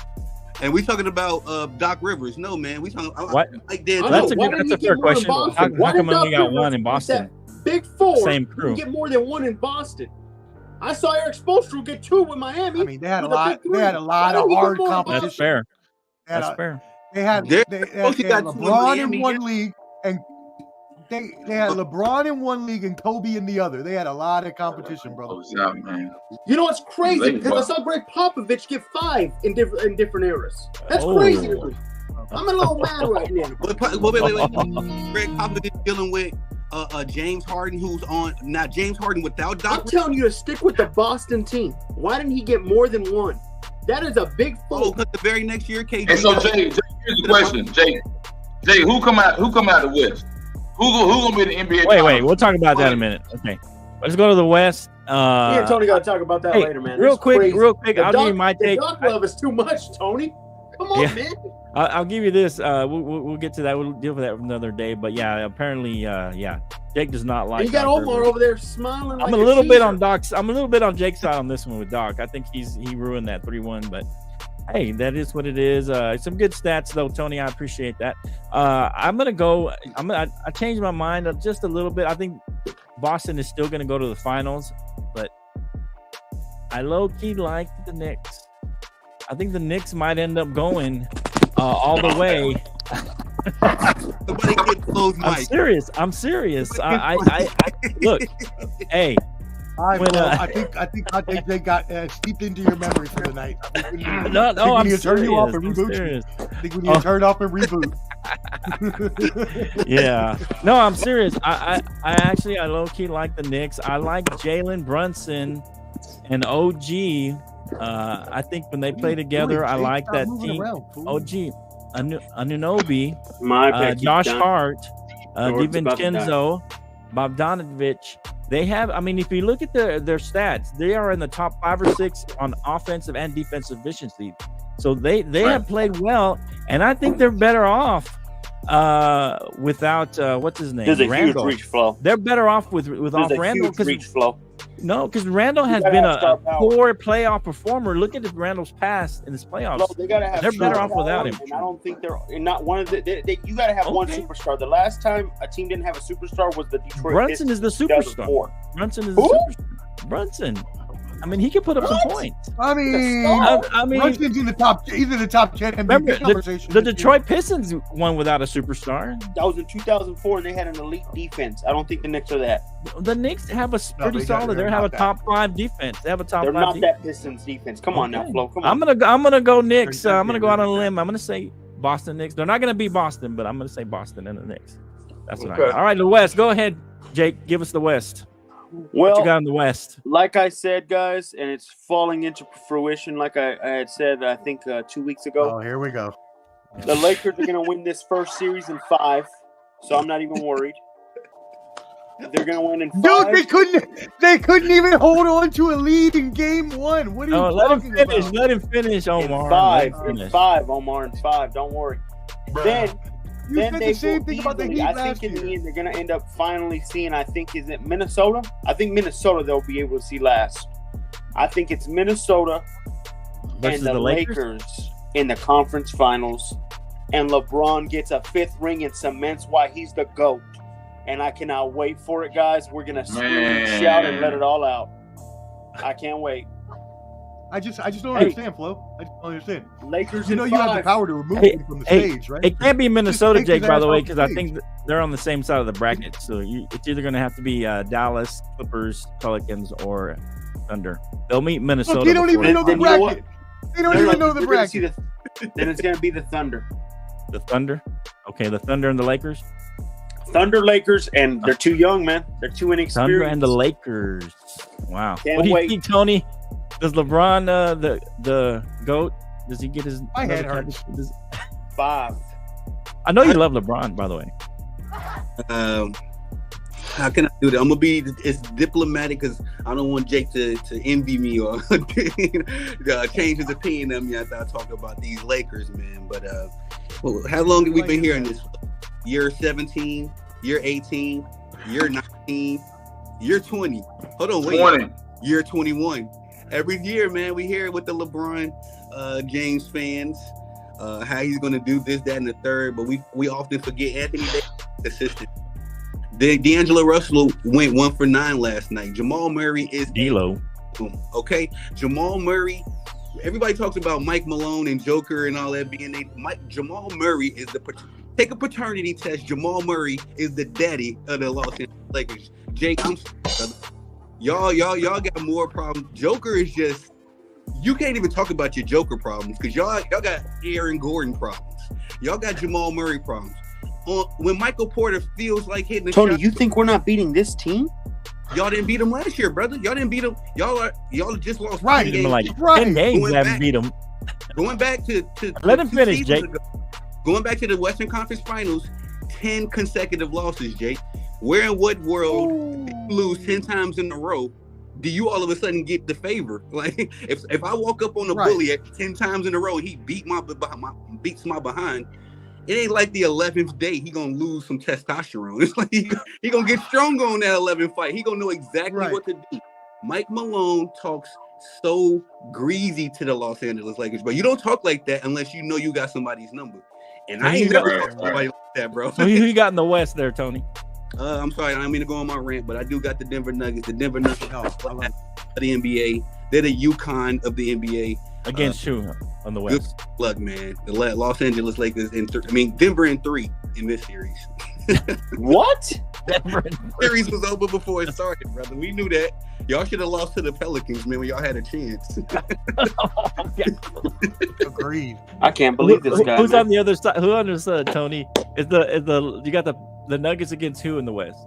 F: And we talking about Doc Rivers. No, man. We talking about Mike D'Antoni.
D: That's a fair question. How come only got one in Boston?
G: Big four.
D: Same crew.
G: Get more than one in Boston. I saw Eric Spoelstra get 2 with Miami.
A: I mean, they had a lot of hard competition.
D: That's fair. That's fair.
A: They had LeBron in one league, and they had LeBron in one league and Kobe in the other. They had a lot of competition, brother.
G: You know what's crazy? Because I saw Greg Popovich get 5 in different eras. That's crazy to me. I'm a little mad right now.
F: Wait. Greg Popovich is dealing with James Harden, who's on now. James Harden without Doc.
G: I'm telling you to stick with the Boston team. Why didn't he get more than one? That is a big fool.
F: Oh, because the very next year, KG.
E: And so, Jay, here's the question, Jay, who come out the West? Who gonna be the NBA?
D: Wait, we'll talk about that in a minute. Okay, let's go to the West.
G: Me and Tony got to talk about that later, man.
D: Real quick.
G: The
D: I'll give you my take.
G: The Doc love is too much, Tony. Come on, man.
D: I'll give you this. We'll get to that. We'll deal with that another day. But yeah, apparently, Jake does not like.
G: And you got Omar over there smiling.
D: I'm a little bit on Doc's. I'm a little bit on Jake's side on this one with Doc. I think he ruined that 3-1. But hey, that is what it is. Some good stats though, Tony. I appreciate that. I'm gonna go. I changed my mind just a little bit. I think Boston is still gonna go to the finals, but I low key like the Knicks. I think the Knicks might end up going all the way.
F: Somebody get close, Mike.
D: I'm serious. I look. Hey.
A: I think they got steeped into your memory for the night.
D: I'm serious.
A: Turn you off and reboot. I think we need to turn off and reboot.
D: Yeah. No, I'm serious. I actually low key like the Knicks. I like Jalen Brunson and OG. I think when they play together, I like that team. OG, Anunoby, Josh Hart, DiVincenzo, Bogdanovic. They have, if you look at their stats, they are in the top 5 or 6 on offensive and defensive efficiency. So they have played well, and I think they're better off without what's his name?
G: There's a
D: Randall.
G: huge reach flow.
D: They're better off with off Randall because Randall has been a poor playoff performer. Look at Randall's past in his playoffs. They're better off without him.
G: And I don't think they're not one of the. You got to have one superstar. The last time a team didn't have a superstar was the Detroit
D: Brunson
G: Pistons.
D: Is the superstar. Brunson is the superstar. Brunson. He can put up some points.
A: Brunson's in the top. He's in the top 10
D: remember,
A: MVP conversation.
D: The Detroit Pistons won without a superstar.
G: That was in 2004, and they had an elite defense. I I don't think the Knicks are that.
D: The Knicks have a pretty solid. They have a top 5 defense. They have a top 5
G: defense.
D: They're
G: not that Pistons defense. Come on now, Flo. Come on.
D: I'm gonna go Knicks. I'm gonna go out on a limb. I'm gonna say Boston Knicks. They're not gonna beat Boston, but I'm gonna say Boston and the Knicks. That's what I got. All right, the West. Go ahead, Jake. Give us the West.
G: Well,
D: what you got in the West?
G: Like I said, guys, and it's falling into fruition. Like I had said, I think 2 weeks ago.
A: Oh, here we go.
G: The Lakers are going to win this first series in 5, so I'm not even worried. They're going to win in 5.
A: Dude, they couldn't even hold on to a lead in game 1. What are you talking about?
D: Let him finish, Omar.
G: In 5, Omar, in 5. Don't worry. Then they the same thing about the Heat I think in the end they're going to end up finally seeing, I think, is it Minnesota? I think Minnesota they'll be able to see last. I think it's Minnesota and the Lakers in the conference finals. And LeBron gets a 5th ring and cements why he's the GOAT. And I cannot wait for it, guys. We're going to scream and shout and let it all out. I can't wait.
A: I just don't understand, Flo. I just don't understand.
G: Lakers,
A: you have the power to remove him from the stage, right?
D: It can't be Minnesota, Jake, by the way, because I think they're on the same side of the bracket. So it's either going to have to be Dallas, Clippers, Pelicans, or Thunder. They'll meet Minnesota.
A: Look, they don't even know the bracket. They don't even know the bracket.
G: Then it's going to be the Thunder.
D: The Thunder? Okay, the Thunder and the Lakers?
G: Thunder, Lakers, and they're too young, man. They're too inexperienced.
D: Thunder and the Lakers. Wow.
G: Can't
D: what do you
G: wait.
D: think, Tony? Does LeBron, the GOAT, does he get his...
A: My head hurts.
G: 5.
D: I know you love LeBron, by the way.
F: How can I do that? I'm going to be as diplomatic because I don't want Jake to envy me or change his opinion of me after I talk about these Lakers, man. But how long have we been hearing this? Year 17, year 18, year 19, year 20. Hold on, wait.
E: 20.
F: Year 21. Every year, man, we hear it with the LeBron James fans, how he's going to do this, that, and the third. But we often forget Anthony Davis, assistant. D'Angelo Russell went 1 for 9 last night. Jamal Murray is
D: D'Lo.
F: Okay, Jamal Murray. Everybody talks about Mike Malone and Joker and all that being Jamal Murray is take a paternity test. Jamal Murray is the daddy of the Los Angeles Lakers. Jake, y'all got more problems. Joker is just, you can't even talk about your Joker problems because y'all got Aaron Gordon problems. Y'all got Jamal Murray problems. When Michael Porter feels like hitting the
G: Tony,
F: shot,
G: you think we're not beating this team?
F: y'all didn't beat him last year, brother. Y'all didn't beat him. Y'all just lost.
A: Right.
F: 10
D: Beat 'em
F: games.
D: like 10 games,
F: Going
D: haven't
F: back-
D: beat them.
F: Going back to
D: Let him
F: 2
D: finish,
F: seasons
D: Jake.
F: ago, going back to the Western Conference Finals, 10 consecutive losses, Jake. Where in what world did you lose 10 times in a row? Do you all of a sudden get the favor? Like if I walk up on a
A: Right.
F: bully at 10 times in a row, and he beats my behind. It ain't like the 11th day he gonna lose some testosterone. It's like he gonna get stronger on that 11th fight. He gonna know exactly
A: Right.
F: what to do. Mike Malone talks so greasy to the Los Angeles Lakers, but you don't talk like that unless you know you got somebody's number. And I ain't never
E: Right,
F: talked to somebody like that, bro.
D: So who you got in the West there, Tony?
F: I'm sorry, I don't mean to go on my rant, but I do got the Denver Nuggets. The Denver Nuggets
A: No,
F: are the NBA. They're the UConn of the NBA.
D: Against who on the
F: Good
D: West?
F: luck, man. The Los Angeles Lakers Denver in 3 in this series.
G: What?
D: Denver.
F: Series was over before it started, brother. We knew that. Y'all should have lost to the Pelicans, man, when y'all had a chance.
A: Agreed.
G: I can't believe this guy.
D: Who's
G: man.
D: on the other side? Who on the side, Tony? Is the you got the Nuggets against who in the West?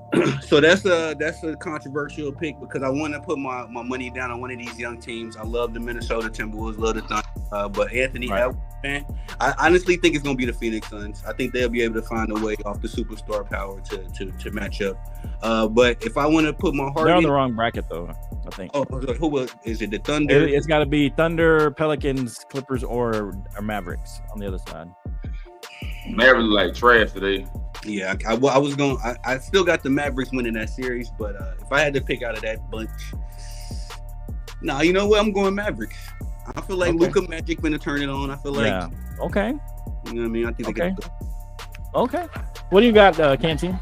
F: So that's a controversial pick because I want to put my money down on one of these young teams. I love the Minnesota Timberwolves, love the Thunder, but Anthony Edwards, man, I honestly think it's gonna be the Phoenix Suns. I think they'll be able to find a way off the superstar power to match up. But if I want to put my heart,
D: They're on the wrong bracket though. I think.
F: Oh, who is it? The Thunder.
D: It's got to be Thunder, Pelicans, Clippers, or Mavericks on the other side.
E: Mavericks like trash today.
F: Yeah, I was going. I still got the Mavericks winning that series, but if I had to pick out of that bunch, nah, you know what? I'm going Mavericks. I feel like
D: Okay.
F: Luka Magic gonna turn it on. I feel like,
D: Yeah. Okay.
F: you know what I mean. I think they
D: Okay.
F: got.
D: Okay. What do you got, Canteen?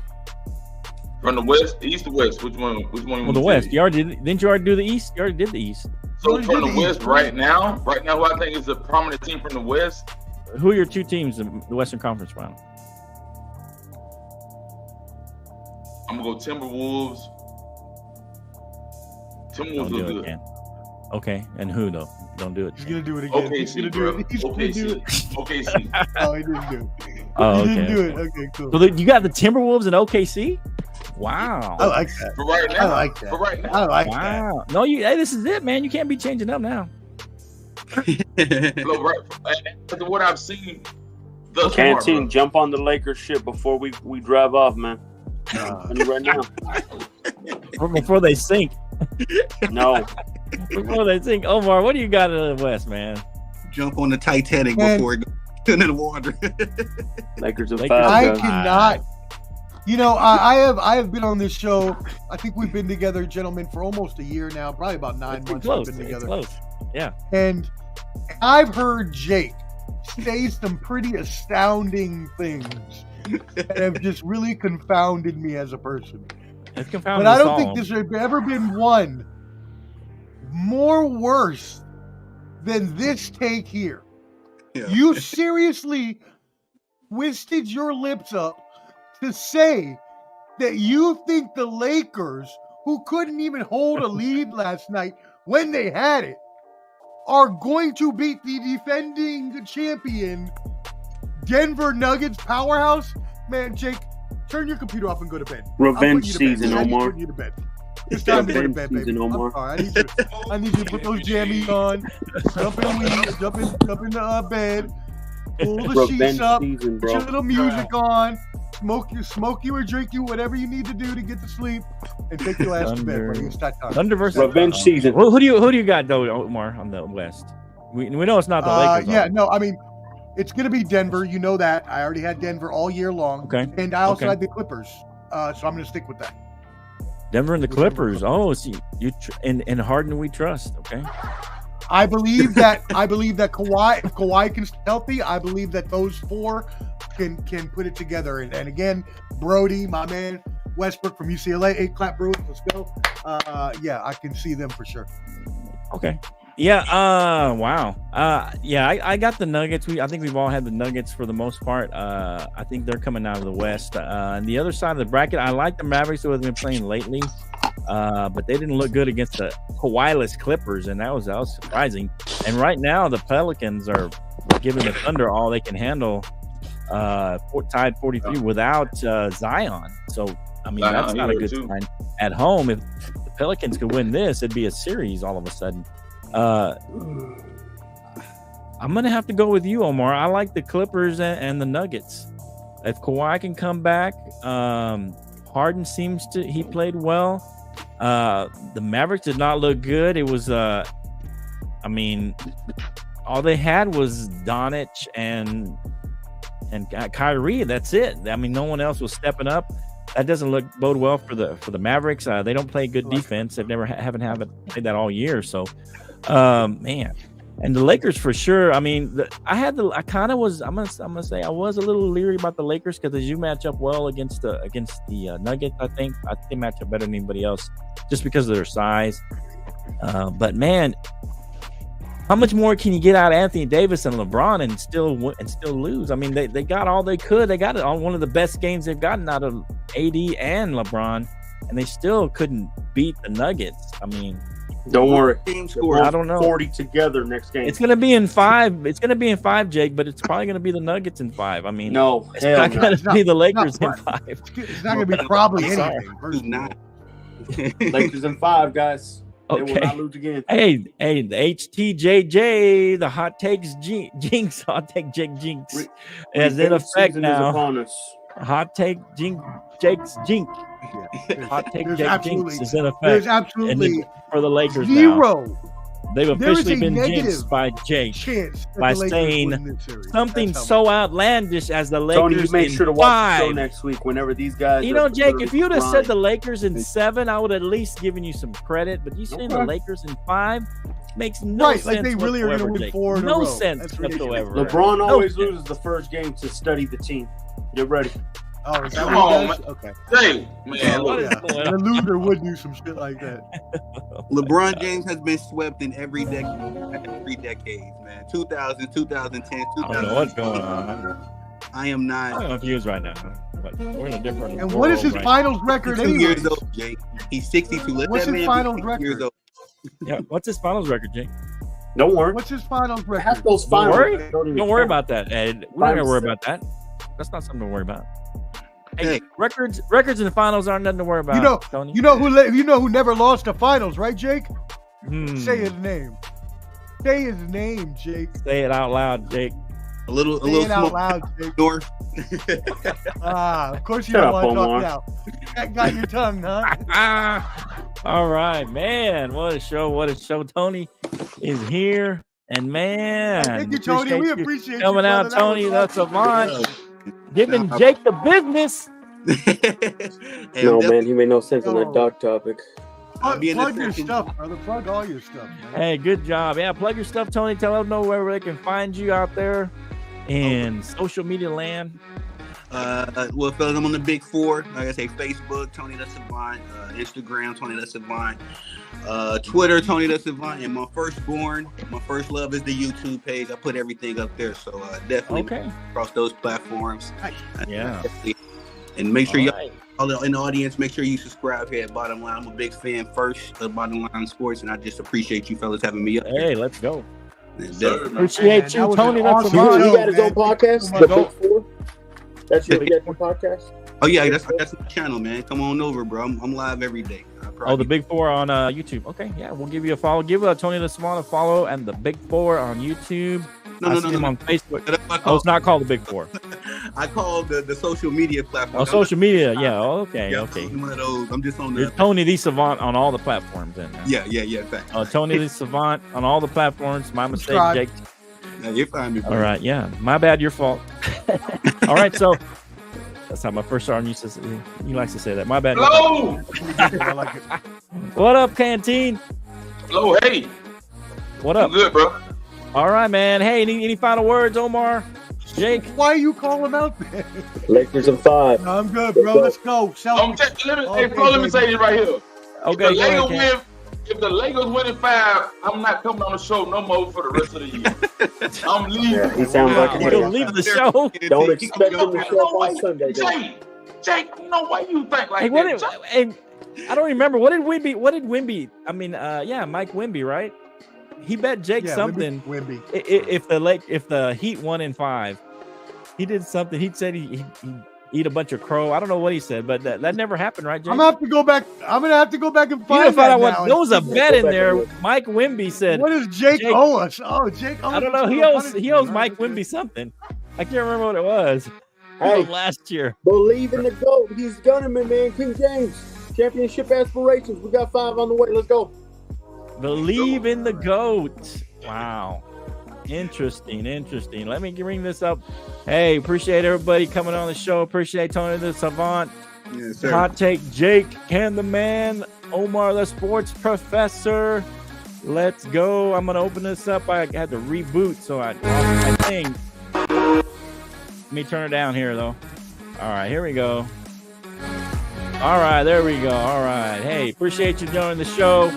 E: From the West, East to West. Which one? Which one?
D: Well, the West. You already didn't you already do the East? You already did the East.
E: So from the West right now, who I think is a prominent team from the West.
D: Who are your two teams in the Western Conference round?
E: I'm gonna go Timberwolves.
D: Don't
E: Timberwolves
D: do
E: look
D: it
E: good.
D: again. Okay. And who though? Don't do it.
A: He's gonna do it again. He's
E: OKC,
A: gonna do
E: bro.
A: it. He's gonna do it.
E: OKC.
A: Oh, he didn't do it.
D: Oh,
A: He
D: okay.
A: didn't do it. Okay, cool.
D: So you got the Timberwolves and OKC? Wow.
A: I like that.
E: For right now.
A: I like that.
E: For right now.
A: I like that.
D: Wow. No, hey, this is it, man. You can't be changing up now.
E: Look, right. After what I've seen thus far,
G: Canteen,
E: bro.
G: jump on the Lakers ship before we drive off, man. I mean, right now.
D: Before they sink.
G: No.
D: Before they sink. Omar, what do you got in the West, man?
F: Jump on the Titanic
A: Man.
F: before it goes into the water.
G: Lakers are
D: Lakers-
G: fast,
A: I
G: guys.
A: cannot. You know, I have been on this show. I think we've been together, gentlemen, for almost a year now. Probably about 9
D: It's
A: months
D: close.
A: we've been
D: It's
A: together.
D: close. Yeah.
A: And I've heard Jake say some pretty astounding things that have just really confounded me as a person.
D: It's confounding.
A: But I don't
D: us
A: think
D: all.
A: there's ever been one more worse than this take here.
F: Yeah.
A: You seriously twisted your lips up to say that you think the Lakers, who couldn't even hold a lead last night when they had it, are going to beat the defending champion Denver Nuggets powerhouse? Man, Jake, turn your computer off and go to bed.
G: Revenge
A: I'm putting you to bed.
G: season,
A: I need to
G: Omar.
A: put you to bed. It's time to go to
G: Revenge
A: bed, baby.
G: season,
A: I'm
G: Omar.
A: sorry. I need you to put those jammies on, jump in the bed, pull the
G: Revenge
A: sheets up,
G: season,
A: put your
G: bro.
A: little music on, smoke you or drink you, whatever you need to do to get to sleep, and take your ass to bed,
D: Thunder.
A: buddy. It's that time.
D: Thunder versus
G: Revenge season.
D: Who do you got though, Omar, on the West? We know it's not the Lakers.
A: Yeah,
D: though.
A: no, I mean, it's going to be Denver. You know that. I already had Denver all year long.
D: Okay.
A: And I also
D: Okay.
A: had the Clippers. So I'm going to stick with that.
D: Denver and the Clippers. Oh, see, in Harden we trust. Okay.
A: I believe that Kawhi, if Kawhi can stay healthy, I believe that those four can put it together. And again, Brody, my man, Westbrook from UCLA, 8 clap Bruins, let's go. Yeah, I can see them for sure.
D: Okay. Yeah. Wow. Yeah. I got the Nuggets. I think we've all had the Nuggets for the most part. I think they're coming out of the West. And the other side of the bracket, I like the Mavericks who have been playing lately, but they didn't look good against the Kawhi-less Clippers, and that was surprising. And right now, the Pelicans are giving the Thunder all they can handle. tied 43 without Zion. So I mean,
E: Zion,
D: that's not a good
E: too.
D: sign at home. If the Pelicans could win this, it'd be a series all of a sudden. I'm gonna have to go with you, Omar. I like the Clippers and the Nuggets. If Kawhi can come back, Harden he played well. The Mavericks did not look good. It was, I mean, all they had was Doncic and Kyrie. That's it. I mean, no one else was stepping up. That doesn't bode well for the Mavericks. They don't play good defense. They've never haven't played that all year. So, man. And the Lakers for sure. I mean, I was a little leery about the Lakers because as you match up well against the Nuggets, I think they match up better than anybody else just because of their size. But man, how much more can you get out of Anthony Davis and LeBron and still lose? I mean, they got all they could. They got it on one of the best games they've gotten out of AD and LeBron, and they still couldn't beat the Nuggets. I mean.
G: Don't worry.
D: I don't know.
G: 40 together next game.
D: It's gonna be in 5. It's gonna be in 5, Jake. But it's probably gonna be the Nuggets in 5. I mean,
G: no,
D: it's not gonna be the Lakers in 5.
A: It's not gonna be probably anything.
F: Who's not?
G: Lakers in 5, guys. They
D: Okay.
G: will not lose again.
D: Hey, the HTJJ, the hot takes jinx, hot take Jake jinx is in
G: Revenge
D: effect
G: season is
D: now.
G: upon us.
D: Hot take Jake's jinx. Hot take
A: There's
D: Jake
A: absolutely-
D: jinx is in effect.
A: There's absolutely
D: for the Lakers now.
A: zero
D: They've
A: There is
D: officially
A: a
D: been
A: negative
D: jinxed by Jake
A: chance that
D: by
A: the Lakers
D: saying
A: win this series.
D: something
A: That's how
D: so
A: much.
D: outlandish as the Lakers
G: Tony, you make
D: in
G: sure to watch the
D: 5.
G: show next week whenever these guys.
D: You
G: are
D: know, Jake, if
G: literally
D: you'd have said the
G: crying.
D: Lakers in 7, I would at least given you some credit. But you saying the
G: Okay.
D: Lakers in 5 makes no
A: Right,
D: sense.
A: like they really are going to
D: whatsoever,
A: win
D: Jake.
A: 4 in a
D: No
A: row.
D: sense
A: That's ridiculous.
D: whatsoever.
G: LeBron
D: No
G: always
D: sense.
G: loses the first game to study the team. Get ready.
A: Oh, is that
E: Come
A: what
E: on,
A: he does? Okay.
E: Hey, man,
D: What
E: look,
D: is going
A: The
D: on?
A: loser would do some shit like that.
F: LeBron James has been swept in every decades, man. 2000, 2010,
D: I don't know what's going on.
F: I am not.
D: I'm confused right now. But we're in a different.
A: And what is his
D: world right
A: finals record
F: 2
A: anyway?
F: years old, Jake. He's 62. Let
A: What's
F: that
A: his
F: man
A: finals
F: be 6 years
A: record?
F: old.
D: now. Yeah, what's his finals record, Jake?
G: Don't worry.
A: What's his finals
G: Half
A: record?
G: those
D: Don't
G: finals.
D: worry.
G: even
D: Don't worry
G: count.
D: about that, Ed. We're not gonna worry about that. That's not something to worry about. Hey,
F: Hey.
D: records in the finals aren't nothing to worry about.
A: You know,
D: Tony.
A: you know who never lost the finals, right, Jake? Say his name. Say his name, Jake.
D: Say it out loud, Jake.
F: A little
A: Say it out
F: smoke
A: loud, Jake.
F: north.
A: Of course you
G: Shut
A: don't
G: up,
A: want to
G: Omar.
A: talk now. That got your tongue, huh?
D: All right, man. What a show. What a show. Tony is here. And man,
A: Thank you, Tony. We appreciate you
D: coming out,
A: brother. That
D: Tony.
A: was
D: That's
A: awesome.
D: Savant. Giving Jake the business.
F: And
G: No,
F: that-
G: man, he made no sense on
A: No.
G: that dog topic.
F: I'll be in the
A: Plug your
F: second-
A: stuff, brother. Plug all your stuff, man.
D: Hey, good job. Yeah, plug your stuff, Tony. Tell them know where they can find you out there in social media land.
F: Well, fellas, I'm on the big 4. Like I say, Facebook, Tony the Savant, Instagram, Tony the Savant, Twitter, Tony the Savant, and my firstborn, my first love is the YouTube page. I put everything up there, so definitely
D: Okay.
F: across those platforms.
D: Yeah.
F: And make sure
D: All
F: y'all
D: right.
F: all in the audience, make sure you subscribe here at Bottom Line. I'm a big fan first of Bottom Line Sports, and I just appreciate you fellas having me up here.
D: Hey, let's go.
F: And
E: sir,
F: definitely-
E: man.
D: Appreciate
A: that
D: you,
A: was
D: Tony.
A: an
D: That's
A: awesome
D: Savant.
A: show.
G: He got his own
A: man.
G: podcast,
A: Oh,
G: The
A: my
G: Big Four. That's your podcast.
F: Oh yeah, that's my channel, man. Come on over, bro. I'm live every day.
D: Oh, the Big 4 on YouTube. Okay, yeah, we'll give you a follow. Give Tony the Savant a follow and the Big 4 on YouTube. I see him on Facebook. Oh, it's not called the Big 4.
F: I call the social media platform.
D: Oh, social media. Yeah. Okay.
F: Yeah,
D: Okay.
F: I'm one of those. I'm just on
D: You're
F: the.
D: Tony the Savant on all the platforms. Then.
F: Yeah. Thanks.
D: Tony the Savant on all the platforms. My mistake,
A: Tried.
D: Jake.
F: Yeah, you're fine, me, bro.
D: All right. Yeah. My bad. Your fault. All right. So that's how my first sergeant used to say. He likes to say that. My bad. your fault.
E: Flo,
A: I like it.
D: What up, Canteen?
E: Flo, hey,
D: What
E: I'm
D: up?
E: good, bro.
D: All right, man. Hey, any final words, Omar? Jake?
A: Why you call him out there?
G: Lakers in 5.
A: No, I'm good, bro. Let's go.
E: Hey, Flo, let me say this right here.
D: Okay.
E: If the
D: go ahead,
E: Lakers
D: Cam.
E: win, if the Lakers win in 5, I'm not coming on the show no more for the rest of the year. I'm leaving.
G: Yeah, he sounds like
D: You're
G: a
D: gonna leave the show.
G: Don't expect him to show up on Sunday, though.
E: Jake, you know why you think like
D: Hey, what
E: that?
D: did, hey, I don't remember. What did Wimby? I mean, yeah, Mike Wimby, right? He bet Jake
A: Yeah,
D: something.
A: Wimby.
D: If the Heat won in 5, He did something. He said he eat a bunch of crow. I don't know what he said, but that never happened, right, Jake?
A: I'm gonna have to go back. I'm gonna have to go back and
D: You
A: find
D: gotta find
A: that
D: out what
A: now.
D: there was a
A: and-
D: bet in there. Mike Wimby said,
A: What does Jake owe us? Oh, Jake owes
D: I don't
A: us
D: know. He
A: for
D: owes
A: punishment.
D: Mike Wimby something. I can't remember what it was.
G: Hey.
D: From last year.
G: Believe in the GOAT. He's gunnerman, man. King James. Championship aspirations. We got 5 on the way. Let's go.
D: Believe in the GOAT. Wow. Interesting. Let me bring this up. Hey, appreciate everybody coming on the show. Appreciate Tony the Savant.
F: Yes, sir.
D: Hot Take Jake, Can the Man, Omar the Sports Professor. Let's go. I'm going to open this up. I had to reboot, so I lost my thing. Let me turn it down here, though. All right, here we go. All right, there we go. All right. Hey, appreciate you joining the show.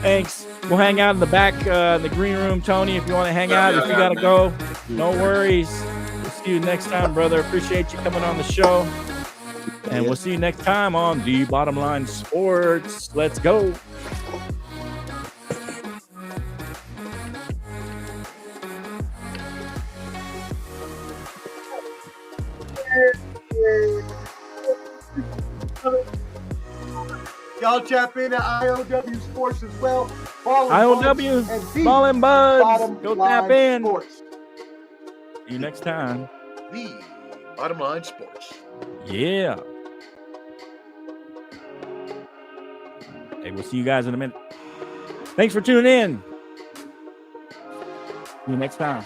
D: Thanks. We'll hang out in the back in the green room, Tony, if you want to hang out. If you got to go, no worries. We'll see you next time, brother. Appreciate you coming on the show. And we'll see you next time on The Bottom Line Sports. Let's go.
A: Y'all tap in at IOW Sports as well.
D: IOW, Ball and Buds. Go tap in.
A: Sports.
D: See you next time.
B: The Bottom Line Sports.
D: Yeah. Hey, we'll see you guys in a minute. Thanks for tuning in. See you next time.